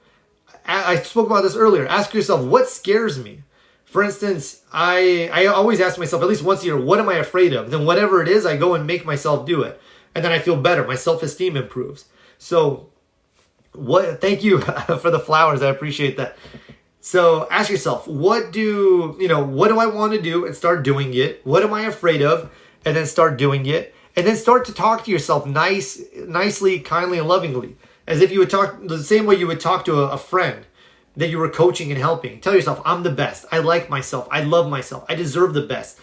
I spoke about this earlier. Ask yourself, what scares me? For instance, I always ask myself at least once a year, what am I afraid of? Then whatever it is, I go and make myself do it. And then I feel better. My self-esteem improves. So thank you for the flowers. I appreciate that. So ask yourself, what do I want to do, and start doing it? What am I afraid of? And then start doing it. And then start to talk to yourself nicely, kindly, and lovingly. As if you would talk the same way you would talk to a friend that you were coaching and helping. Tell yourself, I'm the best. I like myself. I love myself. I deserve the best.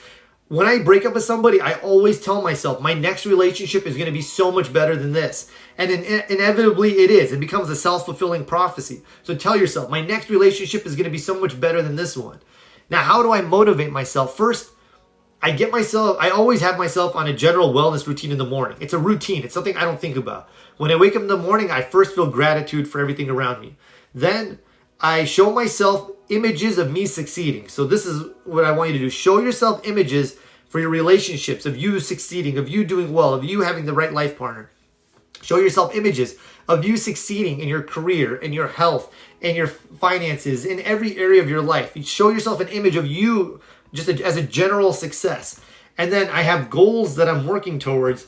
When I break up with somebody, I always tell myself, my next relationship is going to be so much better than this. And inevitably it is. It becomes a self-fulfilling prophecy. So tell yourself, my next relationship is going to be so much better than this one. Now, how do I motivate myself? First, I always have myself on a general wellness routine in the morning. It's a routine. It's something I don't think about. When I wake up in the morning, I first feel gratitude for everything around me. Then I show myself images of me succeeding. So this is what I want you to do. Show yourself images for your relationships, of you succeeding, of you doing well, of you having the right life partner. Show yourself images of you succeeding in your career, in your health, in your finances, in every area of your life. You show yourself an image of you just as a general success. And then I have goals that I'm working towards.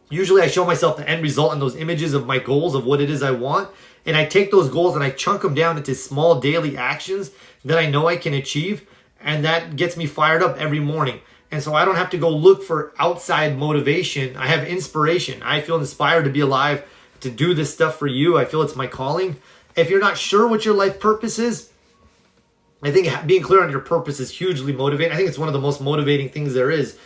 Usually I show myself the end result in those images of my goals, of what it is I want. And I take those goals and I chunk them down into small daily actions that I know I can achieve. And that gets me fired up every morning. And so I don't have to go look for outside motivation. I have inspiration. I feel inspired to be alive, to do this stuff for you. I feel it's my calling. If you're not sure what your life purpose is, I think being clear on your purpose is hugely motivating. I think it's one of the most motivating things there is.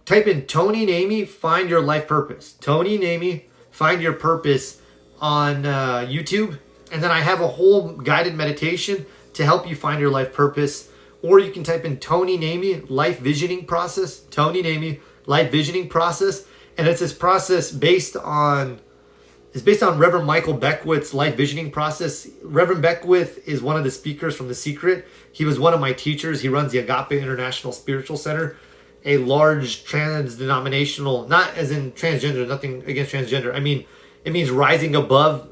Type in Tony Namey, find your life purpose. Tony Namey, find your purpose on YouTube. And then I have a whole guided meditation to help you find your life purpose. Or you can type in Tony Namey, life visioning process. Tony Namey, life visioning process. And it's this process based on It's based on Reverend Michael Beckwith's life visioning process. Reverend Beckwith is one of the speakers from The Secret. He was one of my teachers. He runs the Agape International Spiritual Center, a large trans-denominational, not as in transgender, nothing against transgender. I mean, it means rising above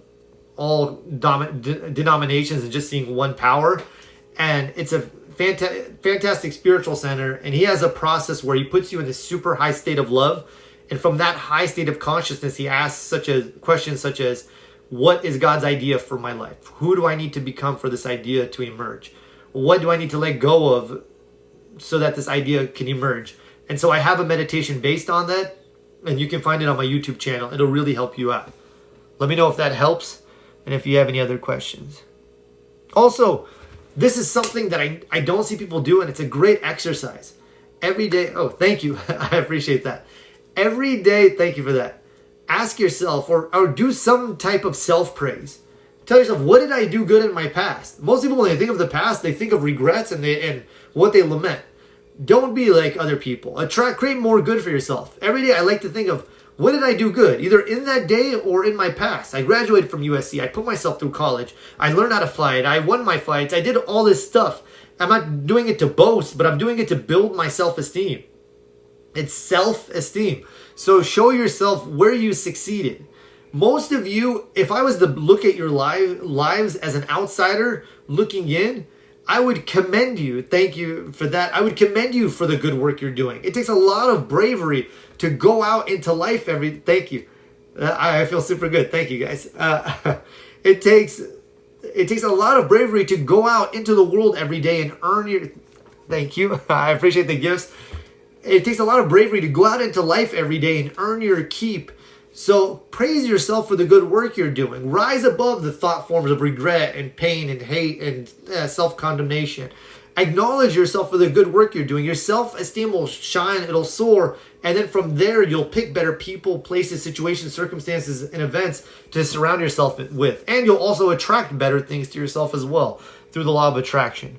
all denominations and just seeing one power. And it's a fantastic spiritual center. And he has a process where he puts you in this super high state of love. And from that high state of consciousness, he asks questions such as, what is God's idea for my life? Who do I need to become for this idea to emerge? What do I need to let go of so that this idea can emerge? And so I have a meditation based on that, and you can find it on my YouTube channel. It'll really help you out. Let me know if that helps, and if you have any other questions. Also, this is something that I don't see people do, and it's a great exercise. Every day, oh, thank you. I appreciate that. Every day, thank you for that. Ask yourself or do some type of self-praise. Tell yourself, what did I do good in my past? Most people, when they think of the past, they think of regrets and what they lament. Don't be like other people. Create more good for yourself. Every day I like to think of, what did I do good? Either in that day or in my past. I graduated from USC. I put myself through college. I learned how to fight. I won my fights. I did all this stuff. I'm not doing it to boast, but I'm doing it to build my self-esteem. It's self-esteem. So show yourself where you succeeded. Most of you, if I was to look at your lives as an outsider looking in, I would commend you. Thank you for that. I would commend you for the good work you're doing. It takes a lot of bravery to go out into life thank you. I feel super good. Thank you, guys. It takes a lot of bravery to go out into the world every day and earn your... Thank you. I appreciate the gifts. It takes a lot of bravery to go out into life every day and earn your keep. So praise yourself for the good work you're doing. Rise above the thought forms of regret and pain and hate and self-condemnation. Acknowledge yourself for the good work you're doing. Your self-esteem will shine, it'll soar, and then from there you'll pick better people, places, situations, circumstances, and events to surround yourself with. And you'll also attract better things to yourself as well through the law of attraction.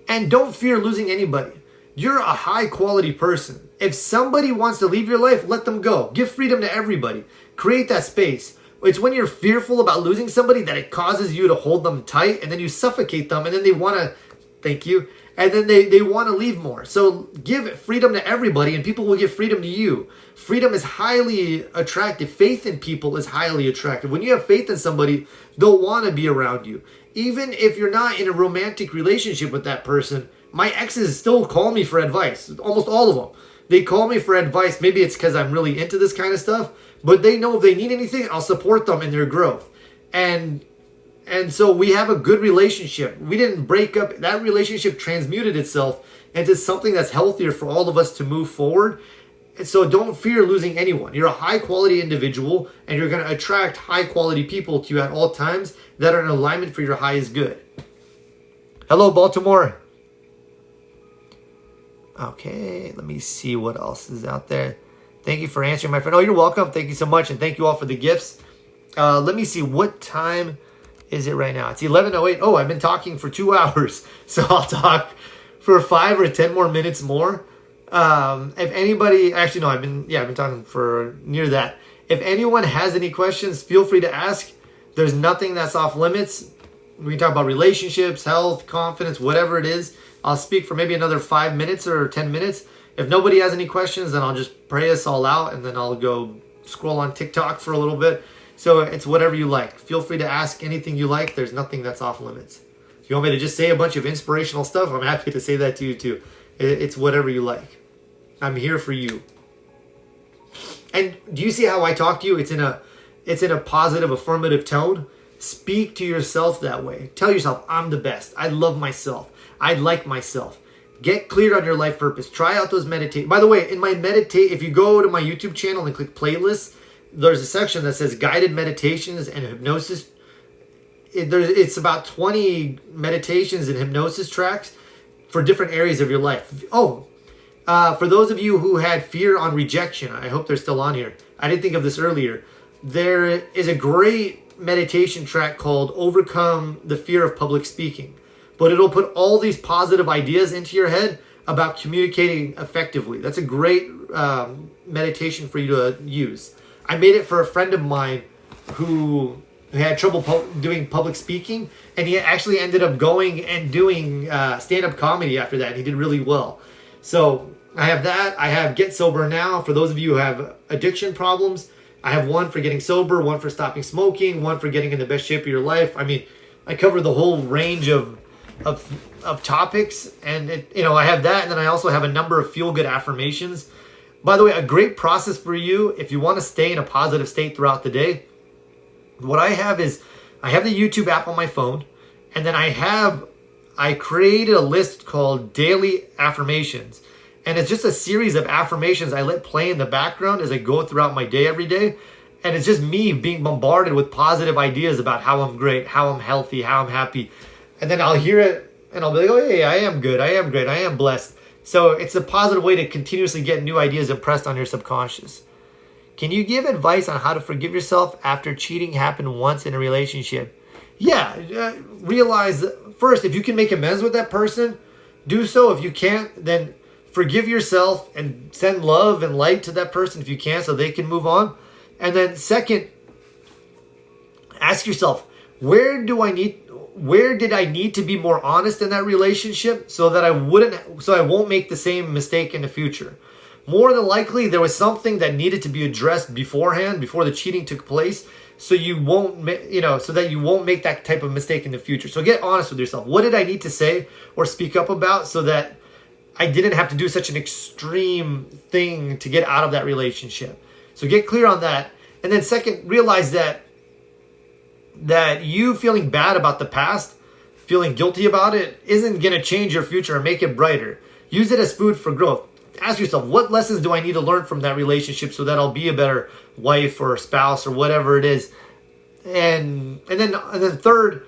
And don't fear losing anybody. You're a high quality person. If somebody wants to leave your life, let them go. Give freedom to everybody. Create that space. It's when you're fearful about losing somebody that it causes you to hold them tight, and then you suffocate them, and then they want to, thank you, and then they want to leave more. So give freedom to everybody, and people will give freedom to you. Freedom is highly attractive. Faith in people is highly attractive. When you have faith in somebody, they'll want to be around you. Even if you're not in a romantic relationship with that person, my exes still call me for advice. Almost all of them. They call me for advice. Maybe it's because I'm really into this kind of stuff, but they know if they need anything, I'll support them in their growth. And so we have a good relationship. We didn't break up. That relationship transmuted itself into something that's healthier for all of us to move forward. And so don't fear losing anyone. You're a high quality individual, and you're going to attract high quality people to you at all times that are in alignment for your highest good. Hello, Baltimore. Okay, let me see what else is out there. Thank you for answering, my friend. Oh, you're welcome. Thank you so much, and thank you all for the gifts. Let me see, what time is it right now? It's 11:08. Oh, I've been talking for 2 hours, so I'll talk for 5 or 10 more minutes more. If anybody, actually no, I've been talking for near that. If anyone has any questions, feel free to ask. There's nothing that's off limits. We can talk about relationships, health, confidence, whatever it is. I'll speak for maybe another 5 minutes or 10 minutes. If nobody has any questions, then I'll just pray us all out, and then I'll go scroll on TikTok for a little bit. So it's whatever you like. Feel free to ask anything you like. There's nothing that's off limits. If you want me to just say a bunch of inspirational stuff, I'm happy to say that to you too. It's whatever you like. I'm here for you. And do you see how I talk to you? It's in a positive, affirmative tone. Speak to yourself that way. Tell yourself, I'm the best. I love myself. I like myself. Get clear on your life purpose. Try out those meditate. By the way, in my if you go to my YouTube channel and click playlists, there's a section that says guided meditations and hypnosis. It's about 20 meditations and hypnosis tracks for different areas of your life. For those of you who had fear on rejection, I hope they're still on here. I didn't think of this earlier. There is a great meditation track called Overcome the Fear of Public Speaking. But it'll put all these positive ideas into your head about communicating effectively. That's a great meditation for you to use. I made it for a friend of mine who had trouble doing public speaking, and he actually ended up going and doing stand-up comedy after that, and he did really well. So I have that. I have Get Sober Now for those of you who have addiction problems. I have one for getting sober, one for stopping smoking, one for getting in the best shape of your life. I mean, I cover the whole range of topics, and I have that, and then I also have a number of feel-good affirmations. By the way, a great process for you if you want to stay in a positive state throughout the day. What I have is I have the YouTube app on my phone, and then I created a list called Daily Affirmations. And it's just a series of affirmations I let play in the background as I go throughout my day every day. And it's just me being bombarded with positive ideas about how I'm great, how I'm healthy, how I'm happy. And then I'll hear it and I'll be like, oh, hey, I am good, I am great, I am blessed. So it's a positive way to continuously get new ideas impressed on your subconscious. Can you give advice on how to forgive yourself after cheating happened once in a relationship? Yeah, realize first, if you can make amends with that person, do so. If you can't, then forgive yourself and send love and light to that person if you can so they can move on. And then second, ask yourself, where did I need to be more honest in that relationship so that I won't make the same mistake in the future? More than likely, there was something that needed to be addressed beforehand, before the cheating took place, so you won't, so that you won't make that type of mistake in the future. So get honest with yourself. What did I need to say or speak up about so that I didn't have to do such an extreme thing to get out of that relationship? So get clear on that. And then second, realize that you feeling bad about the past, feeling guilty about it, isn't going to change your future or make it brighter. Use it as food for growth. Ask yourself, what lessons do I need to learn from that relationship so that I'll be a better wife or spouse or whatever it is? And then third,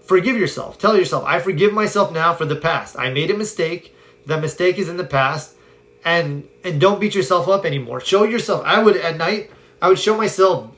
forgive yourself. Tell yourself, I forgive myself now for the past. I made a mistake. That mistake is in the past. And don't beat yourself up anymore. Show yourself. At night, I would show myself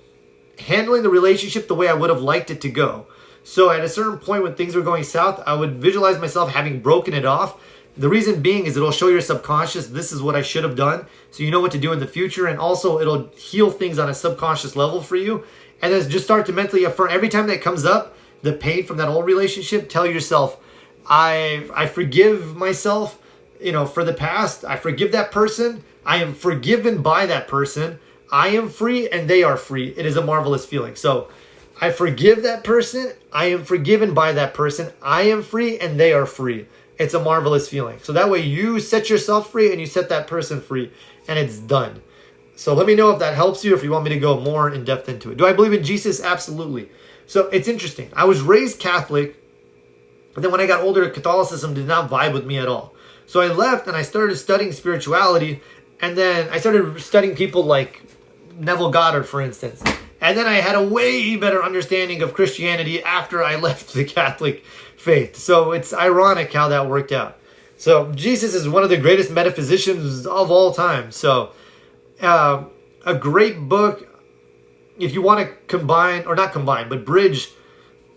handling the relationship the way I would have liked it to go. So at a certain point when things were going south, I would visualize myself having broken it off. The reason being is it'll show your subconscious, this is what I should have done, so you know what to do in the future, and also it'll heal things on a subconscious level for you. And then just start to mentally affirm every time that comes up, the pain from that old relationship. Tell yourself, I forgive myself, for the past. I forgive that person. I am forgiven by that person. I am free and they are free. It is a marvelous feeling. So I forgive that person. I am forgiven by that person. I am free and they are free. It's a marvelous feeling. So that way you set yourself free and you set that person free, and it's done. So let me know if that helps you, if you want me to go more in depth into it. Do I believe in Jesus? Absolutely. So it's interesting. I was raised Catholic, and then when I got older, Catholicism did not vibe with me at all. So I left and I started studying spirituality, and then I started studying people like Neville Goddard, for instance. And then I had a way better understanding of Christianity after I left the Catholic faith. So it's ironic how that worked out. So Jesus is one of the greatest metaphysicians of all time. So a great book, if you want to combine, or not combine, but bridge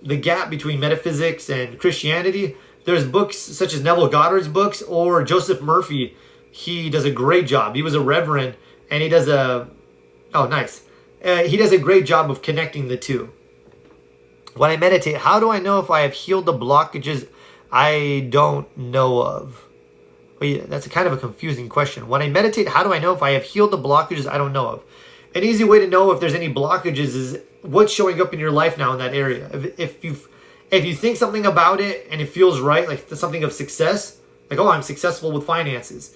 the gap between metaphysics and Christianity, there's books such as Neville Goddard's books, or Joseph Murphy. He does a great job. He was a reverend, and he does he does a great job of connecting the two. When I meditate, how do I know if I have healed the blockages I don't know of? Well, yeah, that's kind of a confusing question. When I meditate, how do I know if I have healed the blockages I don't know of? An easy way to know if there's any blockages is what's showing up in your life now in that area. If you think something about it and it feels right, like something of success, like, oh, I'm successful with finances,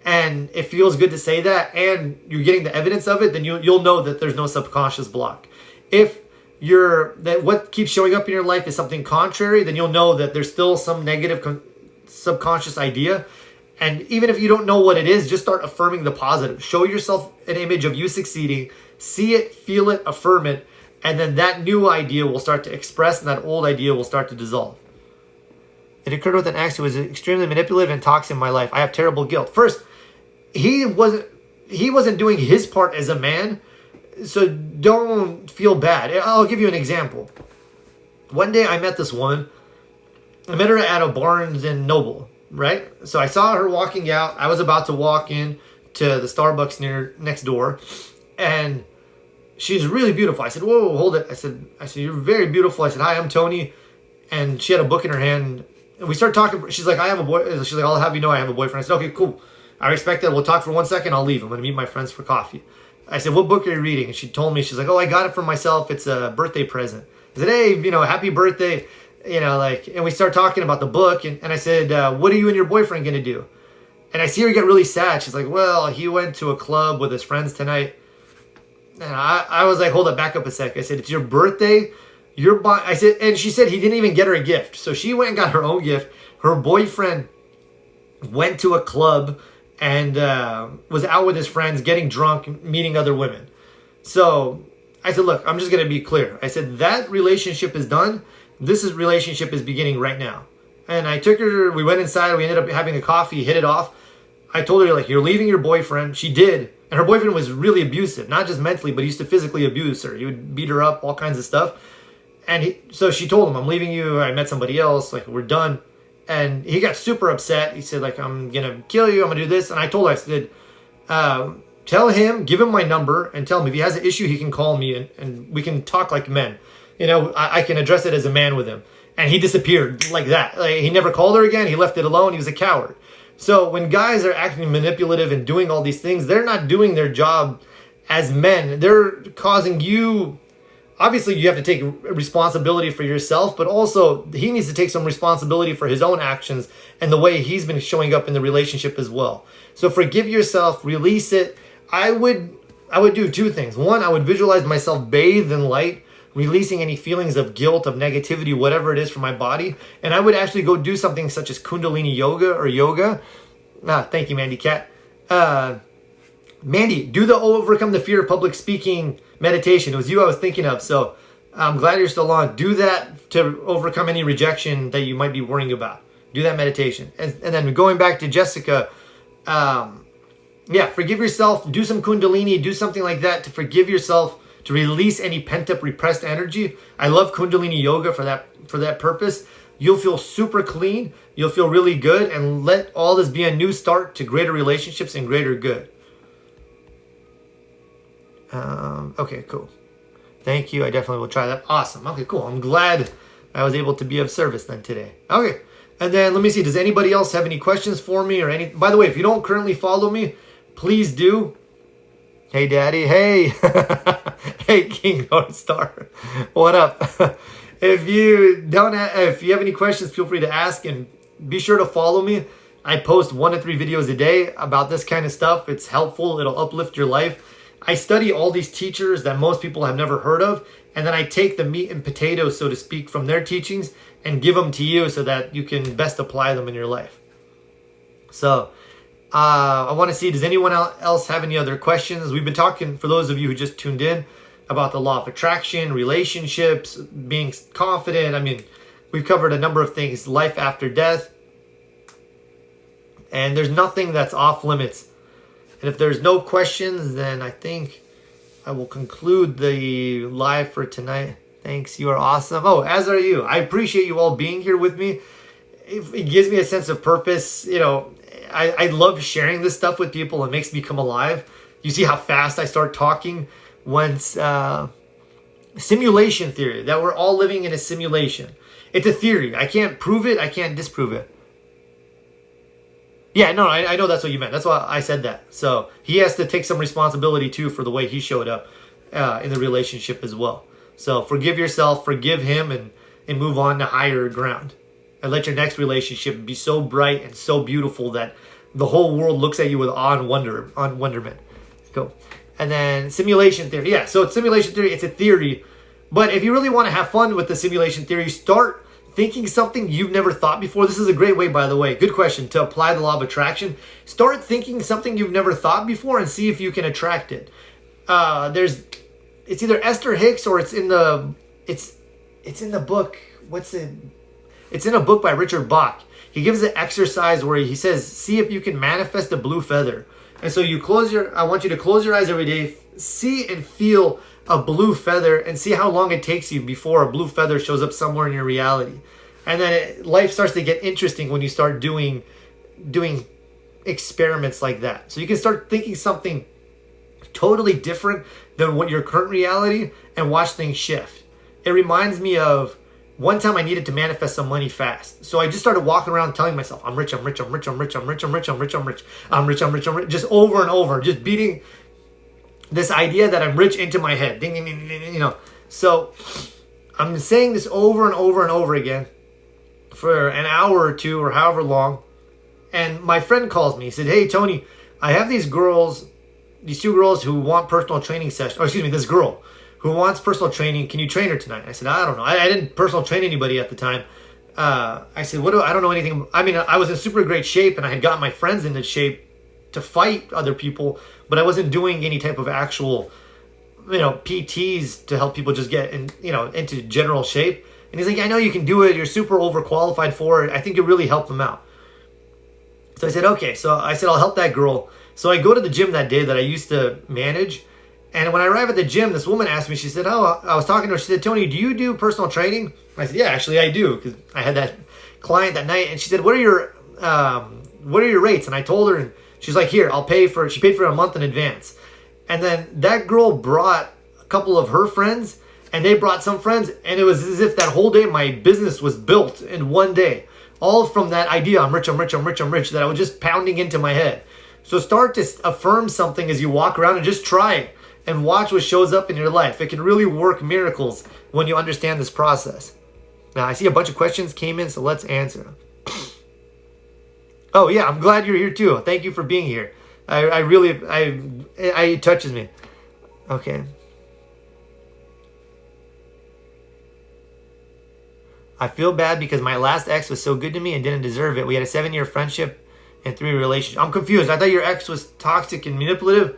and it feels good to say that, and you're getting the evidence of it, then you'll know that there's no subconscious block. If what keeps showing up in your life is something contrary, then you'll know that there's still some negative subconscious idea. And even if you don't know what it is, just start affirming the positive. Show yourself an image of you succeeding, see it, feel it, affirm it, and then that new idea will start to express, and that old idea will start to dissolve. It occurred with an ex who was extremely manipulative and toxic in my life. I have terrible guilt. First, he wasn't doing his part as a man, so don't feel bad. I'll give you an example. One day I met this woman. I met her at a Barnes and Noble, right? So I saw her walking out. I was about to walk in to the Starbucks next door, and she's really beautiful. I said, whoa, hold it. I said, you're very beautiful. I said, hi, I'm Tony. And she had a book in her hand. And we started talking. She's like, I have a boy. She's like, I'll have you know I have a boyfriend. I said, okay, cool. I respect that. We'll talk for 1 second. I'll leave. I'm going to meet my friends for coffee. I said, what book are you reading? And she told me, she's like, oh, I got it for myself. It's a birthday present. I said, hey, happy birthday. And we start talking about the book. And I said, what are you and your boyfriend going to do? And I see her get really sad. She's like, well, he went to a club with his friends tonight. And I was like, hold up, back up a sec. I said, it's your birthday. I said, and she said he didn't even get her a gift. So she went and got her own gift. Her boyfriend went to a club and was out with his friends, getting drunk, meeting other women. So I said, look, I'm just going to be clear. I said, that relationship is done. Relationship is beginning right now. And I took her, we went inside, we ended up having a coffee, hit it off. I told her, like, you're leaving your boyfriend. She did. And her boyfriend was really abusive, not just mentally, but he used to physically abuse her. He would beat her up, all kinds of stuff. And so she told him, I'm leaving you. I met somebody else. Like, we're done. And he got super upset. He said, like, I'm going to kill you. I'm going to do this. And I told her, I said, tell him, give him my number and tell him if he has an issue, he can call me and we can talk like men. I can address it as a man with him. And he disappeared like that. Like, he never called her again. He left it alone. He was a coward. So when guys are acting manipulative and doing all these things, they're not doing their job as men. They're causing you... Obviously, you have to take responsibility for yourself, but also he needs to take some responsibility for his own actions and the way he's been showing up in the relationship as well. So forgive yourself, release it. I would do two things. One, I would visualize myself bathed in light, releasing any feelings of guilt, of negativity, whatever it is from my body. And I would actually go do something such as Kundalini yoga or yoga. Thank you, Mandy Cat. Mandy, do the overcome the fear of public speaking meditation. It was you I was thinking of. So I'm glad you're still on. Do that to overcome any rejection that you might be worrying about. Do that meditation. And then going back to Jessica, forgive yourself. Do some Kundalini. Do something like that to forgive yourself, to release any pent-up repressed energy. I love Kundalini yoga for that purpose. You'll feel super clean. You'll feel really good. And let all this be a new start to greater relationships and greater good. Okay, cool. Thank you. I definitely will try that. Awesome. Okay, cool. I'm glad I was able to be of service then today. Okay. And then let me see. Does anybody else have any questions for me or any? By the way, if you don't currently follow me, please do. Hey, Daddy. Hey. Hey, King North Star. What up? If you have any questions, feel free to ask and be sure to follow me. I post 1 to 3 videos a day about this kind of stuff. It's helpful. It'll uplift your life. I study all these teachers that most people have never heard of, and then I take the meat and potatoes, so to speak, from their teachings and give them to you so that you can best apply them in your life. So I want to see, does anyone else have any other questions? We've been talking, for those of you who just tuned in, about the law of attraction, relationships, being confident. I mean, we've covered a number of things, life after death, and there's nothing that's off limits. And if there's no questions, then I think I will conclude the live for tonight. Thanks. You are awesome. Oh, as are you. I appreciate you all being here with me. It gives me a sense of purpose. I love sharing this stuff with people. It makes me come alive. You see how fast I start talking once. Simulation theory, that we're all living in a simulation. It's a theory. I can't prove it. I can't disprove it. Yeah, no, I know that's what you meant. That's why I said that. So he has to take some responsibility too for the way he showed up in the relationship as well. So forgive yourself, forgive him, and move on to higher ground. And let your next relationship be so bright and so beautiful that the whole world looks at you with awe and wonderment. Cool. And then simulation theory. Yeah, so it's simulation theory. It's a theory. But if you really want to have fun with the simulation theory, start thinking something you've never thought before. This is a great way, by the way, good question, to apply the law of attraction. Start thinking something you've never thought before and see if you can attract it. It's either Esther Hicks or it's in the book. It's in a book by Richard Bach. He gives an exercise where he says, see if you can manifest a blue feather. And so I want you to close your eyes every day, see and feel a blue feather, and see how long it takes you before a blue feather shows up somewhere in your reality. And then life starts to get interesting when you start doing experiments like that. So you can start thinking something totally different than what your current reality and watch things shift. It reminds me of one time I needed to manifest some money fast. So I just started walking around telling myself, I'm rich, I'm rich, I'm rich, I'm rich, I'm rich, I'm rich, I'm rich, I'm rich, I'm rich, I'm rich, I'm rich, just over and over, just beating this idea that I'm rich into my head. Ding, ding, ding, ding, ding, you know. So I'm saying this over and over and over again for an hour or two or however long. And my friend calls me. He said, hey, Tony, I have these two girls who want personal training sessions. Or excuse me, this girl who wants personal training. Can you train her tonight? I said, I don't know. I didn't personal train anybody at the time. I said, I don't know anything. I mean, I was in super great shape and I had gotten my friends into shape to fight other people, but I wasn't doing any type of actual, PTs to help people just get into general shape. And he's like, I know you can do it. You're super overqualified for it. I think it really helped them out. So I said, okay. So I said, I'll help that girl. So I go to the gym that day that I used to manage. And when I arrive at the gym, this woman asked me, she said, I was talking to her. She said, Tony, do you do personal training? I said, yeah, actually I do. Because I had that client that night. And she said, what are your rates? And I told her, and she's like, here, she paid for a month in advance. And then that girl brought a couple of her friends and they brought some friends. And it was as if that whole day my business was built in one day. All from that idea, I'm rich, I'm rich, I'm rich, I'm rich, that I was just pounding into my head. So start to affirm something as you walk around and just try it and watch what shows up in your life. It can really work miracles when you understand this process. Now, I see a bunch of questions came in, so let's answer them. Oh, yeah, I'm glad you're here too. Thank you for being here. It touches me. Okay. I feel bad because my last ex was so good to me and didn't deserve it. We had a 7-year friendship and 3 relationships. I'm confused. I thought your ex was toxic and manipulative.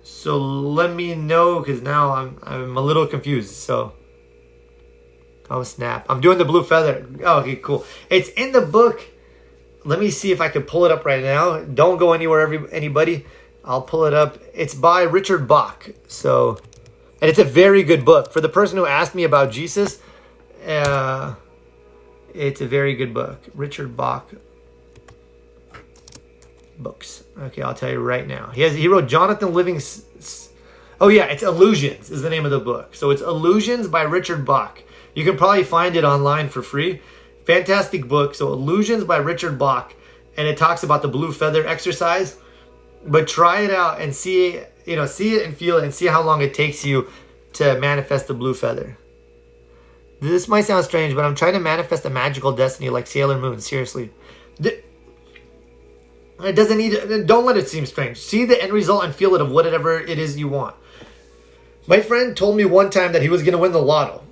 So let me know, because now I'm a little confused. So, oh snap. I'm doing the blue feather. Oh, okay, cool. It's in the book. Let me see if I can pull it up right now. Don't go anywhere, anybody. I'll pull it up. It's by Richard Bach. So, and it's a very good book. For the person who asked me about Jesus, it's a very good book. Richard Bach books. Okay, I'll tell you right now. He wrote Jonathan Living. Oh yeah, it's Illusions is the name of the book. So it's Illusions by Richard Bach. You can probably find it online for free. Fantastic book. So Illusions by Richard Bach, and it talks about the blue feather exercise. But try it out and see it and feel it and see how long it takes you to manifest the blue feather. This might sound strange, but I'm trying to manifest a magical destiny like Sailor Moon. Seriously. It doesn't need. Don't let it seem strange. See the end result and feel it of whatever it is you want. My friend told me one time that he was going to win the lotto.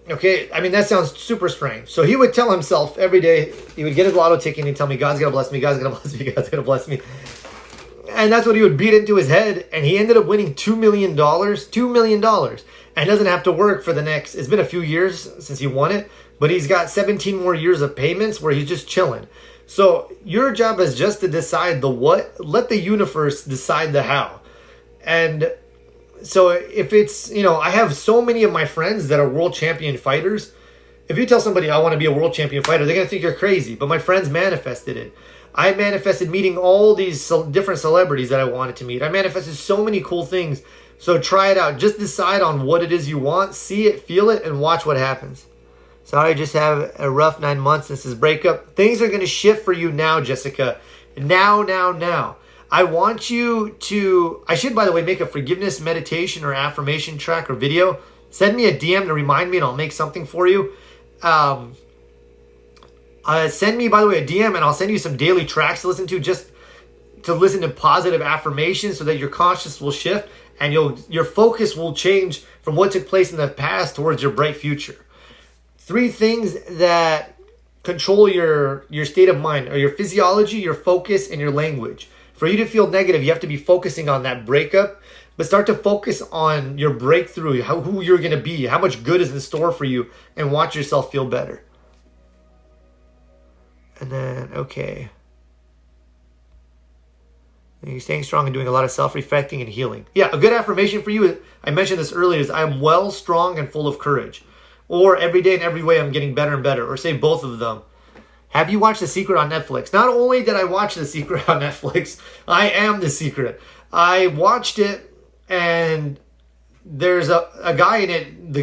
Okay, I mean, that sounds super strange. So he would tell himself every day, he would get his lotto ticket and he'd tell me, God's going to bless me, God's going to bless me, God's going to bless me. And that's what he would beat into his head. And he ended up winning $2 million. $2 million. And doesn't have to work for the next, it's been a few years since he won it, but he's got 17 more years of payments where he's just chilling. So your job is just to decide the what, let the universe decide the how. And so if it's, I have so many of my friends that are world champion fighters. If you tell somebody I want to be a world champion fighter, they're going to think you're crazy. But my friends manifested it. I manifested meeting all these different celebrities that I wanted to meet. I manifested so many cool things. So try it out. Just decide on what it is you want. See it, feel it, and watch what happens. Sorry, just have a rough 9 months since this breakup. Things are going to shift for you now, Jessica. Now. I want you to... I should, by the way, make a forgiveness meditation or affirmation track or video. Send me a DM to remind me and I'll make something for you. Send me, by the way, a DM and I'll send you some daily tracks to listen to, just to listen to positive affirmations so that your conscious will shift and your focus will change from what took place in the past towards your bright future. 3 things that control your state of mind are your physiology, your focus, and your language. For you to feel negative, you have to be focusing on that breakup, but start to focus on your breakthrough, who you're going to be, how much good is in store for you, and watch yourself feel better. And then, okay. You're staying strong and doing a lot of self-reflecting and healing. Yeah, a good affirmation for you, I mentioned this earlier, is I am well, strong, and full of courage. Or every day in every way I'm getting better and better. Or say both of them. Have you watched The Secret on Netflix? Not only did I watch The Secret on Netflix, I am The Secret. I watched it and there's a guy in it, the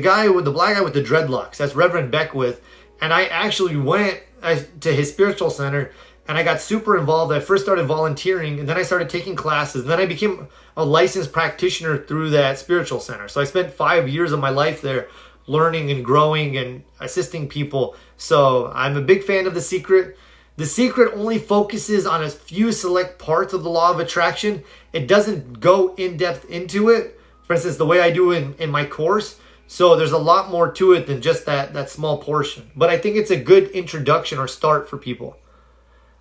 black guy with the dreadlocks. That's Reverend Beckwith. And I actually went to his spiritual center, and I got super involved. I first started volunteering, and then I started taking classes. And then I became a licensed practitioner through that spiritual center. So I spent 5 years of my life there learning and growing and assisting people. So I'm a big fan of The Secret. The Secret only focuses on a few select parts of the law of attraction. It doesn't go in depth into it, for instance, the way I do in my course. So there's a lot more to it than just that small portion. But I think it's a good introduction or start for people.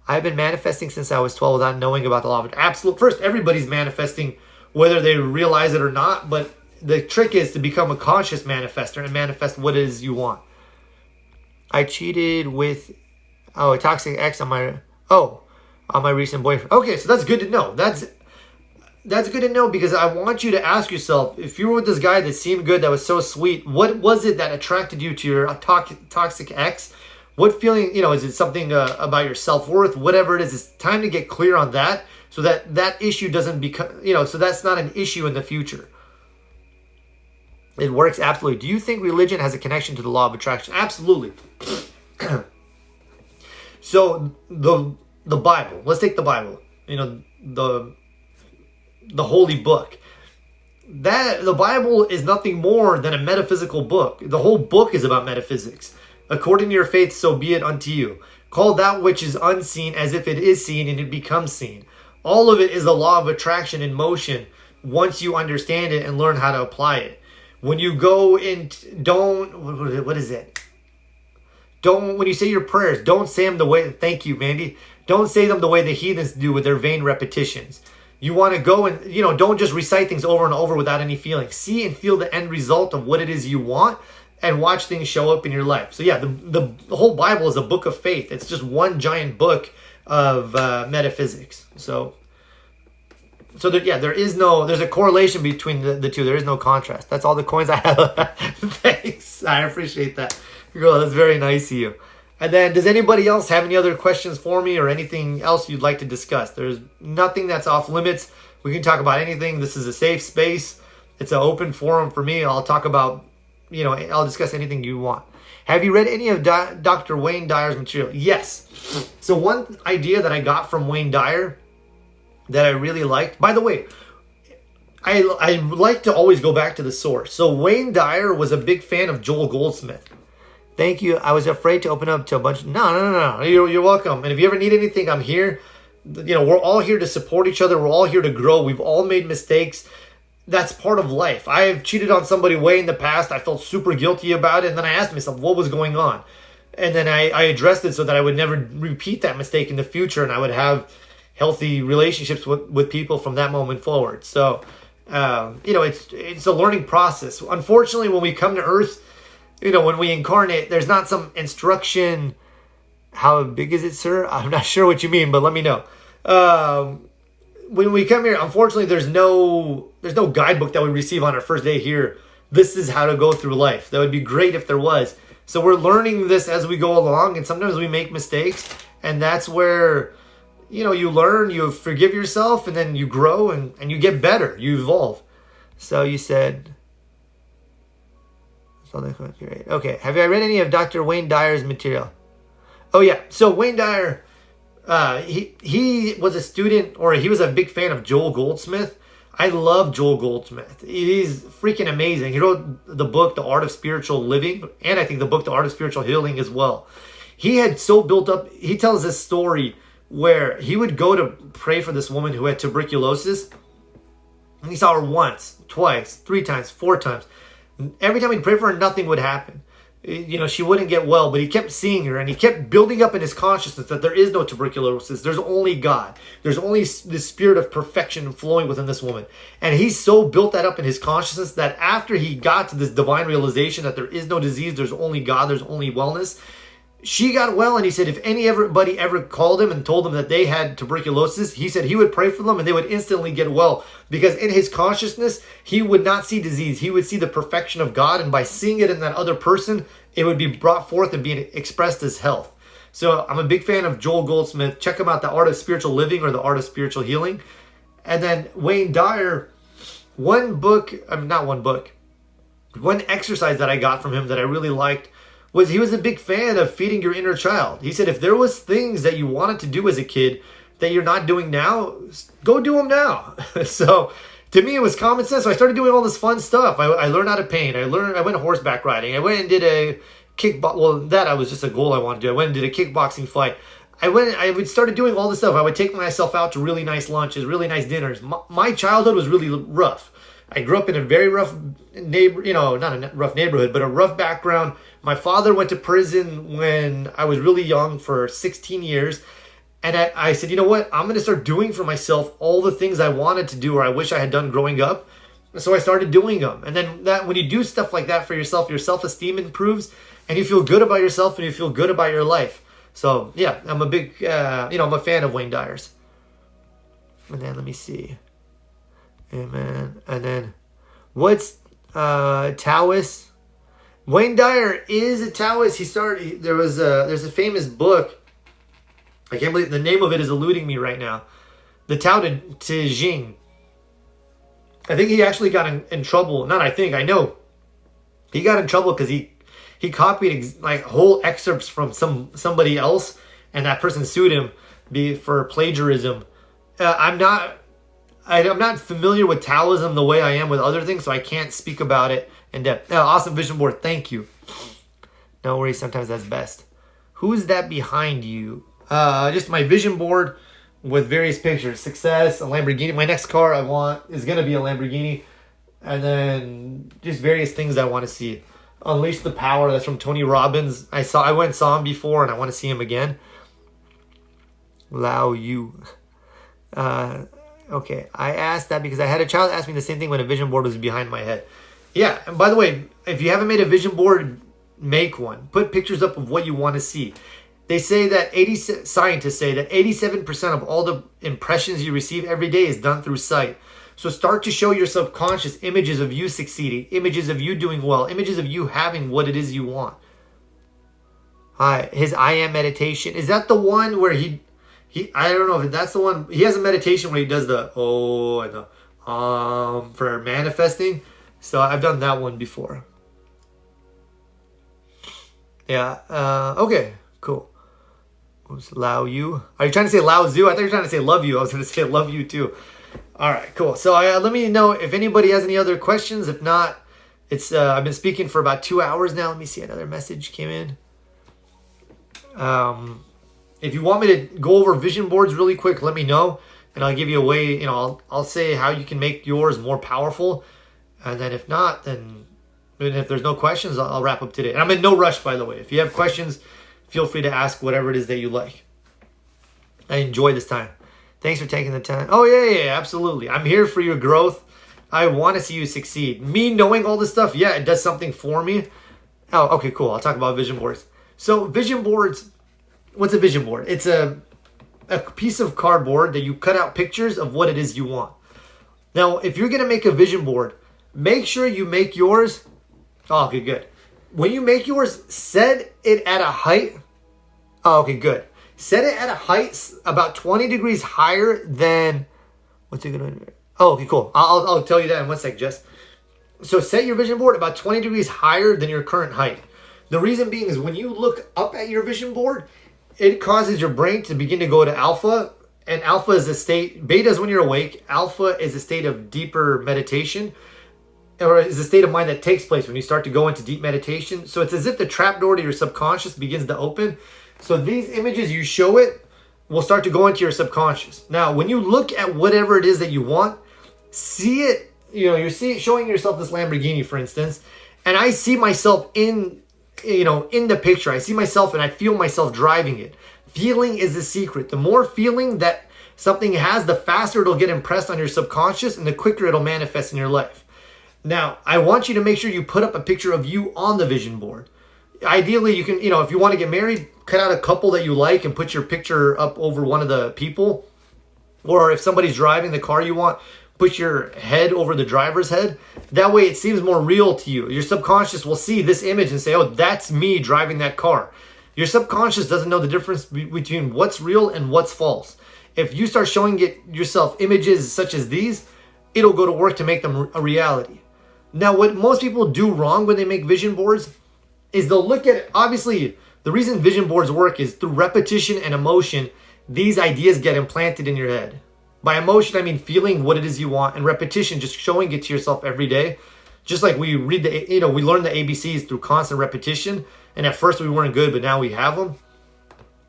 I've been manifesting since I was 12 without knowing about the law of attraction. Absolutely. First, everybody's manifesting whether they realize it or not. But the trick is to become a conscious manifester and manifest what it is you want. I cheated with a toxic ex on my recent boyfriend. Okay, so that's good to know. That's good to know, because I want you to ask yourself, if you were with this guy that seemed good, that was so sweet, what was it that attracted you to your toxic ex? What feeling, is it something about your self-worth? Whatever it is, it's time to get clear on that, so that issue doesn't become, so that's not an issue in the future. It works, absolutely. Do you think religion has a connection to the law of attraction? Absolutely. So the Bible, let's take the Bible, the holy book. That the Bible is nothing more than a metaphysical book. The whole book is about metaphysics. According to your faith, so be it unto you. Call that which is unseen as if it is seen, and it becomes seen. All of it is the law of attraction in motion once you understand it and learn how to apply it. When you go in, when you say your prayers, don't say them the way, thank you, Mandy. Don't say them the way the heathens do with their vain repetitions. You want to go and, don't just recite things over and over without any feeling. See and feel the end result of what it is you want, and watch things show up in your life. So yeah, the whole Bible is a book of faith. It's just one giant book of metaphysics. So there's a correlation between the two. There is no contrast. That's all the coins I have. Thanks. I appreciate that. Girl, that's very nice of you. And then, does anybody else have any other questions for me or anything else you'd like to discuss? There's nothing that's off limits. We can talk about anything. This is a safe space. It's an open forum for me. I'll talk about, I'll discuss anything you want. Have you read any of Dr. Wayne Dyer's material? Yes. So one idea that I got from Wayne Dyer that I really liked, by the way, I like to always go back to the source. So Wayne Dyer was a big fan of Joel Goldsmith. Thank you. I was afraid to open up to a bunch. No. You're welcome. And if you ever need anything, I'm here. We're all here to support each other. We're all here to grow. We've all made mistakes. That's part of life. I've cheated on somebody way in the past. I felt super guilty about it. And then I asked myself, what was going on? And then I addressed it so that I would never repeat that mistake in the future. And I would have healthy relationships with people from that moment forward. So, it's a learning process. Unfortunately, when we come to Earth, when we incarnate, there's not some instruction. How big is it, sir? I'm not sure what you mean, but let me know. When we come here, unfortunately, there's no guidebook that we receive on our first day here. This is how to go through life. That would be great if there was. So we're learning this as we go along, and sometimes we make mistakes, and that's where, you learn, you forgive yourself, and then you grow, and you get better. You evolve. So you said... Okay, have I read any of Dr. Wayne Dyer's material? Oh yeah, so Wayne Dyer, he was a student, or he was a big fan of Joel Goldsmith. I love Joel Goldsmith. He's freaking amazing. He wrote the book, The Art of Spiritual Living, and I think the book, The Art of Spiritual Healing as well. He had so built up, he tells this story where he would go to pray for this woman who had tuberculosis, and he saw her once, twice, 3 times, 4 times. Every time he'd pray for her, nothing would happen. She wouldn't get well, but he kept seeing her, and he kept building up in his consciousness that there is no tuberculosis. There's only God. There's only the spirit of perfection flowing within this woman. And he so built that up in his consciousness that after he got to this divine realization that there is no disease, there's only God, there's only wellness, she got well. And he said if anybody ever called him and told him that they had tuberculosis, he said he would pray for them and they would instantly get well, because in his consciousness he would not see disease. He would see the perfection of God, and by seeing it in that other person, it would be brought forth and being expressed as health. So I'm a big fan of Joel Goldsmith. Check him out, The Art of Spiritual Living or The Art of Spiritual Healing. And then Wayne Dyer, one book, I mean, not one book, one exercise that I got from him that I really liked was he was a big fan of feeding your inner child. He said if there was things that you wanted to do as a kid that you're not doing now, go do them now. So to me, it was common sense. So I started doing all this fun stuff. I learned how to paint. I went horseback riding. I went and did a kickbox. Well, that was just a goal I wanted to do. I went and did a kickboxing fight. I started doing all this stuff. I would take myself out to really nice lunches, really nice dinners. My childhood was really rough. I grew up in a very rough not a rough neighborhood, but a rough background. My father went to prison when I was really young for 16 years. And I said, you know what? I'm going to start doing for myself all the things I wanted to do or I wish I had done growing up. So I started doing them. And then when you do stuff like that for yourself, your self-esteem improves and you feel good about yourself and you feel good about your life. So yeah, I'm a big, I'm a fan of Wayne Dyer's. And then let me see. Amen. And then what's Taoist? Wayne Dyer is a Taoist. There's a famous book. I can't believe the name of it is eluding me right now. The Tao Te Ching. I think he actually got in trouble. Not I think, I know. He got in trouble because he copied like whole excerpts from somebody else, and that person sued him for plagiarism. I'm not familiar with Taoism the way I am with other things, so I can't speak about it in depth. Awesome vision board, thank you. No worries, sometimes that's best. Who's that behind you? Just my vision board with various pictures. Success, a Lamborghini. My next car I want is going to be a Lamborghini. And then just various things I want to see. Unleash the Power, that's from Tony Robbins. I went and saw him before and I want to see him again. Lao Yu. Okay, I asked that because I had a child ask me the same thing when a vision board was behind my head. Yeah, and by the way, if you haven't made a vision board, make one. Put pictures up of what you want to see. They say that scientists say that 87% of all the impressions you receive every day is done through sight. So start to show your subconscious images of you succeeding, images of you doing well, images of you having what it is you want. Hi, his I Am meditation. Is that the one where he I don't know if that's the one. He has a meditation where he does the oh and the for manifesting. So I've done that one before. Yeah. Okay. Cool. Lao you? Are you trying to say Lao Zu? I thought you were trying to say love you. I was going to say love you too. All right, cool. So let me know if anybody has any other questions. If not, it's I've been speaking for about 2 hours now. Let me see, another message came in. If you want me to go over vision boards really quick, let me know, and I'll give you a way. I'll say how you can make yours more powerful, and then if not, then if there's no questions, I'll wrap up today. And I'm in no rush, by the way. If you have questions, feel free to ask whatever it is that you like. I enjoy this time. Thanks for taking the time. Oh, yeah, absolutely. I'm here for your growth. I want to see you succeed. Me knowing all this stuff, yeah, it does something for me. Oh, okay, cool. I'll talk about vision boards. So vision boards, what's a vision board? It's a piece of cardboard that you cut out pictures of what it is you want. Now, if you're going to make a vision board, make sure you make yours. Oh, okay, good. When you make yours, set it at a height. Oh, okay, good. Set it at a height about 20 degrees higher than, what's it going to do? Oh, okay, cool. I'll tell you that in one sec, Jess. So set your vision board about 20 degrees higher than your current height. The reason being is when you look up at your vision board, it causes your brain to begin to go to alpha. And alpha is a state, beta is when you're awake. Alpha is a state of deeper meditation, or is a state of mind that takes place when you start to go into deep meditation. So it's as if the trapdoor to your subconscious begins to open. So these images, you show it, will start to go into your subconscious. Now, when you look at whatever it is that you want, see it, you're showing yourself this Lamborghini, for instance, and I see myself in the picture. I see myself and I feel myself driving it. Feeling is the secret. The more feeling that something has, the faster it'll get impressed on your subconscious and the quicker it'll manifest in your life. Now, I want you to make sure you put up a picture of you on the vision board. Ideally, you can, if you want to get married, cut out a couple that you like and put your picture up over one of the people. Or if somebody's driving the car you want, put your head over the driver's head. That way it seems more real to you. Your subconscious will see this image and say, oh, that's me driving that car. Your subconscious doesn't know the difference between what's real and what's false. If you start showing yourself images such as these, it'll go to work to make them a reality. Now, what most people do wrong when they make vision boards is they'll look at it. Obviously, the reason vision boards work is through repetition and emotion, these ideas get implanted in your head. By emotion, I mean feeling what it is you want, and repetition, just showing it to yourself every day. Just like we read we learn the ABCs through constant repetition, and at first we weren't good, but now we have them.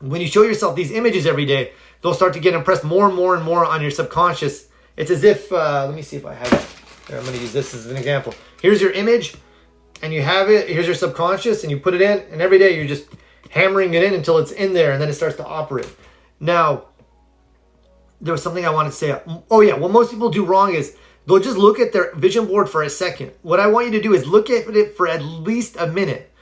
When you show yourself these images every day, they'll start to get impressed more and more and more on your subconscious. It's as if, let me see if I have it. Here, I'm going to use this as an example. Here's your image, and you have it. Here's your subconscious, and you put it in, and every day you're just hammering it in until it's in there, and then it starts to operate. Now, there was something I wanted to say. Oh yeah, what most people do wrong is they'll just look at their vision board for a second. What I want you to do is look at it for at least a minute.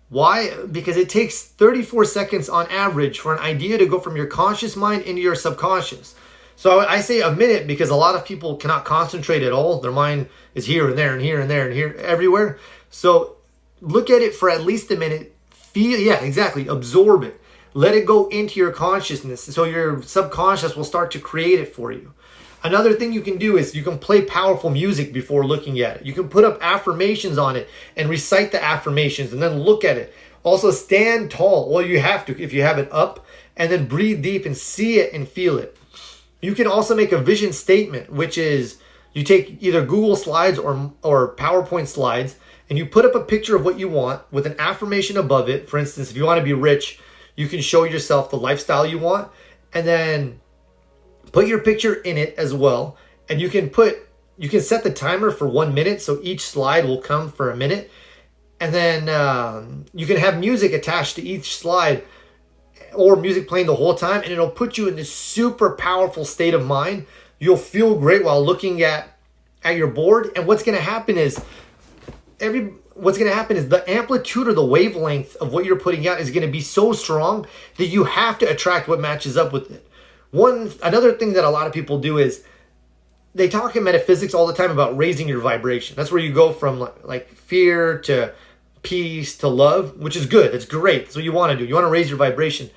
Why? Because it takes 34 seconds on average for an idea to go from your conscious mind into your subconscious. So I say a minute because a lot of people cannot concentrate at all. Their mind is here and there and here and there and here, everywhere. So look at it for at least a minute. Feel, yeah, exactly. Absorb it. Let it go into your consciousness. So your subconscious will start to create it for you. Another thing you can do is you can play powerful music before looking at it. You can put up affirmations on it and recite the affirmations and then look at it. Also stand tall. Well, you have to if you have it up, and then breathe deep and see it and feel it. You can also make a vision statement, which is you take either Google Slides or PowerPoint slides, and you put up a picture of what you want with an affirmation above it. For instance, if you want to be rich, you can show yourself the lifestyle you want, and then put your picture in it as well. And you can set the timer for 1 minute, so each slide will come for a minute. And then you can have music attached to each slide, or music playing the whole time, and it'll put you in this super powerful state of mind. You'll feel great while looking at your board. And what's going to happen is the amplitude or the wavelength of what you're putting out is going to be so strong that you have to attract what matches up with it. Another thing that a lot of people do is they talk in metaphysics all the time about raising your vibration. That's where you go from like fear to peace to love, which is good. That's great. That's what you want to do. You want to raise your vibration.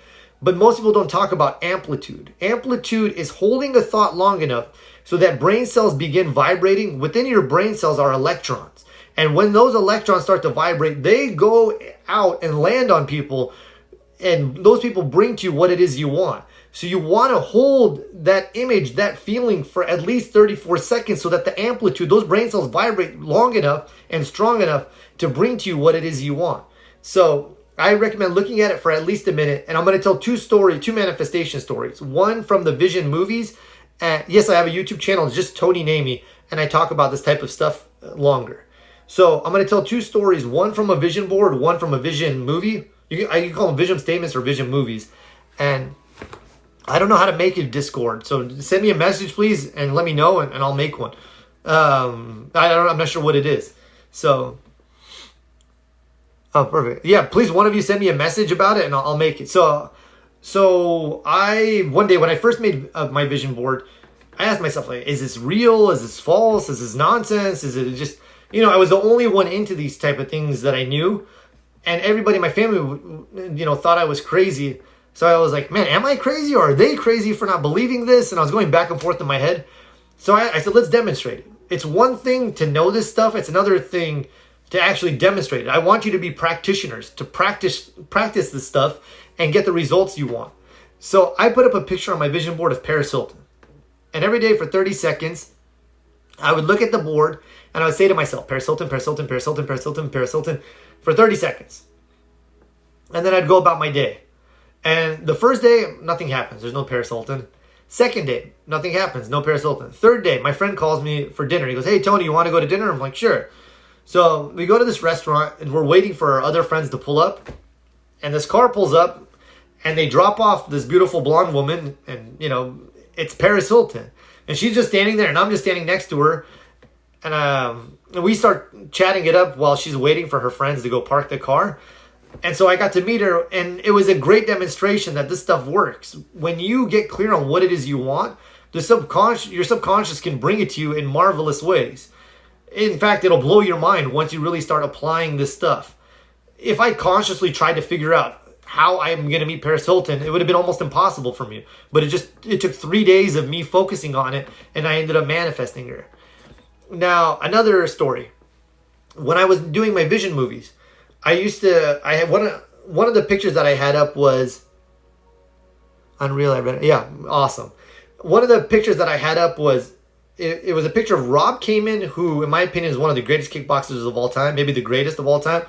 But most people don't talk about amplitude. Amplitude is holding a thought long enough so that brain cells begin vibrating. Within your brain cells are electrons. And when those electrons start to vibrate, they go out and land on people. And those people bring to you what it is you want. So you want to hold that image, that feeling for at least 34 seconds so that the amplitude, those brain cells vibrate long enough and strong enough to bring to you what it is you want. So I recommend looking at it for at least a minute. And I'm going to tell two manifestation stories. One from the Vision movies. Yes, I have a YouTube channel. It's just Tony Namey. And I talk about this type of stuff longer. So I'm going to tell two stories. One from a vision board, one from a vision movie. You can call them vision statements or vision movies. And I don't know how to make a Discord. So send me a message, please, and let me know, and I'll make one. I'm not sure what it is. So, oh, perfect. Yeah, please, one of you send me a message about it, and I'll make it. So one day when I first made my vision board, I asked myself, like, is this real? Is this false? Is this nonsense? Is it just, I was the only one into these type of things that I knew. And everybody in my family, thought I was crazy. So I was like, man, am I crazy or are they crazy for not believing this? And I was going back and forth in my head. So I said, let's demonstrate it. It's one thing to know this stuff. It's another thing to actually demonstrate it. I want you to be practitioners, to practice this stuff and get the results you want. So I put up a picture on my vision board of Paris Hilton. And every day for 30 seconds, I would look at the board and I would say to myself, Paris Hilton, Paris Hilton, Paris Hilton, Paris Hilton, Paris Hilton, for 30 seconds. And then I'd go about my day. And the first day, nothing happens. There's no Paris Hilton. Second day, nothing happens. No Paris Hilton. Third day, my friend calls me for dinner. He goes, hey, Tony, you want to go to dinner? I'm like, sure. So we go to this restaurant and we're waiting for our other friends to pull up. And this car pulls up and they drop off this beautiful blonde woman. And, it's Paris Hilton. And she's just standing there and I'm just standing next to her. And we start chatting it up while she's waiting for her friends to go park the car. And so I got to meet her, and it was a great demonstration that this stuff works. When you get clear on what it is you want, your subconscious can bring it to you in marvelous ways. In fact, it'll blow your mind once you really start applying this stuff. If I consciously tried to figure out how I'm going to meet Paris Hilton, it would have been almost impossible for me. But it took 3 days of me focusing on it, and I ended up manifesting her. Now, another story. When I was doing my vision movies, I had one of the pictures that I had up was Unreal. I read it. Yeah, awesome. One of the pictures that I had up was, it was a picture of Rob Kamen, who, in my opinion, is one of the greatest kickboxers of all time, maybe the greatest of all time.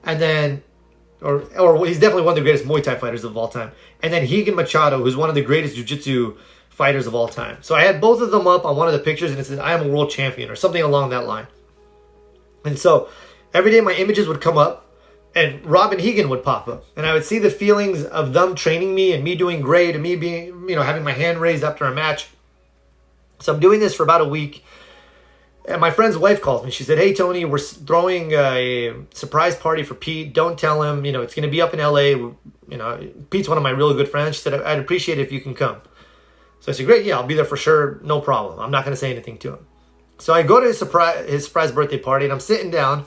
And then, or he's definitely one of the greatest Muay Thai fighters of all time. And then Higan Machado, who's one of the greatest jiu-jitsu fighters of all time. So I had both of them up on one of the pictures, and it said, "I am a world champion," or something along that line. And so every day my images would come up, and Rob and Higan would pop up. And I would see the feelings of them training me and me doing great and me being, having my hand raised after a match. So I'm doing this for about a week. And my friend's wife calls me. She said, "Hey, Tony, we're throwing a surprise party for Pete. Don't tell him. It's going to be up in LA. Pete's one of my really good friends." She said, "I'd appreciate it if you can come." So I said, "Great, yeah, I'll be there for sure. No problem. I'm not going to say anything to him." So I go to his surprise birthday party, and I'm sitting down.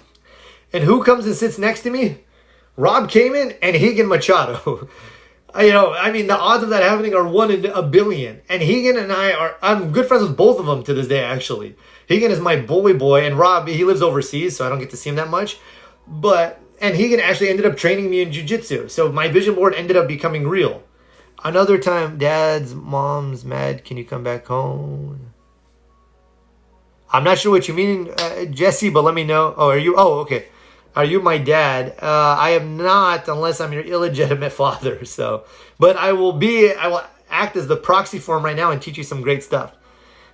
And who comes and sits next to me? Rob Kamen and Higan Machado. The odds of that happening are 1 in a billion. And Higan and I'm good friends with both of them to this day, actually. Higan is my boy, and Rob, he lives overseas, so I don't get to see him that much. And Higan actually ended up training me in jiu-jitsu. So my vision board ended up becoming real. Another time, Dad's mom's mad. Can you come back home? I'm not sure what you mean, Jesse, but let me know. Oh, are you? Oh, okay. Are you my dad? I am not, unless I'm your illegitimate father. But I will act as the proxy for him right now and teach you some great stuff.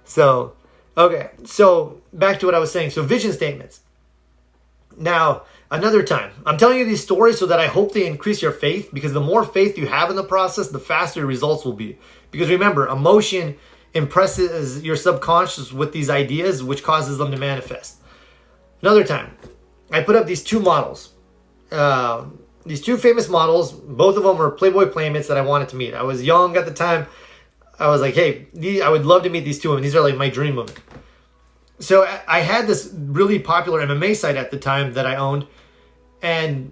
So, okay. So back to what I was saying. So vision statements. Now, another time. I'm telling you these stories so that I hope they increase your faith, because the more faith you have in the process, the faster your results will be. Because remember, emotion impresses your subconscious with these ideas, which causes them to manifest. Another time. I put up these 2 models. These 2 famous models. Both of them were Playboy playmates that I wanted to meet. I was young at the time. I was like, hey, I would love to meet these 2 women. These are like my dream women. So I had this really popular MMA site at the time that I owned. And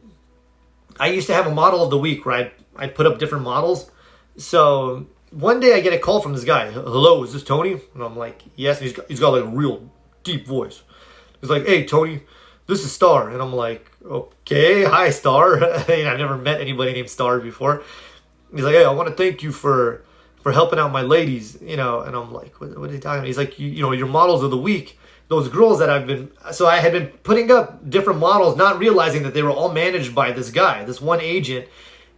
I used to have a model of the week where I'd put up different models. So one day I get a call from this guy. "Hello, is this Tony?" And I'm like, "Yes." And he's got like a real deep voice. He's like, "Hey, Tony, this is Star." And I'm like, "Okay, hi, Star." I've never met anybody named Star before. He's like, "Hey, I want to thank you for helping out my ladies." And I'm like, what are you talking about? He's like, your models of the week, those girls that I had been putting up different models, not realizing that they were all managed by this guy, this one agent.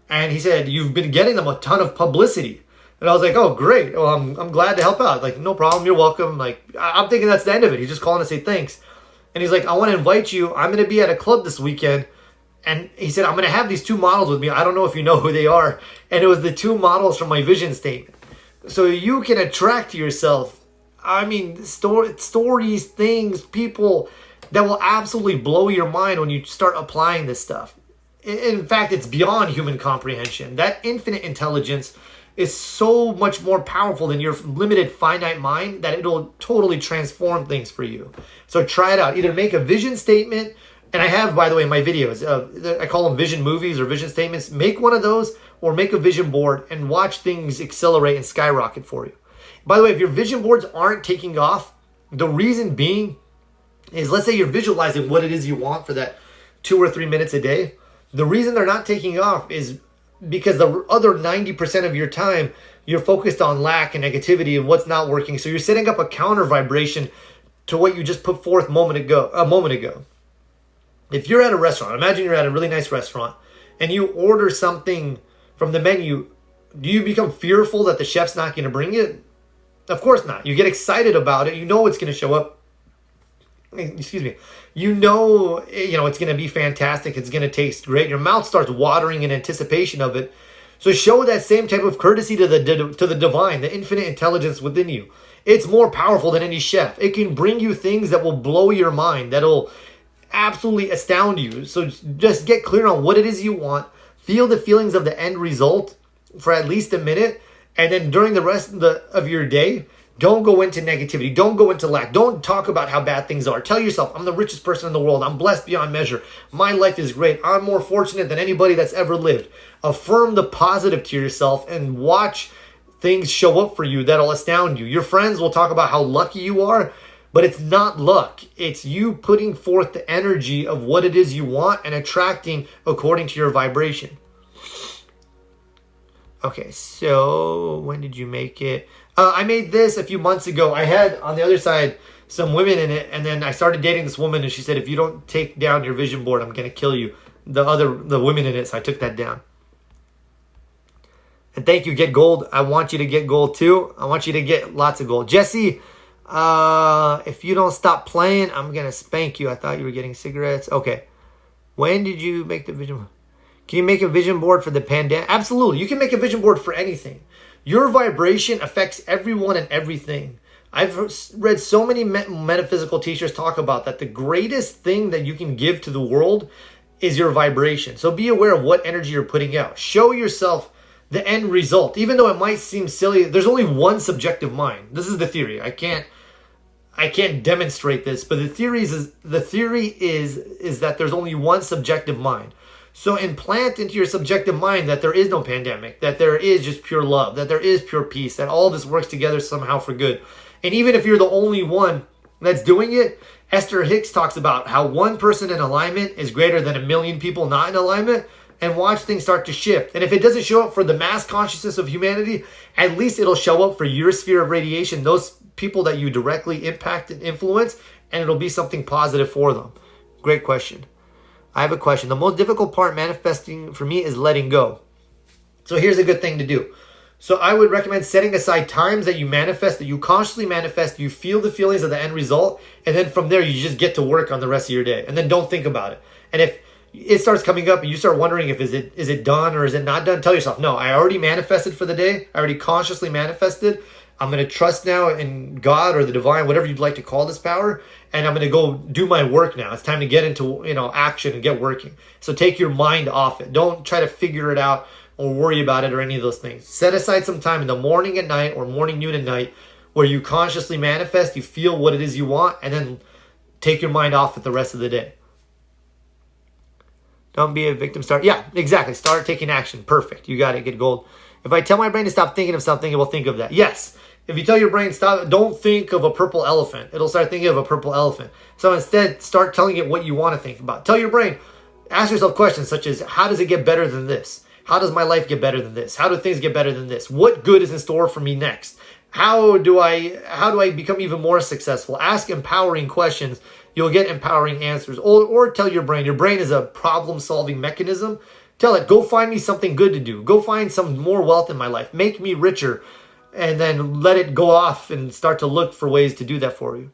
And he said, "You've been getting them a ton of publicity." And I was like, "Oh, great. Well, I'm glad to help out." Like, "No problem. You're welcome." Like, I'm thinking that's the end of it. He's just calling to say thanks. And he's like, "I want to invite you. I'm going to be at a club this weekend." And he said, "I'm going to have these 2 models with me. I don't know if you know who they are." And it was the 2 models from my vision statement. So you can attract to yourself, stories, things, people that will absolutely blow your mind when you start applying this stuff. In fact, it's beyond human comprehension. That infinite intelligence is so much more powerful than your limited finite mind that it'll totally transform things for you. So try it out. Either make a vision statement, and I have, by the way, my videos. I call them vision movies or vision statements. Make one of those, or make a vision board and watch things accelerate and skyrocket for you. By the way, if your vision boards aren't taking off, the reason being is, let's say you're visualizing what it is you want for that 2 or 3 minutes a day. The reason they're not taking off is because the other 90% of your time, you're focused on lack and negativity and what's not working. So you're setting up a counter vibration to what you just put forth a moment ago. If you're at a restaurant, imagine you're at a really nice restaurant and you order something from the menu, do you become fearful that the chef's not going to bring it? Of course not. You get excited about it. You know it's going to show up. Excuse me. You know it's going to be fantastic. It's going to taste great. Your mouth starts watering in anticipation of it. So show that same type of courtesy to the divine, the infinite intelligence within you. It's more powerful than any chef. It can bring you things that will blow your mind, that'll absolutely astound you. So just get clear on what it is you want. Feel the feelings of the end result for at least a minute. And then during the rest of your day, don't go into negativity. Don't go into lack. Don't talk about how bad things are. Tell yourself, "I'm the richest person in the world. I'm blessed beyond measure. My life is great. I'm more fortunate than anybody that's ever lived." Affirm the positive to yourself and watch things show up for you that'll astound you. Your friends will talk about how lucky you are, But it's not luck. It's you putting forth the energy of what it is you want and attracting according to your vibration. Okay, so when did you make it? I made this a few months ago. I had on the other side some women in it, and then I started dating this woman, and she said, if you don't take down your vision board, I'm going to kill you. The women in it, so I took that down. And thank you, Get Gold. I want you to get gold too. I want you to get lots of gold. Jesse, if you don't stop playing, I'm going to spank you. I thought you were getting cigarettes. Okay. When did you make the vision board? Can you make a vision board for the pandemic? Absolutely. You can make a vision board for anything. Your vibration affects everyone and everything. I've read so many metaphysical teachers talk about that the greatest thing that you can give to the world is your vibration. So be aware of what energy you're putting out. Show yourself the end result. Even though it might seem silly, there's only one subjective mind. This is the theory. I can't demonstrate this, but the theory is that there's only one subjective mind. So implant into your subjective mind that there is no pandemic, that there is just pure love, that there is pure peace, that all this works together somehow for good. And even if you're the only one that's doing it, Esther Hicks talks about how one person in alignment is greater than a million people not in alignment, and watch things start to shift. And if it doesn't show up for the mass consciousness of humanity, at least it'll show up for your sphere of radiation, those people that you directly impact and influence, and it'll be something positive for them. Great question. I have a question. The most difficult part manifesting for me is letting go. So here's a good thing to do. So I would recommend setting aside times that you manifest, that you consciously manifest, you feel the feelings of the end result, and then from there you just get to work on the rest of your day. And then don't think about it. And if it starts coming up and you start wondering if is it done or is it not done, tell yourself, no, I already manifested for the day. I already consciously manifested. I'm going to trust now in God or the divine, whatever you'd like to call this power, and I'm going to go do my work now. It's time to get into action and get working. So take your mind off it. Don't try to figure it out or worry about it or any of those things. Set aside some time in the morning at night or morning, noon, and night where you consciously manifest, you feel what it is you want, and then take your mind off it the rest of the day. Don't be a victim. Yeah, exactly. Start taking action. Perfect. You got it. Get gold. If I tell my brain to stop thinking of something, it will think of that. Yes. If you tell your brain, don't think of a purple elephant, it'll start thinking of a purple elephant. So instead, start telling it what you want to think about. Tell your brain, ask yourself questions such as, how does it get better than this? How does my life get better than this? How do things get better than this? What good is in store for me next? How do I become even more successful? Ask empowering questions. You'll get empowering answers. Or tell your brain is a problem-solving mechanism. Tell it, go find me something good to do. Go find some more wealth in my life. Make me richer. And then let it go off and start to look for ways to do that for you.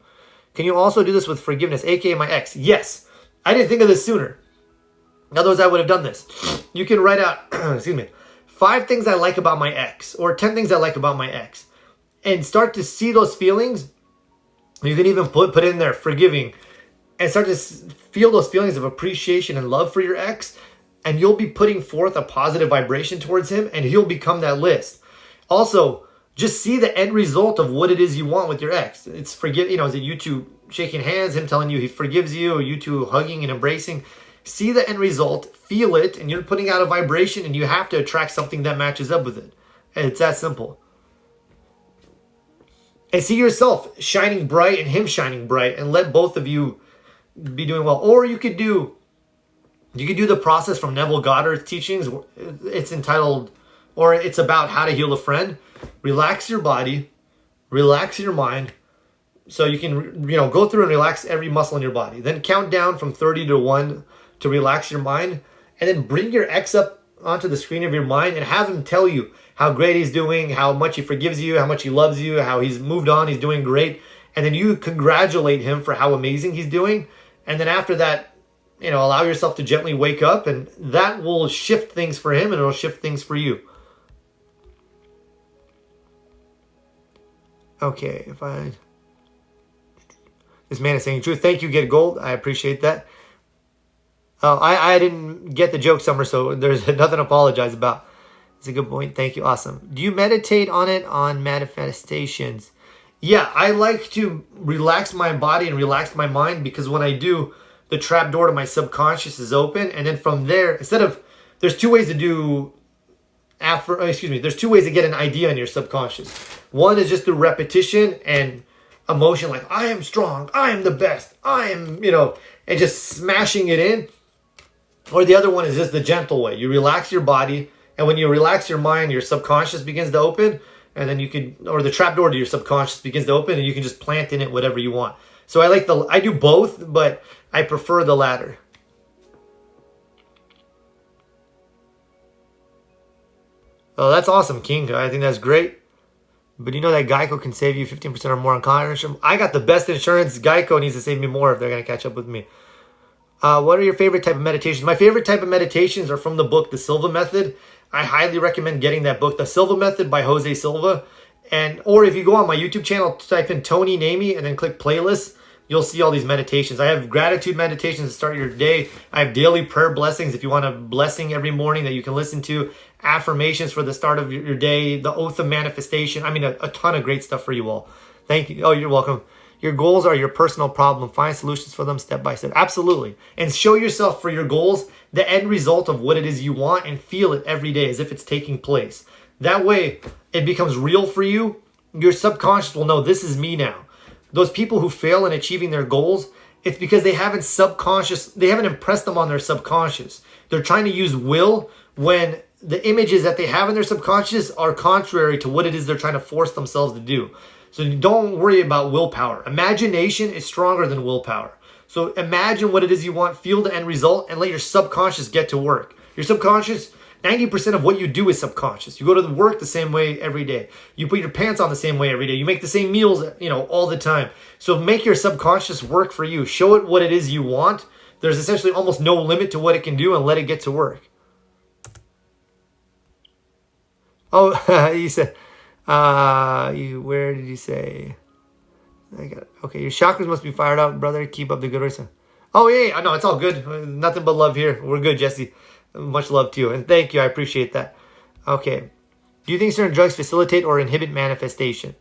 Can you also do this with forgiveness, aka my ex? Yes. I didn't think of this sooner. Otherwise, I would have done this. You can write out, 5 things I like about my ex, or 10 things I like about my ex. And start to see those feelings. You can even put in there forgiving. And start to feel those feelings of appreciation and love for your ex. And you'll be putting forth a positive vibration towards him, and he'll become that list. Also, just see the end result of what it is you want with your ex. It's is it you two shaking hands, him telling you he forgives you, or you two hugging and embracing? See the end result, feel it, and you're putting out a vibration, and you have to attract something that matches up with it. And it's that simple. And see yourself shining bright and him shining bright, and let both of you be doing well. Or you could do the process from Neville Goddard's teachings. It's entitled, or it's about how to heal a friend. Relax your body, relax your mind, so you can go through and relax every muscle in your body. Then count down from 30 to 1 to relax your mind, and then bring your ex up onto the screen of your mind and have him tell you how great he's doing, how much he forgives you, how much he loves you, how he's moved on, he's doing great. And then you congratulate him for how amazing he's doing. And then after that, allow yourself to gently wake up, and that will shift things for him and it'll shift things for you. Okay, this man is saying truth. Thank you, Get Gold. I appreciate that. I didn't get the joke, Summer, so there's nothing to apologize about. It's a good point. Thank you. Awesome. Do you meditate on manifestations? Yeah, I like to relax my body and relax my mind, because when I do, the trap door to my subconscious is open. And then from there, there's 2 ways to do there's 2 ways to get an idea in your subconscious. One is just through repetition and emotion like, I am strong, I am the best, I am, and just smashing it in. Or the other one is just the gentle way. You relax your body, and when you relax your mind, your subconscious begins to open, and then or the trapdoor to your subconscious begins to open, and you can just plant in it whatever you want. So I do both, but I prefer the latter. Oh, that's awesome, King. I think that's great. But you know that Geico can save you 15% or more on car insurance? I got the best insurance. Geico needs to save me more if they're going to catch up with me. What are your favorite type of meditations? My favorite type of meditations are from the book, The Silva Method. I highly recommend getting that book, The Silva Method by Jose Silva. Or if you go on my YouTube channel, type in Tony Namey and then click playlists, you'll see all these meditations. I have gratitude meditations to start your day. I have daily prayer blessings if you want a blessing every morning that you can listen to. Affirmations for the start of your day. The Oath of Manifestation. I mean, a ton of great stuff for you all. Thank you. Oh, you're welcome. Your goals are your personal problem. Find solutions for them step by step. Absolutely. And show yourself for your goals the end result of what it is you want and feel it every day as if it's taking place. That way, it becomes real for you. Your subconscious will know this is me now. Those people who fail in achieving their goals, it's because they haven't impressed them on their subconscious. They're trying to use will when the images that they have in their subconscious are contrary to what it is they're trying to force themselves to do. So don't worry about willpower. Imagination is stronger than willpower. So imagine what it is you want, feel the end result, and let your subconscious get to work. Your subconscious, 90% of what you do is subconscious. You go to work the same way every day. You put your pants on the same way every day. You make the same meals, all the time. So make your subconscious work for you. Show it what it is you want. There's essentially almost no limit to what it can do, and let it get to work. Oh, you said... where did you say? Okay, your chakras must be fired up, brother. Keep up the good work. Oh yeah, no, it's all good. Nothing but love here. We're good, Jesse. Much love to you, and thank you. I appreciate that. Okay, do you think certain drugs facilitate or inhibit manifestation?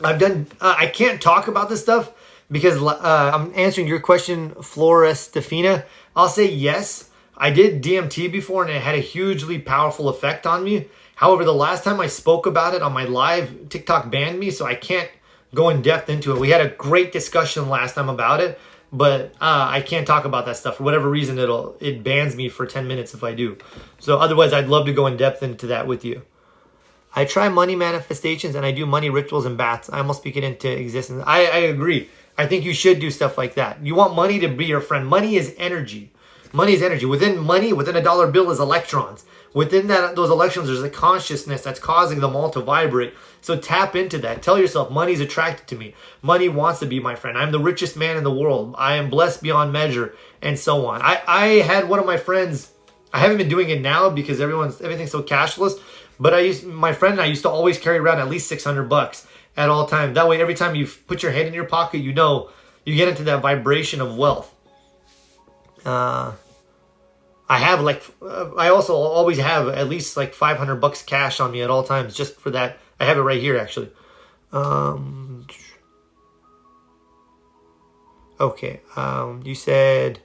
I can't talk about this stuff because I'm answering your question, Flora Stefina. I'll say yes. I did DMT before, and it had a hugely powerful effect on me. However, the last time I spoke about it on my live, TikTok banned me, so I can't go in depth into it. We had a great discussion last time about it, but I can't talk about that stuff. For whatever reason, it bans me for 10 minutes if I do. So otherwise, I'd love to go in depth into that with you. I try money manifestations, and I do money rituals and baths. I almost speak it into existence. I agree. I think you should do stuff like that. You want money to be your friend. Money is energy. Money is energy. Within a dollar bill is electrons. Within those electrons, there's a consciousness that's causing them all to vibrate. So tap into that. Tell yourself, money's attracted to me. Money wants to be my friend. I'm the richest man in the world. I am blessed beyond measure, and so on. I had one of my friends, I haven't been doing it now because everything's so cashless, but my friend and I used to always carry around at least $600 at all times. That way, every time you put your hand in your pocket, you get into that vibration of wealth. I also always have at least like $500 cash on me at all times just for that. I have it right here actually. Okay. You said,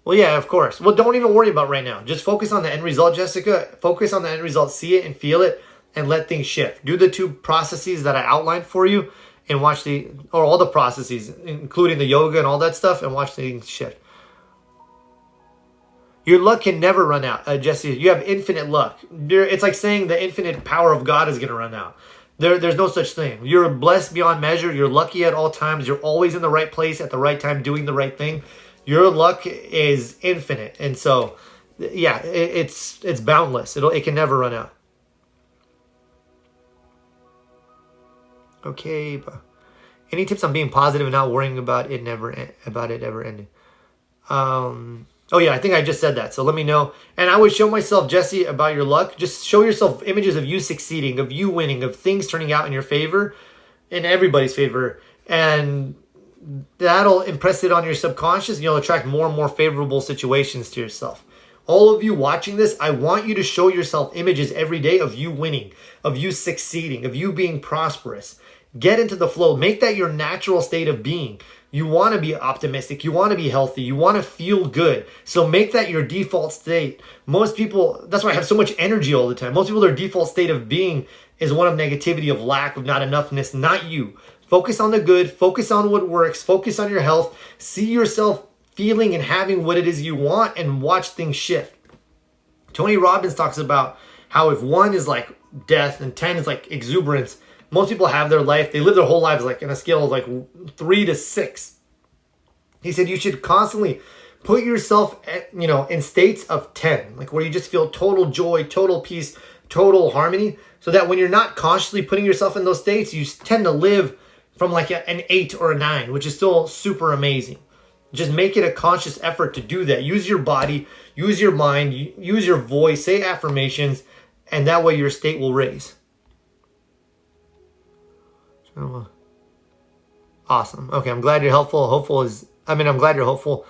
well, yeah, of course. Well, don't even worry about right now. Just focus on the end result, Jessica. Focus on the end result. See it and feel it and let things shift. Do the 2 processes that I outlined for you and watch all the processes, including the yoga and all that stuff, and watch things shift. Your luck can never run out, Jesse. You have infinite luck. It's like saying the infinite power of God is going to run out. There's no such thing. You're blessed beyond measure. You're lucky at all times. You're always in the right place at the right time doing the right thing. Your luck is infinite. And so, yeah, it's boundless. It can never run out. Okay. Any tips on being positive and not worrying about it ever ending? Oh yeah, I think I just said that. So let me know. And I would show myself, Jesse, about your luck. Just show yourself images of you succeeding, of you winning, of things turning out in your favor, in everybody's favor. And that'll impress it on your subconscious, and you'll attract more and more favorable situations to yourself. All of you watching this, I want you to show yourself images every day of you winning, of you succeeding, of you being prosperous. Get into the flow. Make that your natural state of being. You want to be optimistic. You want to be healthy. You want to feel good. So make that your default state. Most people, that's why I have so much energy all the time. Most people, their default state of being is one of negativity, of lack, of not enoughness, not you. Focus on the good, focus on what works, focus on your health, see yourself feeling and having what it is you want, and watch things shift. Tony Robbins talks about how if 1 is like death and 10 is like exuberance, most people have their life, they live their whole lives like in a scale of like 3 to 6. He said you should constantly put yourself in states of 10, like where you just feel total joy, total peace, total harmony, so that when you're not consciously putting yourself in those states, you tend to live from like an 8 or a 9, which is still super amazing. Just make it a conscious effort to do that. Use your body, use your mind, use your voice, say affirmations, and that way your state will raise. Awesome. Okay, I'm glad you're helpful. I'm glad you're hopeful.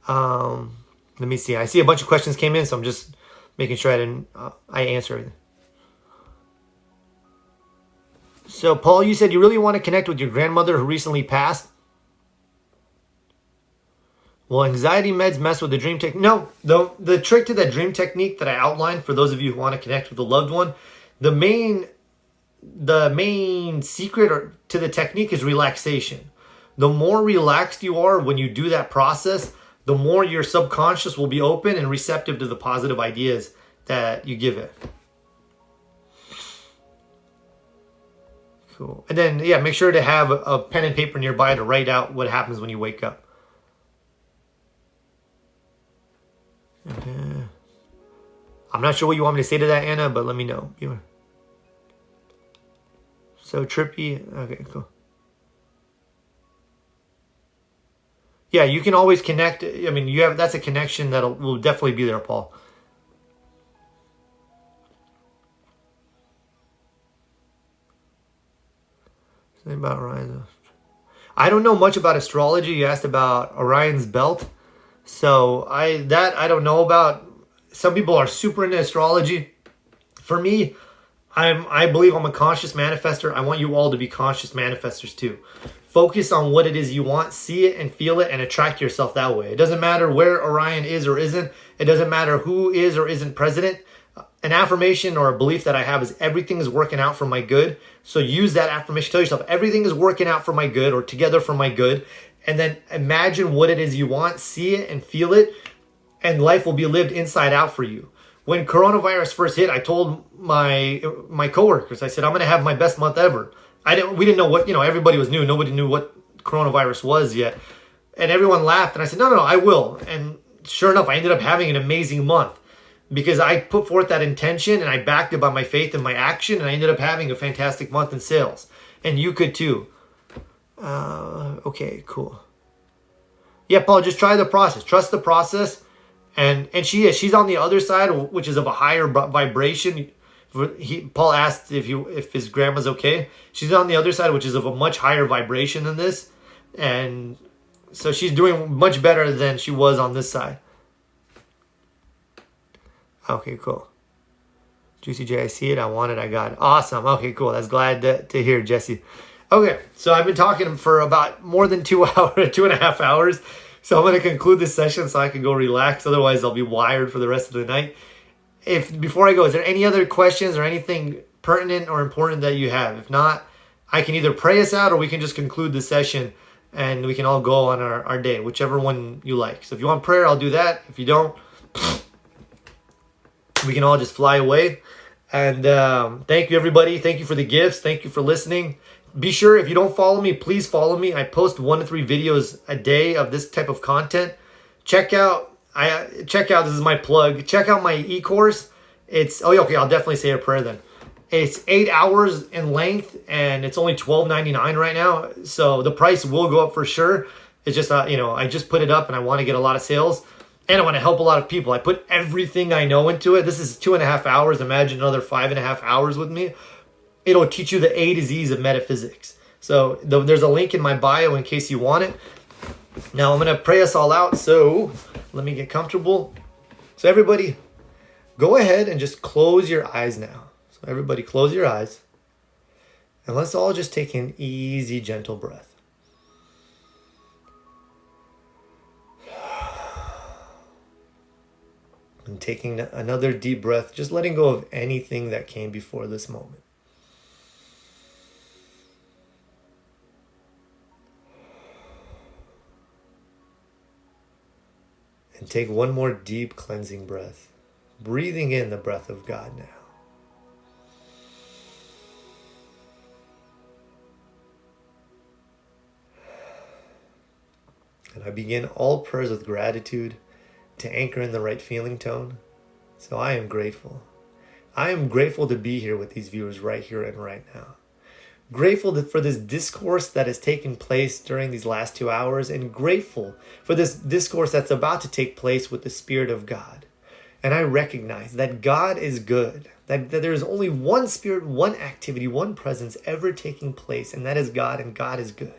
Let me see. I see a bunch of questions came in, so I'm just making sure I answer everything. So, Paul, you said you really want to connect with your grandmother who recently passed. Will anxiety meds mess with the dream technique? No, the trick to that dream technique that I outlined for those of you who want to connect with a loved one, the main secret to the technique is relaxation. The more relaxed you are when you do that process, the more your subconscious will be open and receptive to the positive ideas that you give it. Cool. And then, make sure to have a pen and paper nearby to write out what happens when you wake up. Okay. I'm not sure what you want me to say to that, Anna, but let me know. So trippy. Okay, cool. Yeah, you can always connect. That's a connection that will definitely be there, Paul. Something about Orion. I don't know much about astrology. You asked about Orion's belt. So I don't know about. Some people are super into astrology. For me, I believe I'm a conscious manifester. I want you all to be conscious manifestors too. Focus on what it is you want, see it and feel it, and attract yourself that way. It doesn't matter where Orion is or isn't. It doesn't matter who is or isn't president. An affirmation or a belief that I have is everything is working out for my good. So use that affirmation. Tell yourself everything is working out for my good, or together for my good. And then imagine what it is you want, see it and feel it, and life will be lived inside out for you. When coronavirus first hit, I told my coworkers, I said, I'm going to have my best month ever. We didn't know what, everybody was new. Nobody knew what coronavirus was yet. And everyone laughed. And I said, no, I will. And sure enough, I ended up having an amazing month because I put forth that intention and I backed it by my faith and my action. And I ended up having a fantastic month in sales. And you could too. Okay, cool. Yeah, Paul, just try the process. Trust the process. And she's on the other side, which is of a higher vibration. Paul asked if his grandma's okay. She's on the other side, which is of a much higher vibration than this. And so she's doing much better than she was on this side. Okay, cool. Juicy J, I see it. I want it. I got it. Awesome. Okay, cool. That's glad to hear, Jesse. Okay, so I've been talking for about more than 2 hours, 2.5 hours. So I'm going to conclude this session so I can go relax. Otherwise, I'll be wired for the rest of the night. Before I go, is there any other questions or anything pertinent or important that you have? If not, I can either pray us out or we can just conclude the session and we can all go on our day, whichever one you like. So if you want prayer, I'll do that. If you don't, we can all just fly away. And thank you, everybody. Thank you for the gifts. Thank you for listening. Be sure, if you don't follow me, please follow me. I post 1 to 3 videos a day of this type of content. Check out, this is my plug. Check out my e-course. I'll definitely say a prayer then. It's 8 hours in length and it's only $12.99 right now. So the price will go up for sure. It's just, I just put it up and I want to get a lot of sales and I want to help a lot of people. I put everything I know into it. This is 2.5 hours. Imagine another 5.5 hours with me. It'll teach you the A to Z's of metaphysics. So there's a link in my bio in case you want it. Now I'm going to pray us all out. So let me get comfortable. So everybody, go ahead and just close your eyes now. So everybody close your eyes. And let's all just take an easy, gentle breath. And taking another deep breath, just letting go of anything that came before this moment. And take one more deep cleansing breath, breathing in the breath of God now. And I begin all prayers with gratitude to anchor in the right feeling tone. So I am grateful. I am grateful to be here with these viewers right here and right now. Grateful for this discourse that has taken place during these last 2 hours, and grateful for this discourse that's about to take place with the Spirit of God. And I recognize that God is good, that there is only one Spirit, one activity, one presence ever taking place, and that is God, and God is good.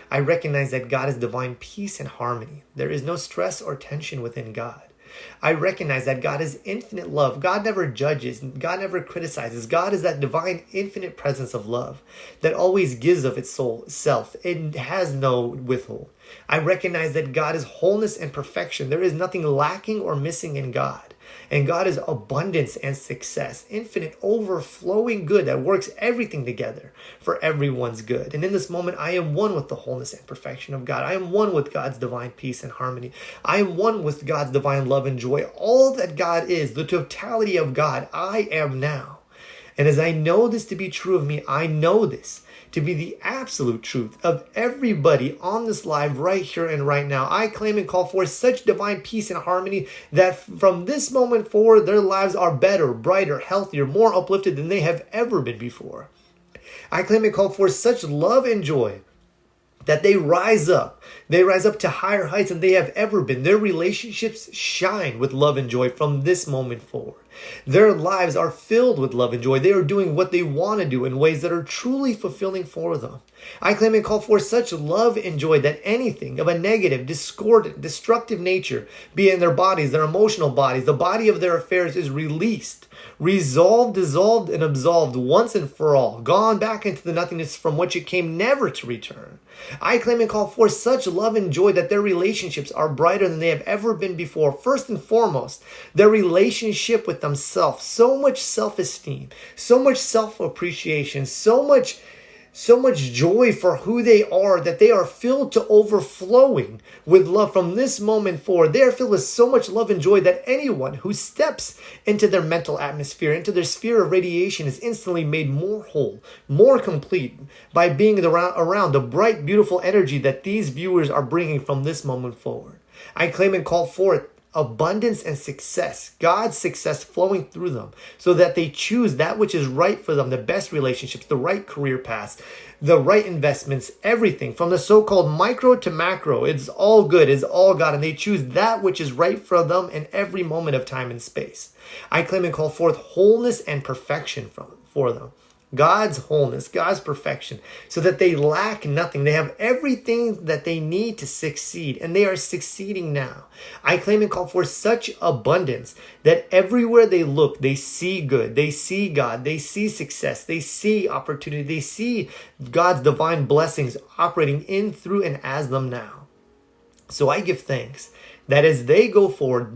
I recognize that God is divine peace and harmony. There is no stress or tension within God. I recognize that God is infinite love. God never judges. God never criticizes. God is that divine infinite presence of love that always gives of its soul self. It has no withhold. I recognize that God is wholeness and perfection. There is nothing lacking or missing in God. And God is abundance and success, infinite, overflowing good that works everything together for everyone's good. And in this moment, I am one with the wholeness and perfection of God. I am one with God's divine peace and harmony. I am one with God's divine love and joy. All that God is, the totality of God, I am now. And as I know this to be true of me, I know this to be the absolute truth of everybody on this live right here and right now. I claim and call for such divine peace and harmony that from this moment forward, their lives are better, brighter, healthier, more uplifted than they have ever been before. I claim and call for such love and joy that they rise up. They rise up to higher heights than they have ever been. Their relationships shine with love and joy from this moment forward. Their lives are filled with love and joy. They are doing what they want to do in ways that are truly fulfilling for them. I claim and call for such love and joy that anything of a negative, discordant, destructive nature, be it in their bodies, their emotional bodies, the body of their affairs, is released, resolved, dissolved, and absolved once and for all, gone back into the nothingness from which it came, never to return. I claim and call for such love and joy that their relationships are brighter than they have ever been before. First and foremost, their relationship with themselves. So much self-esteem, so much self-appreciation, so much joy for who they are, that they are filled to overflowing with love from this moment forward. They are filled with so much love and joy that anyone who steps into their mental atmosphere, into their sphere of radiation, is instantly made more whole, more complete by being around the bright, beautiful energy that these viewers are bringing from this moment forward. I claim and call forth abundance and success, God's success flowing through them, so that they choose that which is right for them, the best relationships, the right career paths, the right investments, everything from the so-called micro to macro. It's all good, it's all God, and they choose that which is right for them in every moment of time and space. I claim and call forth wholeness and perfection for them. God's wholeness, God's perfection, so that they lack nothing. They have everything that they need to succeed, and they are succeeding now. I claim and call for such abundance that everywhere they look, they see good, they see God, they see success, they see opportunity, they see God's divine blessings operating in, through, and as them now. So I give thanks that as they go forward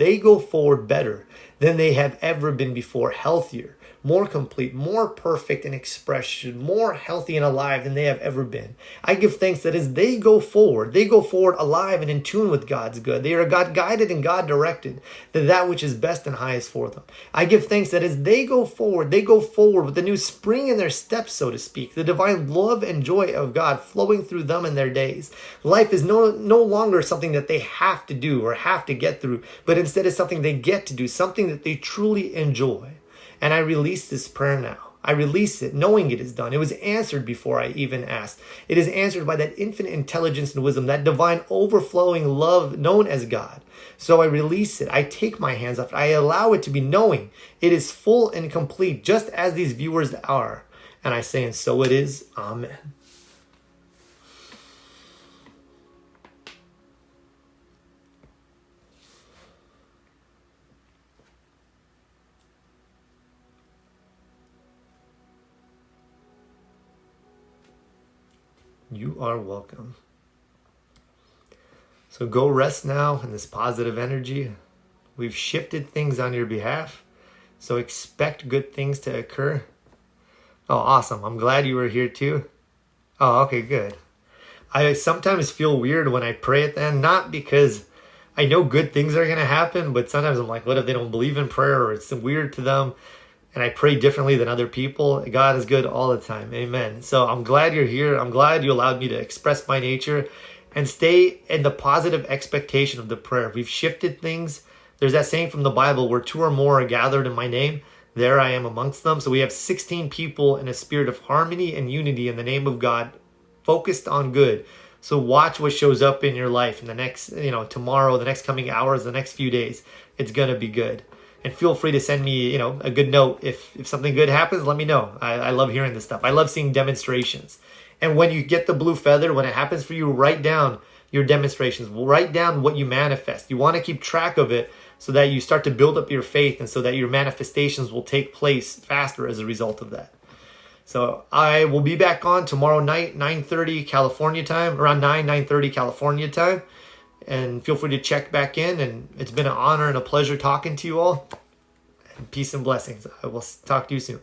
better than they have ever been before, healthier, more complete, more perfect in expression, more healthy and alive than they have ever been. I give thanks that as they go forward alive and in tune with God's good. They are God guided and God directed to that which is best and highest for them. I give thanks that as they go forward with the new spring in their steps, so to speak, the divine love and joy of God flowing through them in their days. Life is no longer something that they have to do or have to get through, but instead is something they get to do, something that they truly enjoy. And I release this prayer now. I release it knowing it is done. It was answered before I even asked. It is answered by that infinite intelligence and wisdom, that divine overflowing love known as God. So I release it. I take my hands off it. I allow it to be, knowing it is full and complete, just as these viewers are. And I say, and so it is. Amen. You are welcome. So go rest now in this positive energy. We've shifted things on your behalf, so expect good things to occur. Oh, awesome. I'm glad you were here too. Oh, okay, good. I sometimes feel weird when I pray at the end, not because I know good things are going to happen, but sometimes I'm like, what if they don't believe in prayer or it's weird to them? And I pray differently than other people. God is good all the time. Amen. So I'm glad you're here. I'm glad you allowed me to express my nature and stay in the positive expectation of the prayer. We've shifted things. There's that saying from the Bible, where two or more are gathered in my name, there I am amongst them. So we have 16 people in a spirit of harmony and unity in the name of God, focused on good. So watch what shows up in your life in the next, tomorrow, the next coming hours, the next few days. It's going to be good. And feel free to send me, a good note. If something good happens, let me know. I love hearing this stuff. I love seeing demonstrations. And when you get the blue feather, when it happens for you, write down your demonstrations. Write down what you manifest. You want to keep track of it so that you start to build up your faith and so that your manifestations will take place faster as a result of that. So I will be back on tomorrow night, 9:30 California time, around 9:30 California time. And feel free to check back in. And it's been an honor and a pleasure talking to you all. And peace and blessings. I will talk to you soon.